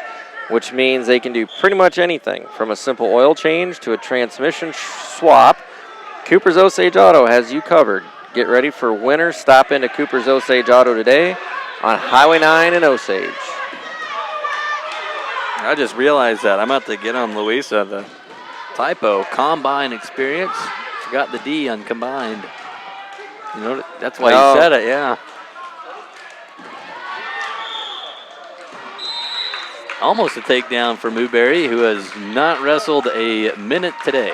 which means they can do pretty much anything from a simple oil change to a transmission swap. Cooper's Osage Auto has you covered. Get ready for winter. Stop into Cooper's Osage Auto today on Highway 9 in Osage. I just realized that. I'm about to get on Louisa. The typo, combine experience. Forgot the D on combined. You know, that's why you said it, yeah. Almost a takedown for Newberry, who has not wrestled a minute today.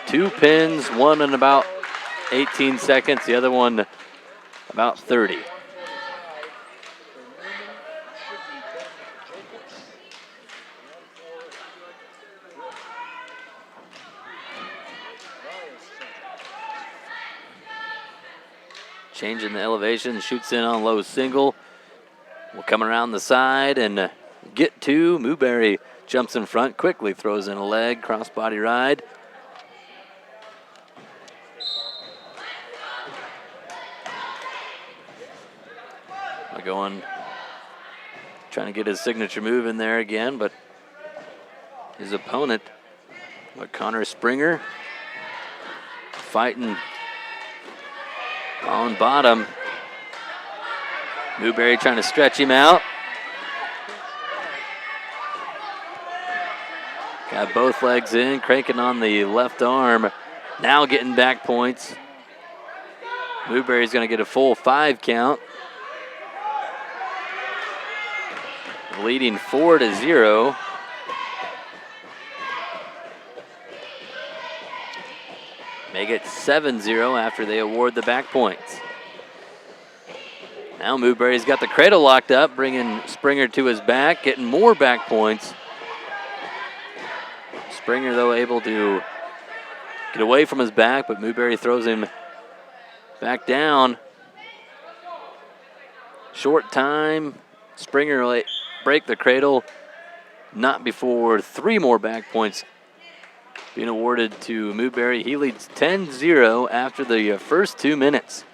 2 pins, one in about 18 seconds, the other one about 30. Changing the elevation, shoots in on low single. Will come around the side and get to. Newberry jumps in front, quickly throws in a leg, crossbody ride. Going, trying to get his signature move in there again, but his opponent, Connor Springer, fighting on bottom. Newberry trying to stretch him out. Got both legs in, cranking on the left arm. Now getting back points. Newberry's going to get a full 5 count. Leading 4-0. Make it 7-0 after they award the back points. Now Newberry's got the cradle locked up, bringing Springer to his back, getting more back points. Springer, though, able to get away from his back, but Newberry throws him back down. Short time. Springer break the cradle, not before 3 more back points being awarded to Newberry. He leads 10-0 after the first 2 minutes.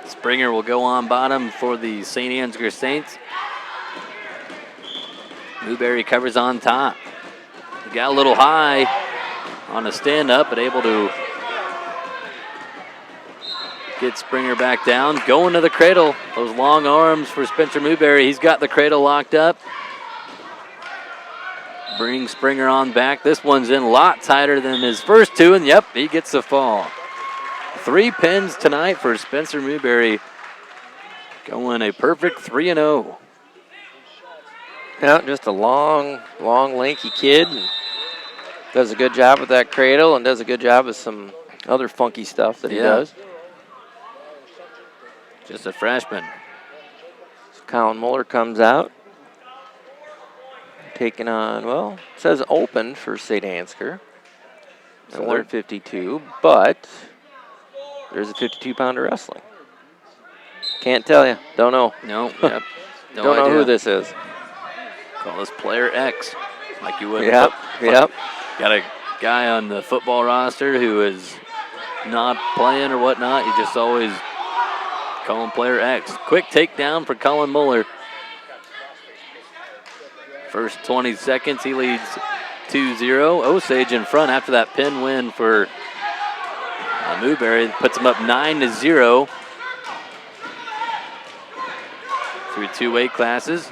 Springer will go on bottom for the St. Ansgar Saints. Newberry covers on top. He got a little high on a stand-up, but able to get Springer back down. Going to the cradle. Those long arms for Spencer Newberry. He's got the cradle locked up. Bring Springer on back. This one's in a lot tighter than his first 2, and yep, he gets the fall. 3 pins tonight for Spencer Newberry. Going a perfect 3-0. Yeah, just a long, lanky kid. And does a good job with that cradle and does a good job with some other funky stuff that he does. Just a freshman. So Colin Muller comes out. Taking on, well, it says open for St. Ansgar. So 152, but there's a 52-pounder wrestling. Can't tell you. Don't know. No, yep. No Don't know idea who this is. Call this player X, like you would. Yep. Got a guy on the football roster who is not playing or whatnot. You just always call him player X. Quick takedown for Colin Muller. First 20 seconds, he leads 2-0. Osage in front after that pin win for Newberry. Puts him up 9-0 through 2 weight classes.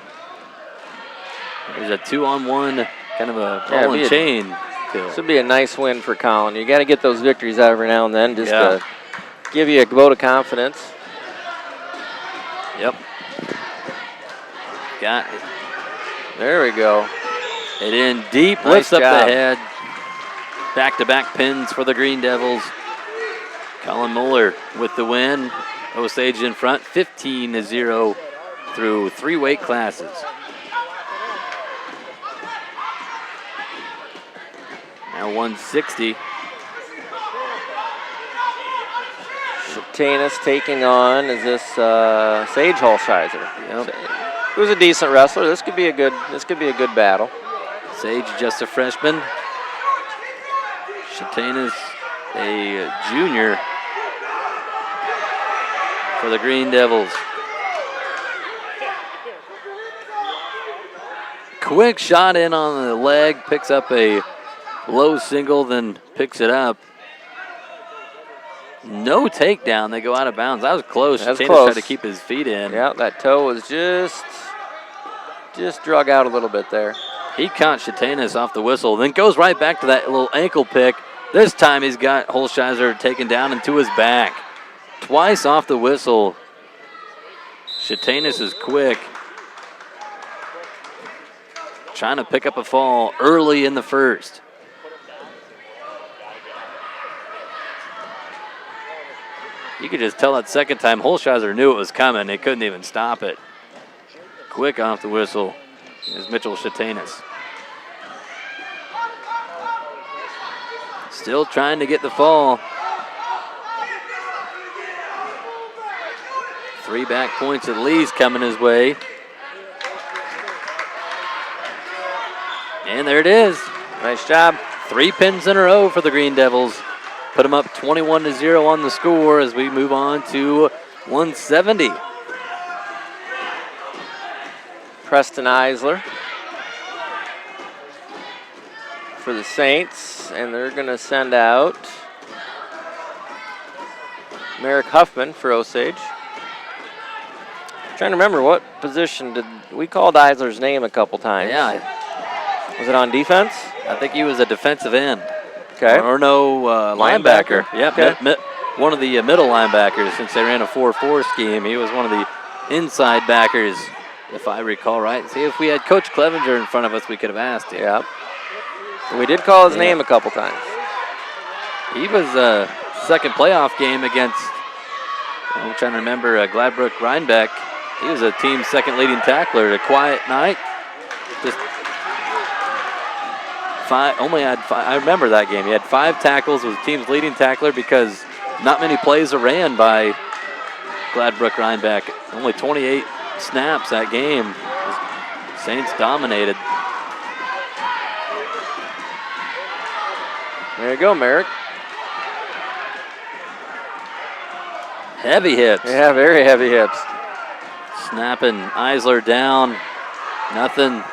There's a 2-on-1, kind of a ball and chain. This would be a nice win for Colin. You got to get those victories every now and then just to give you a vote of confidence. Yep. Got it. There we go. It in deep, Nice lifts up job. the head. Back-to-back pins for the Green Devils. Colin Muller with the win. Osage in front, 15-0 through 3 weight classes. Now 160. Shatanis taking on, is this Sage Holsheiser? Yep. Who's a decent wrestler. This could be a good battle. Sage just a freshman. Shatanis a junior for the Green Devils. Quick shot in on the leg, picks up a low single, then picks it up. No takedown. They go out of bounds. That was close. That's Shatanis close. tried to keep his feet in. Yeah, that toe was just drug out a little bit there. He caught Shatanis off the whistle, then goes right back to that little ankle pick. This time he's got Holsheiser taken down into his back. Twice off the whistle. Shatanis is quick. Trying to pick up a fall early in the first. You could just tell that second time Holsheiser knew it was coming. They couldn't even stop it. Quick off the whistle is Mitchell Shatanis. Still trying to get the fall. 3 back points at least coming his way. And there it is. Nice job. 3 pins in a row for the Green Devils. Put them up 21-0 on the score as we move on to 170. Preston Eisler for the Saints, and they're going to send out Merrick Huffman for Osage. Trying to remember what position did we called Eisler's name a couple times. Yeah, Was it on defense? I think he was a defensive end. Okay. Or no, linebacker. Yep, Okay. One of the middle linebackers since they ran a 4-4 scheme. He was one of the inside backers, if I recall right. See, if we had Coach Clevenger in front of us, we could have asked him. Yeah. We did call his name a couple times. He was a second playoff game against, I'm trying to remember, Gladbrook Rhinebeck. He was a team's second leading tackler. A quiet night. Just only had 5. I remember that game. He had 5 tackles, was the team's leading tackler because not many plays are ran by Gladbrook Rhinebeck. Only 28 snaps that game. Saints dominated. There you go, Merrick. Heavy hips. Yeah, very heavy hips. Snapping Eisler down. Nothing.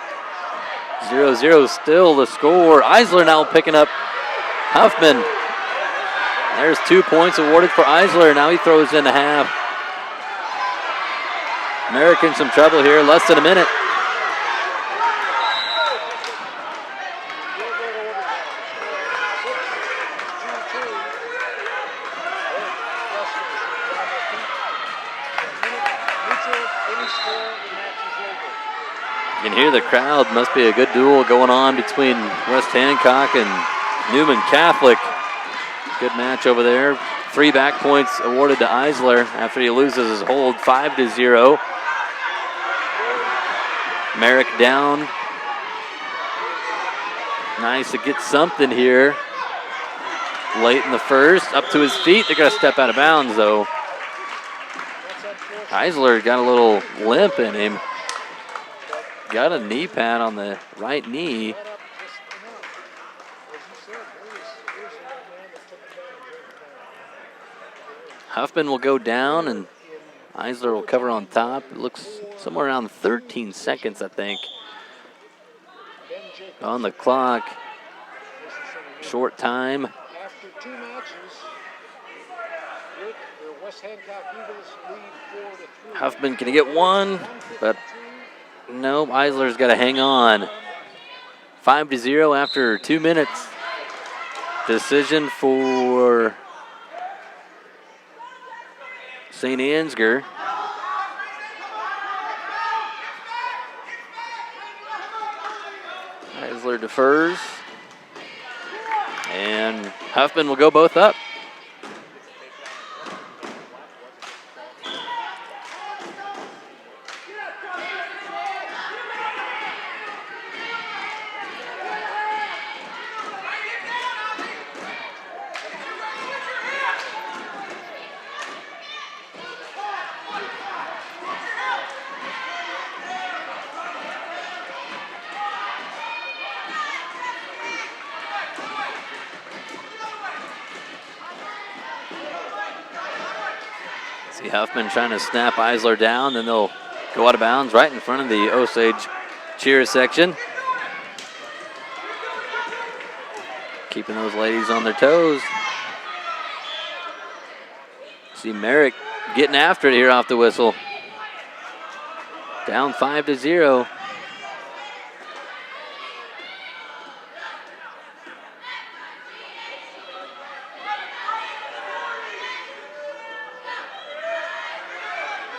0-0 still the score. Eisler now picking up Huffman. There's 2 points awarded for Eisler. Now he throws in a half. Merrick in some trouble here. Less than a minute. You can hear the crowd. Must be a good duel going on between West Hancock and Newman Catholic. Good match over there. 3 back points awarded to Eisler after he loses his hold, 5-0. Merrick down. Nice to get something here. Late in the first, up to his feet. They're going to step out of bounds, though. Eisler got a little limp in him. Got a knee pad on the right knee. Huffman will go down, and Eisler will cover on top. It looks somewhere around 13 seconds, I think, on the clock. Short time. After 2 matches, the West Hancock Eagles lead 4-3. Huffman can get one, but no, Eisler's got to hang on. 5-0 after 2 minutes. Decision for St. Ansgar. Eisler defers. And Huffman will go both up. See Huffman trying to snap Eisler down, then they'll go out of bounds right in front of the Osage cheer section. Keeping those ladies on their toes. See Merrick getting after it here off the whistle. Down 5-0.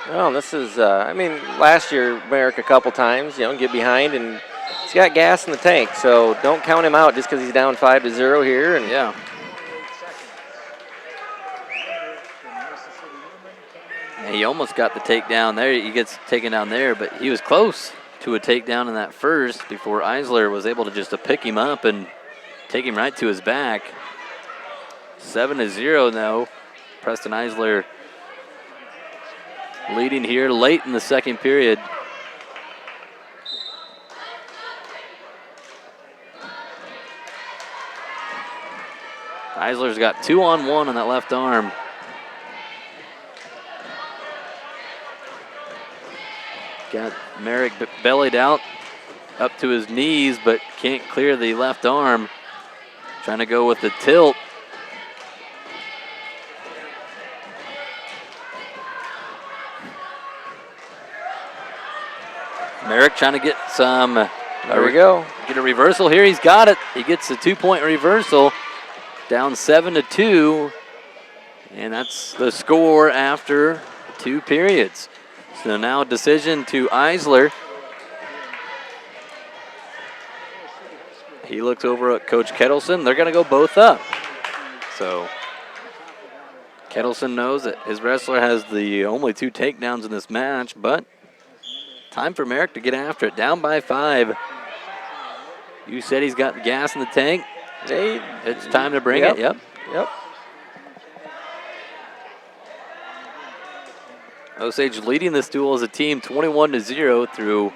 Well, this is, I mean, last year, Merrick a couple times, get behind, and he's got gas in the tank, so don't count him out just because he's down 5-0 here. And yeah. He almost got the takedown there. He gets taken down there, but he was close to a takedown in that first before Eisler was able to just pick him up and take him right to his back. 7-0 now. Preston Eisler leading here late in the second period. Eisler's got 2-on-1 on that left arm. Got Merrick bellied out up to his knees, but can't clear the left arm. Trying to go with the tilt. Merrick trying to get some. There we go. Get a reversal here. He's got it. He gets a 2-point reversal. Down 7-2. And that's the score after 2 periods. So now a decision to Eisler. He looks over at Coach Kettleson. They're going to go both up. So Kettleson knows that his wrestler has the only 2 takedowns in this match, but time for Merrick to get after it. Down by 5. You said he's got gas in the tank. It's time to bring it. Yep. Osage leading this duel as a team 21-0 through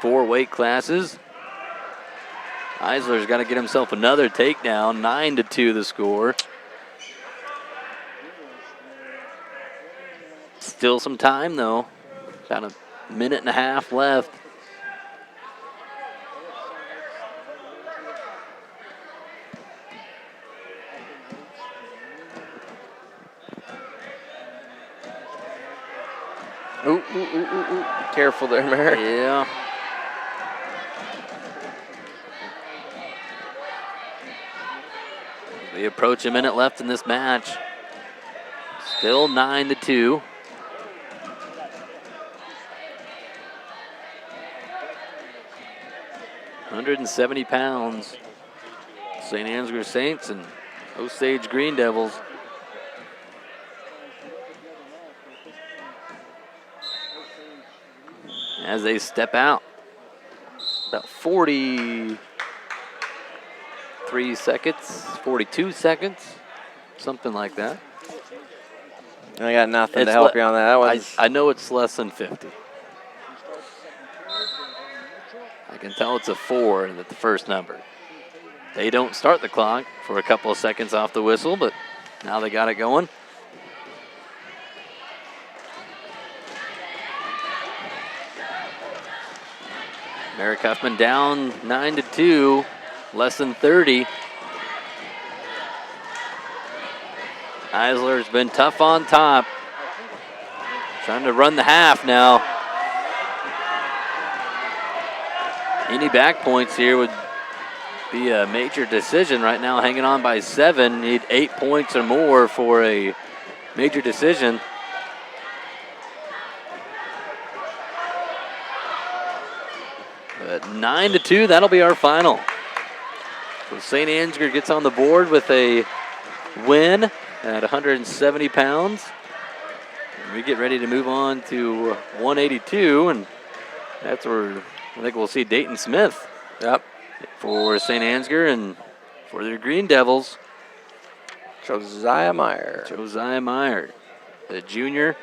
4 weight classes. Eisler's got to get himself another takedown. 9-2 the score. Still some time though. About a minute and a half left. Ooh. Careful there, Merrick. Yeah. We approach a minute left in this match. Still 9-2. £170. St. Ansgar Saints and Osage Green Devils. As they step out. About 43 seconds, 42 seconds, something like that. I got nothing to help you on that. I know it's less than 50. I can tell it's a 4 at the first number. They don't start the clock for a couple of seconds off the whistle, but now they got it going. Merrick Huffman down 9-2, less than 30. Eisler's been tough on top. Trying to run the half now. Any back points here would be a major decision right now, hanging on by 7. Need 8 points or more for a major decision. But 9-2, that'll be our final. So St. Ansgar gets on the board with a win at 170 pounds. And we get ready to move on to 182, and that's where I think we'll see Dayton Smith. Yep. For St. Ansgar and for their Green Devils. Josiah Meyer. The junior,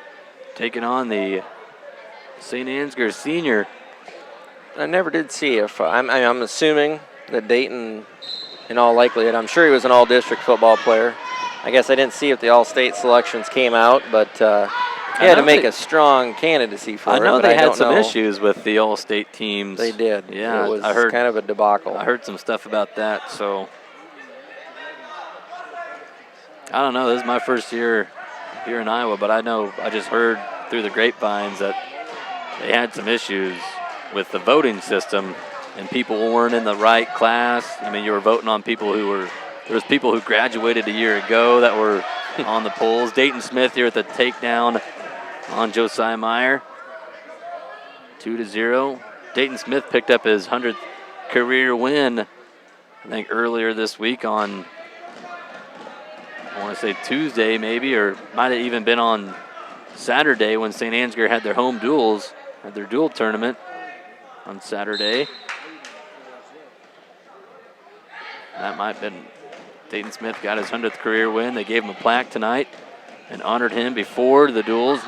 taking on the St. Ansgar senior. I never did see if I'm assuming that Dayton, in all likelihood, I'm sure he was an all-district football player. I guess I didn't see if the all-state selections came out, but he had to make a strong candidacy for it. I know but they had don't some know. issues with the all-state teams. They did. Yeah, it was I heard kind of a debacle. I heard some stuff about that, so I don't know. This is my first year here in Iowa, but I just heard through the grapevines that they had some issues with the voting system, and people weren't in the right class. I mean, you were voting on people there was people who graduated a year ago that were on the polls. Dayton Smith here at the takedown on Josiah Meyer. 2-0. Dayton Smith picked up his 100th career win, I think, earlier this week on, I want to say Tuesday maybe, or might have even been on Saturday when St. Ansgar had their home duels, had their duel tournament on Saturday. That might have been Dayton Smith got his 100th career win. They gave him a plaque tonight and honored him before the duels.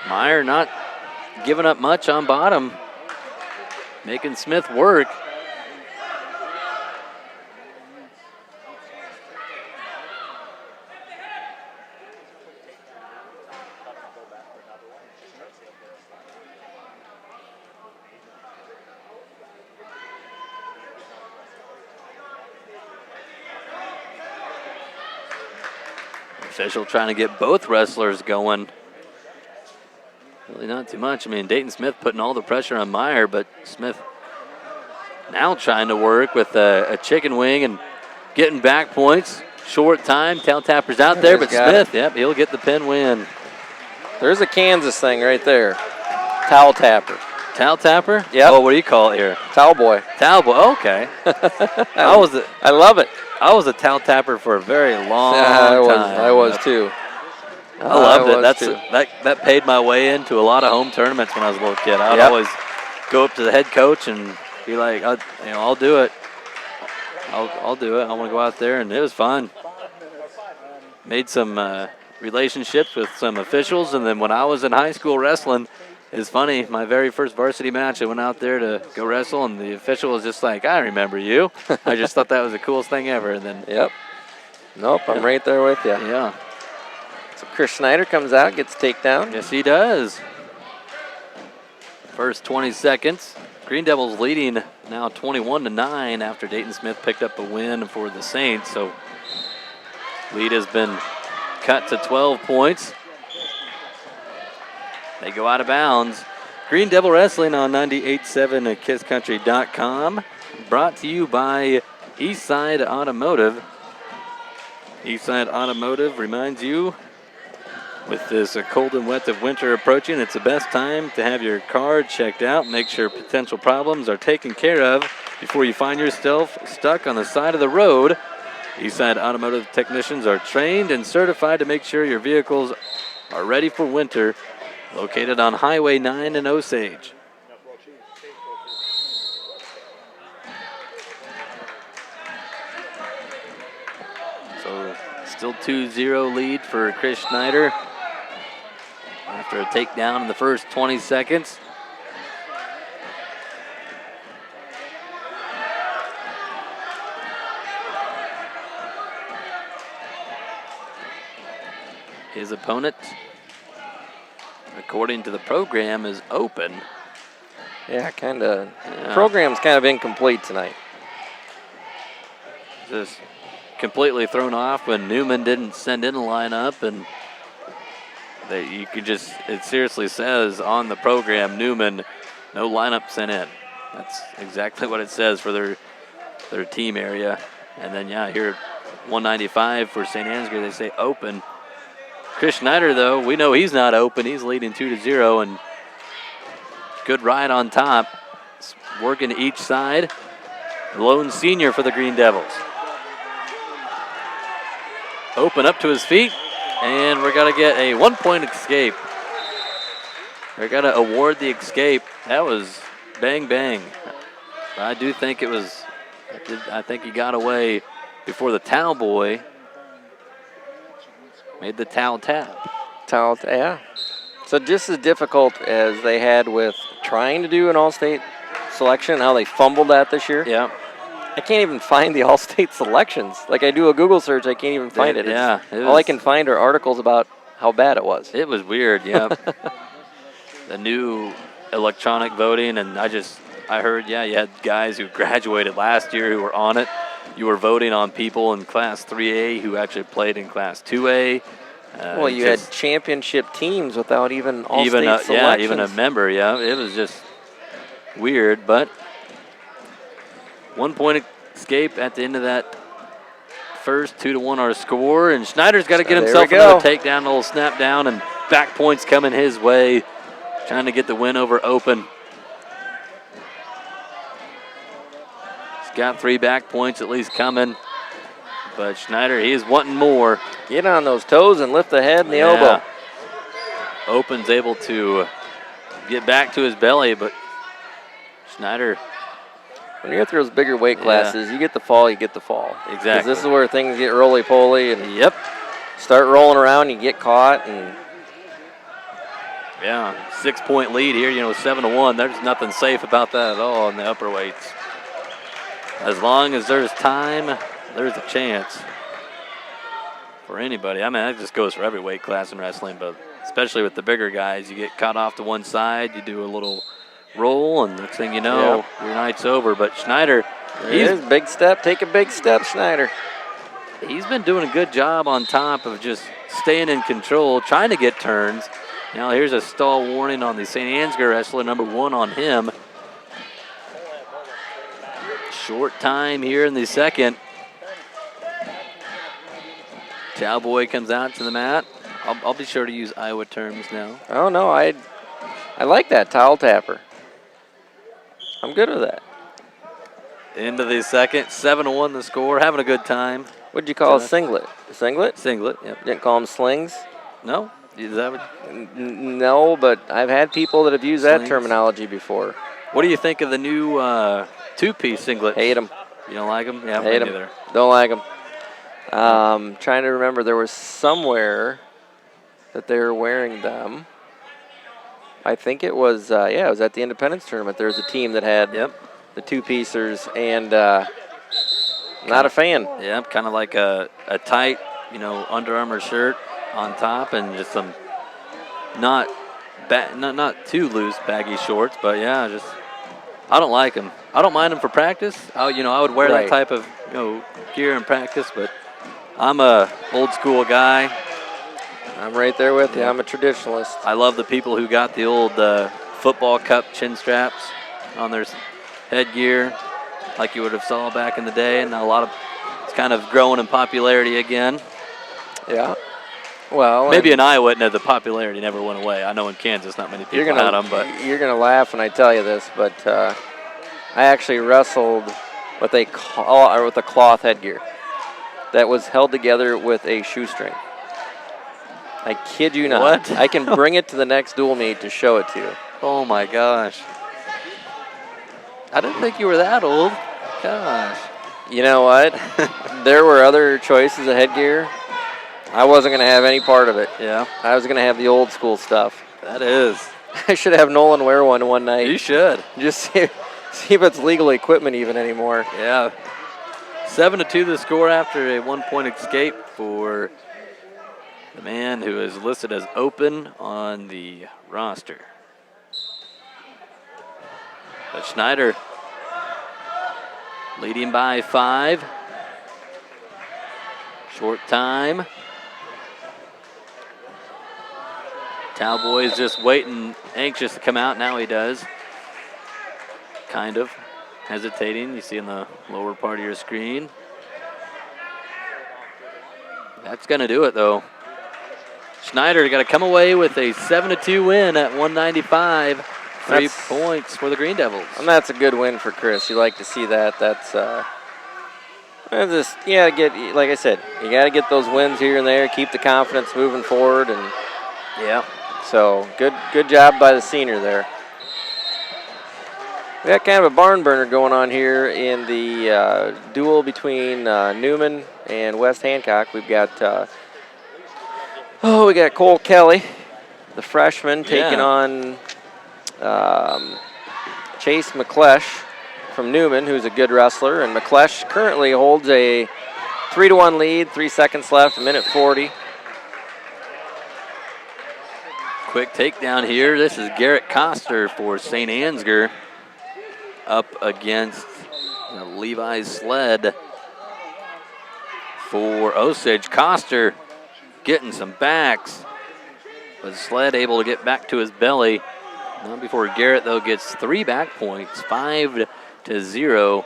Meyer not giving up much on bottom, making Smith work. Official trying to get both wrestlers going. Really not too much. I mean, Dayton Smith putting all the pressure on Meyer, but Smith now trying to work with a chicken wing and getting back points. Short time. Tail Tapper's out there, but Smith, yep, he'll get the pin win. There's a Kansas thing right there. Towel Tapper. Towel Tapper? Yeah. Oh, what do you call it here? Towel Boy. Towel Boy, okay. I love it. I was a towel tapper for a very long time. I was too. I loved it. That paid my way into a lot of home tournaments when I was a little kid. I would always go up to the head coach and be like, I'll do it. I'll do it. I want to go out there, and it was fun. Made some relationships with some officials, and then when I was in high school wrestling, it's funny, my very first varsity match, I went out there to go wrestle, and the official was just like, I remember you. I just thought that was the coolest thing ever. And then, yep. Nope, I'm right there with you. Yeah. So Chris Schneider comes out, gets takedown. Yes, he does. First 20 seconds. Green Devils leading now 21-9 after Dayton Smith picked up a win for the Saints. So lead has been cut to 12 points. They go out of bounds. Green Devil Wrestling on 98.7 at KissCountry.com. Brought to you by Eastside Automotive. Eastside Automotive reminds you, with this cold and wet of winter approaching, it's the best time to have your car checked out. Make sure potential problems are taken care of before you find yourself stuck on the side of the road. Eastside Automotive technicians are trained and certified to make sure your vehicles are ready for winter. Located on Highway 9 in Osage. So still 2-0 lead for Chris Schneider after a takedown in the first 20 seconds. His opponent, according to the program, is open. Yeah, kind of. Yeah. Program's kind of incomplete tonight. Just completely thrown off when Newman didn't send in a lineup, and you could just, it seriously says on the program, Newman, no lineup sent in. That's exactly what it says for their team area. And then, yeah, here at 195 for St. Ansgar, they say open. Chris Schneider, though, we know he's not open. He's leading 2-0, and good ride on top. Working each side. Lone senior for the Green Devils. Open up to his feet, and we're going to get a 1-point escape. They're going to award the escape. That was bang, bang. I do think it was, I think he got away before the towel boy made the towel tap. Yeah. So just as difficult as they had with trying to do an all-state selection, how they fumbled that this year. Yeah. I can't even find the all-state selections. Like, I do a Google search, I can't even find it. Yeah. All I can find are articles about how bad it was. It was weird, yeah. The new electronic voting, and I heard, you had guys who graduated last year who were on it. You were voting on people in Class 3A who actually played in Class 2A. Well, you had championship teams without even all-state selections. Yeah, even a member, yeah. It was just weird, but 1 point escape at the end of that first. 2-1 our score, and Schneider's got to get himself another takedown, a little snap down, and back points coming his way, trying to get the win over Open. He's got 3 back points at least coming, but Schneider, he is wanting more. Get on those toes and lift the head and the elbow. Open's able to get back to his belly, but Schneider. When you're through those bigger weight classes, you get the fall, you get the fall. Exactly. 'Cause this is where things get roly-poly and start rolling around, you get caught. And 6-point lead here, 7-1. There's nothing safe about that at all in the upper weights. As long as there's time, there's a chance for anybody. I mean, that just goes for every weight class in wrestling, but especially with the bigger guys, you get cut off to one side, you do a little roll, and next thing you know, your night's over. But Schneider, he's big step. Take a big step, Schneider. He's been doing a good job on top of just staying in control, trying to get turns. Now here's a stall warning on the St. Ansgar wrestler, number 1 on him. Short time here in the second. Cowboy comes out to the mat. I'll be sure to use Iowa terms now. Oh, no, I like that towel tapper. I'm good with that. Into the second, 7-1 the score. Having a good time. What'd you call a singlet? A singlet? Singlet, yep. Didn't call them slings? No? Is that what? No, but I've had people that have used that terminology before. What do you think of the new two-piece singlet? Hate them. You don't like them? Yeah, hate them. Don't like them. Trying to remember, there was somewhere that they were wearing them. I think it was, it was at the Independence Tournament. There was a team that had the two-piecers, and not a fan. Yeah, kind of like a tight, Under Armour shirt on top, and just some not too loose baggy shorts, but I don't like them. I don't mind them for practice. I would wear that type of gear in practice, but I'm a old school guy. I'm right there with you. I'm a traditionalist. I love the people who got the old football cup chin straps on their headgear, like you would have saw back in the day, and it's kind of growing in popularity again. Yeah. Well, maybe in Iowa, the popularity never went away. I know in Kansas, not many people had them, but you're gonna laugh when I tell you this, but I actually wrestled with a cloth headgear that was held together with a shoestring. I kid you not. What? I can bring it to the next dual meet to show it to you. Oh my gosh! I didn't think you were that old. Gosh. You know what? There were other choices of headgear. I wasn't going to have any part of it. Yeah. I was going to have the old school stuff. That is. I should have Nolan wear one night. You should. Just see if it's legal equipment even anymore. Yeah. 7-2 the score after a 1-point escape for the man who is listed as open on the roster. But Schneider leading by 5. Short time. Cowboy is just waiting, anxious to come out. Now he does. Kind of hesitating. You see in the lower part of your screen. That's going to do it, though. Schneider got to come away with a 7-2 win at 195. 3 points for the Green Devils. And that's a good win for Chris. You like to see that. That's like I said, you got to get those wins here and there, keep the confidence moving forward, and so good job by the senior there. We got kind of a barn burner going on here in the duel between Newman and West Hancock. We've got we got Cole Kelly the freshman, taking Yeah. on Chase McClesh from Newman, who's a good wrestler. And McClesh currently holds a 3-1 lead, 3 seconds left, 1:40. Quick takedown here. This is Garrett Coster for St. Ansgar up against Levi's Sled for Osage. Coster getting some backs, but Sled able to get back to his belly. Not before Garrett, though, gets 3 back points, 5-0.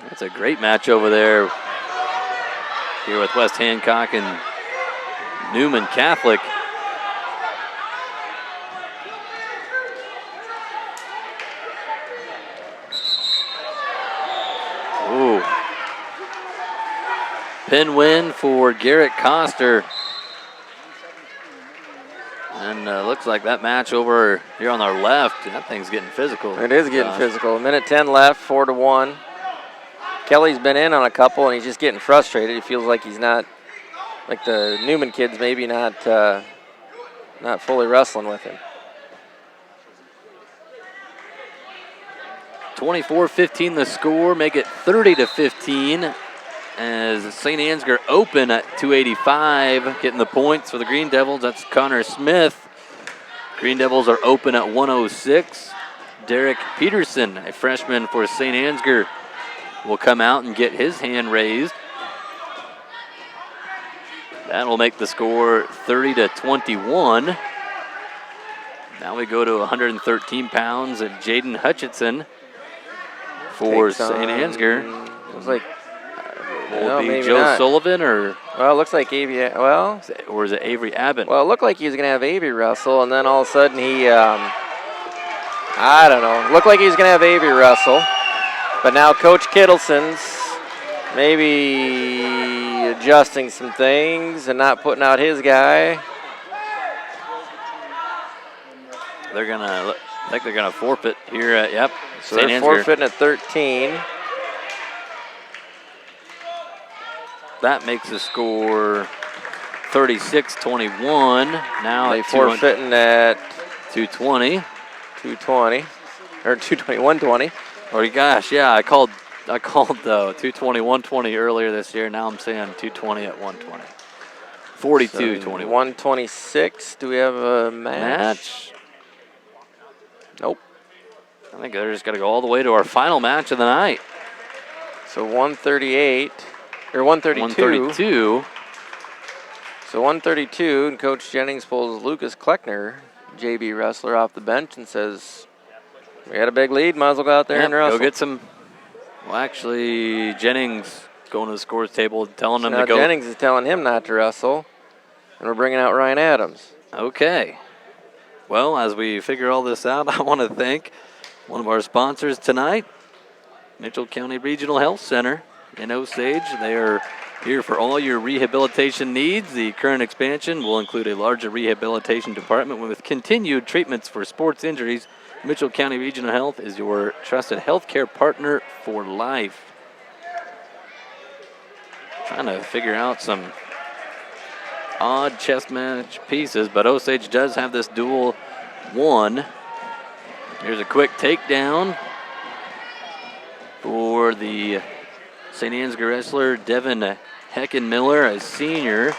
That's a great match over there here with West Hancock and Newman Catholic. Ooh. Pin win for Garrett Coster. And looks like that match over here on our left, that thing's getting physical. It is getting physical. 1:10 left, 4-1. Kelly's been in on a couple, and he's just getting frustrated. He feels like he's not, like the Newman kids, maybe not fully wrestling with him. 24-15 the score, make it 30-15 as St. Ansgar open at 285, getting the points for the Green Devils. That's Connor Smith. Green Devils are open at 106. Derek Peterson, a freshman for St. Ansgar, will come out and get his hand raised. That will make the score 30-21. Now we go to 113 pounds and Jaden Hutchinson for St. Ansgar. It was like, will it be Joe Sullivan or? Well, it looks like Avery. Well, or is it Avery Abbott? Well, it looked like he was going to have Avery wrestle, and then all of a sudden he, I don't know. It looked like he was going to have Avery wrestle, but now Coach Kittleson's maybe adjusting some things and not putting out his guy. They're gonna, I think they're gonna forfeit here. Yep. So they're forfeiting at 13. That makes the score 36-21. Now they forfeiting at 220. 220 or 220, 120. Oh gosh, yeah, I called 220, 120 earlier this year. Now I'm saying 220 at 120. 42-21. 126. Do we have a match? Nope. I think they're just going to go all the way to our final match of the night. So 138, or 132. So 132, and Coach Jennings pulls Lucas Kleckner, JV wrestler, off the bench and says, we got a big lead, might as well go out there and wrestle. Go get some. Well, actually, Jennings going to the scores table telling him to go. Jennings is telling him not to wrestle, and we're bringing out Ryan Adams. Okay. Well, as we figure all this out, I want to thank one of our sponsors tonight, Mitchell County Regional Health Center in Osage. They are here for all your rehabilitation needs. The current expansion will include a larger rehabilitation department with continued treatments for sports injuries. Mitchell County Regional Health is your trusted healthcare partner for life. Trying to figure out some odd chess match pieces, but Osage does have this duel won. Here's a quick takedown for the St. Ansgar wrestler, Devin Heckenmiller, a senior.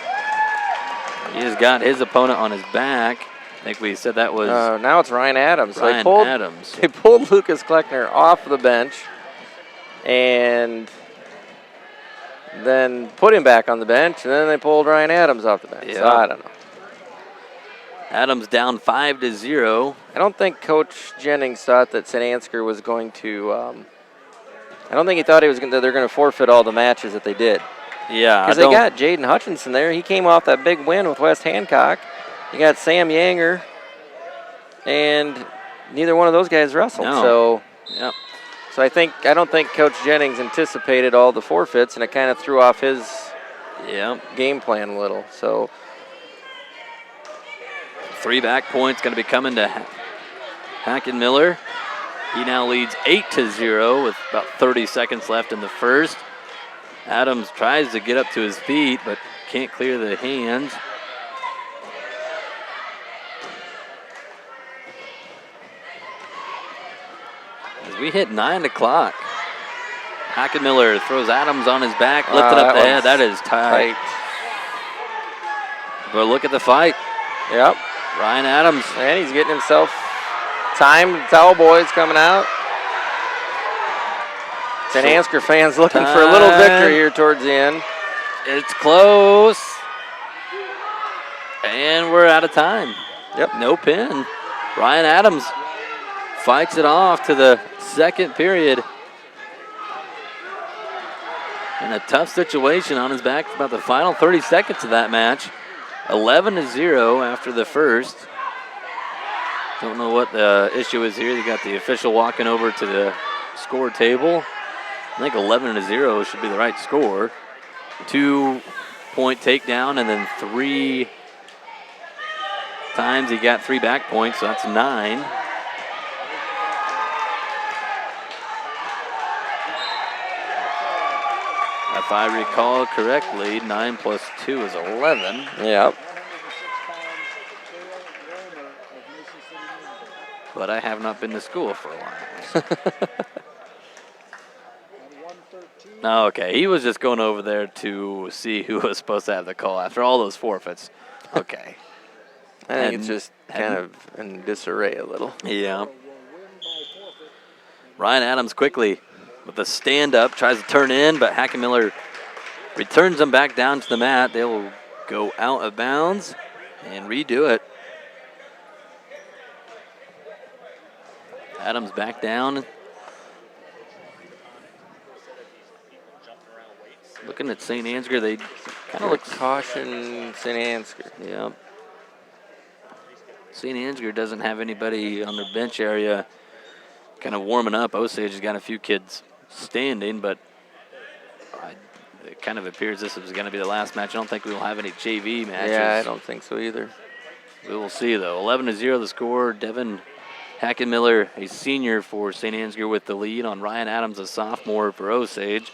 He has got his opponent on his back. I think we said that was... now it's Ryan Adams. Ryan Adams. They pulled Lucas Kleckner off the bench and then put him back on the bench, and then they pulled Ryan Adams off the bench. Yeah. So I don't know. Adams down 5-0. I don't think Coach Jennings thought that St. Ansgar was going to. I don't think he thought they're going to forfeit all the matches that they did. Yeah, because they got Jaden Hutchinson there. He came off that big win with West Hancock. You got Sam Yanger, and neither one of those guys wrestled. No. So, yep. So I don't think Coach Jennings anticipated all the forfeits, and it kind of threw off his game plan a little. So 3 back points going to be coming to Hackenmiller. He now leads 8-0 with about 30 seconds left in the first. Adams tries to get up to his feet, but can't clear the hands. We hit 9 o'clock. Hackenmiller throws Adams on his back, lifted up the head. That is tight. But look at the fight. Yep. Ryan Adams. And he's getting himself time. Towel boys coming out. St. Ansgar fans looking for a little victory here towards the end. It's close. And we're out of time. Yep. No pin. Ryan Adams fights it off to the second period. In a tough situation on his back for about the final 30 seconds of that match. 11-0 after the first. Don't know what the issue is here. They got the official walking over to the score table. I think 11-0 should be the right score. 2-point takedown, and then 3 times he got 3 back points, so that's 9. If I recall correctly, 9 plus 2 is 11. Yep. But I have not been to school for a while. Okay, he was just going over there to see who was supposed to have the call after all those forfeits. Okay. I think it's just kind of in disarray a little. Yeah. Ryan Adams quickly with the stand-up, tries to turn in, but Hackenmiller returns them back down to the mat. They will go out of bounds and redo it. Adams back down. Looking at St. Ansgar, they kind of look caution St. Ansgar. Yeah. St. Ansgar doesn't have anybody on their bench area kind of warming up. Osage has got a few kids standing, but it kind of appears this is going to be the last match. I don't think we will have any JV matches. Yeah, I don't think so either. We will see, though. 11-0 the score. Devin Hackenmiller, a senior for St. Ansgar, with the lead on Ryan Adams, a sophomore for Osage.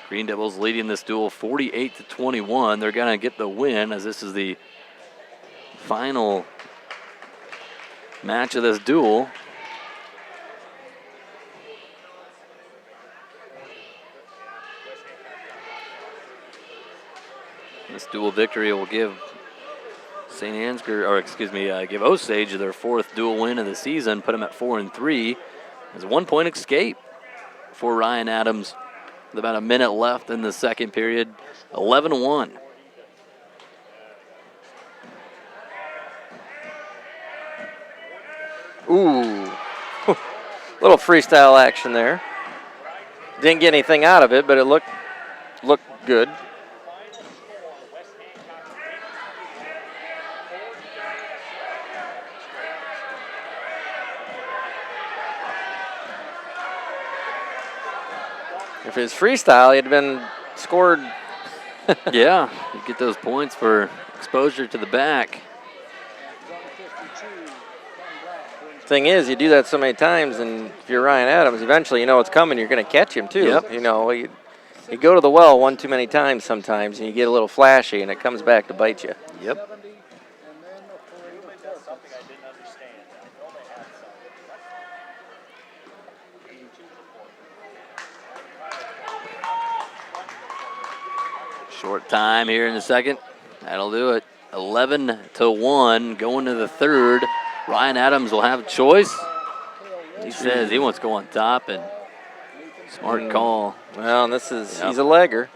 Green Devils leading this duel 48-21. They're going to get the win, as this is the final match of this duel. This dual victory will give St. Ansgar, or excuse me, give Osage their 4th dual win of the season, put them at 4-3. There's a 1-point escape for Ryan Adams with about a minute left in the second period. 11-1. Ooh, little freestyle action there. Didn't get anything out of it, but it looked good. If it was freestyle, he'd been scored. Yeah, you get those points for exposure to the back. Thing is, you do that so many times, and if you're Ryan Adams, eventually you know what's coming. You're going to catch him too. Yep. You know, you go to the well one too many times sometimes, and you get a little flashy, and it comes back to bite you. Yep. Short time here in the second. That'll do it. 11-1 going to the third. Ryan Adams will have a choice. He says he wants to go on top, and smart call. Well, and this is, he's a legger.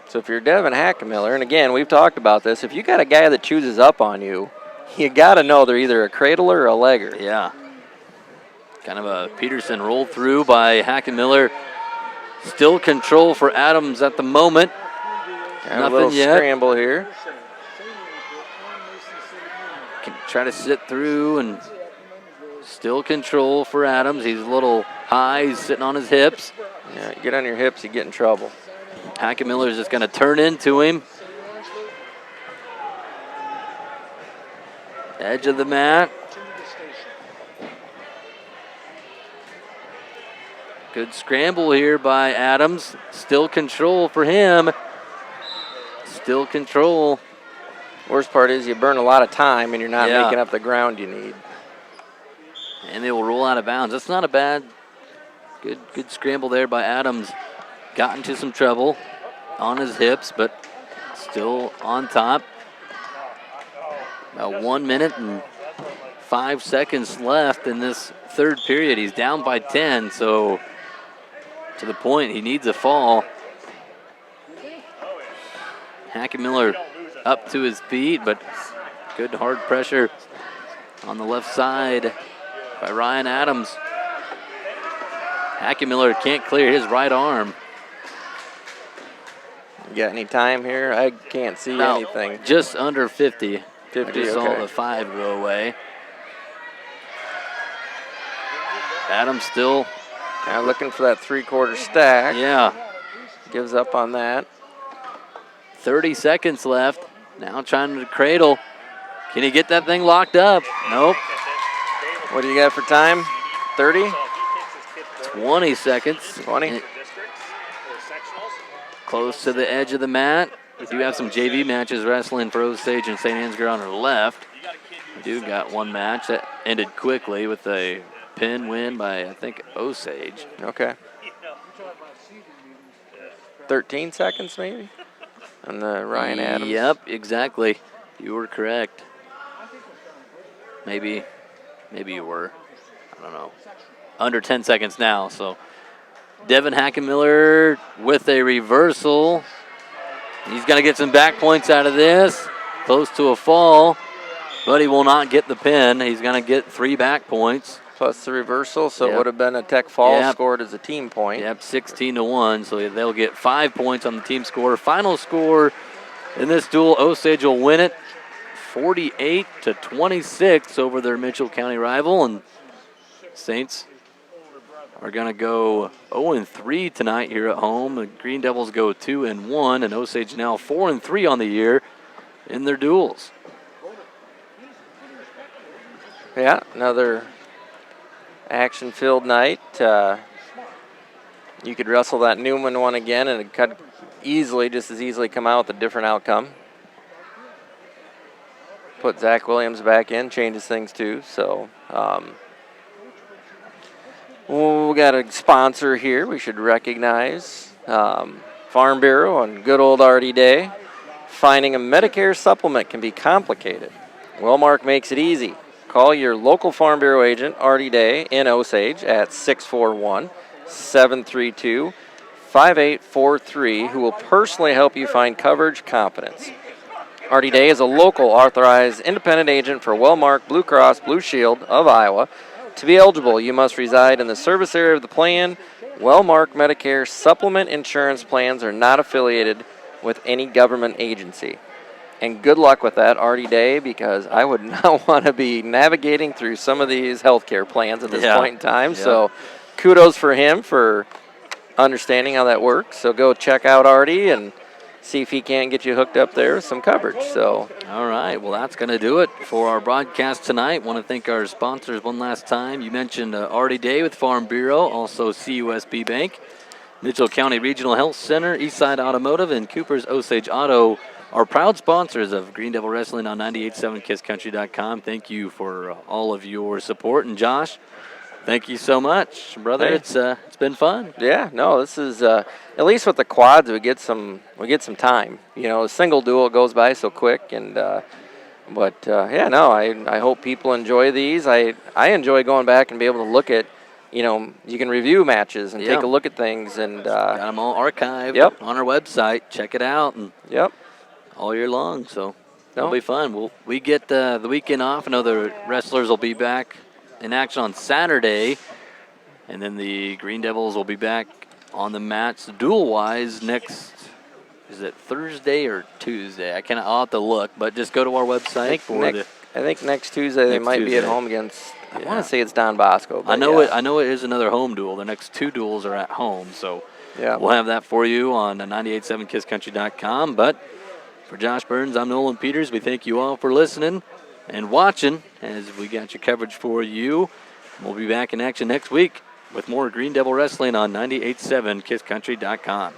So if you're Devin Hackenmiller, and again, we've talked about this, if you got a guy that chooses up on you, you got to know they're either a cradler or a legger. Yeah. Kind of a Peterson roll through by Hackenmiller. Still control for Adams at the moment. Nothing a little yet. Scramble here. Can try to sit through, and still control for Adams. He's a little high. He's sitting on his hips. Yeah, get on your hips, you get in trouble. Hackenmiller's just going to turn into him. Edge of the mat. Good scramble here by Adams. Still control for him. Still control. Worst part is you burn a lot of time and you're not making up the ground you need. And they will roll out of bounds. That's not a bad, good scramble there by Adams. Got into some trouble on his hips, but still on top. About 1 minute and 5 seconds left in this third period. He's down by 10, so to the point he needs a fall. Hackemiller up to his feet, but good hard pressure on the left side by Ryan Adams. Hackemiller can't clear his right arm. You got any time here? I can't see anything. Just under 50. 50, I just saw the 5 go away. Adams still kind of looking for that 3/4 stack. Yeah. Gives up on that. 30 seconds left. Now trying to cradle. Can he get that thing locked up? Nope. What do you got for time? 30? 20 seconds. 20. Close to the edge of the mat. We do have some JV matches wrestling for Osage and St. Ansgar on our left. We do got one match that ended quickly with a pin win by, I think, Osage. Okay. 13 seconds maybe on the Ryan Adams. Yep, exactly. You were correct. Maybe you were. I don't know. Under 10 seconds now, so Devin Hackemiller with a reversal. He's going to get some back points out of this. Close to a fall, but he will not get the pin. He's going to get 3 back points. Plus the reversal, so it would have been a tech fall scored as a team point. Yep, 16-1, so they'll get 5 points on the team score. Final score in this duel, Osage will win it 48-26 over their Mitchell County rival, and Saints are going to go 0-3 tonight here at home. The Green Devils go 2-1, and Osage now 4-3 on the year in their duels. Yeah, another action-filled night. You could wrestle that Newman one again, and it could just as easily come out with a different outcome. Put Zach Williams back in, changes things too. So we got a sponsor here we should recognize. Farm Bureau on good old Artie Day. Finding a Medicare supplement can be complicated. Wellmark makes it easy. Call your local Farm Bureau agent, Artie Day, in Osage at 641-732-5843, who will personally help you find coverage confidence. Artie Day is a local authorized independent agent for Wellmark Blue Cross Blue Shield of Iowa. To be eligible, you must reside in the service area of the plan. Wellmark Medicare supplement insurance plans are not affiliated with any government agency. And good luck with that, Artie Day, because I would not want to be navigating through some of these healthcare plans at this point in time. Yeah. So kudos for him for understanding how that works. So go check out Artie and see if he can't get you hooked up there with some coverage. So, all right, well, that's going to do it for our broadcast tonight. Want to thank our sponsors one last time. You mentioned Artie Day with Farm Bureau, also CUSB Bank, Mitchell County Regional Health Center, Eastside Automotive, and Cooper's Osage Auto are proud sponsors of Green Devil Wrestling on 98.7 KissCountry.com. Thank you for all of your support. And Josh, thank you so much, brother. Hey. It's been fun. Yeah, no, this is at least with the quads we get some time. You know, a single duel goes by so quick, and I hope people enjoy these. I enjoy going back and be able to look at, you can review matches and take a look at things, and got them all archived on our website. Check it out, and all year long. So it'll be fun. We get the weekend off. I know the wrestlers will be back in action on Saturday, and then the Green Devils will be back on the mats duel-wise next, is it Thursday or Tuesday? I'll have to look, but just go to our website I think next Tuesday they might be at home against, I want to say it's Don Bosco. I know it is another home duel. The next 2 duels are at home, so we'll have that for you on 98.7 KissCountry.com. But for Josh Burns, I'm Nolan Peters. We thank you all for listening and watching as we got your coverage for you. We'll be back in action next week with more Green Devil Wrestling on 98.7 KissCountry.com.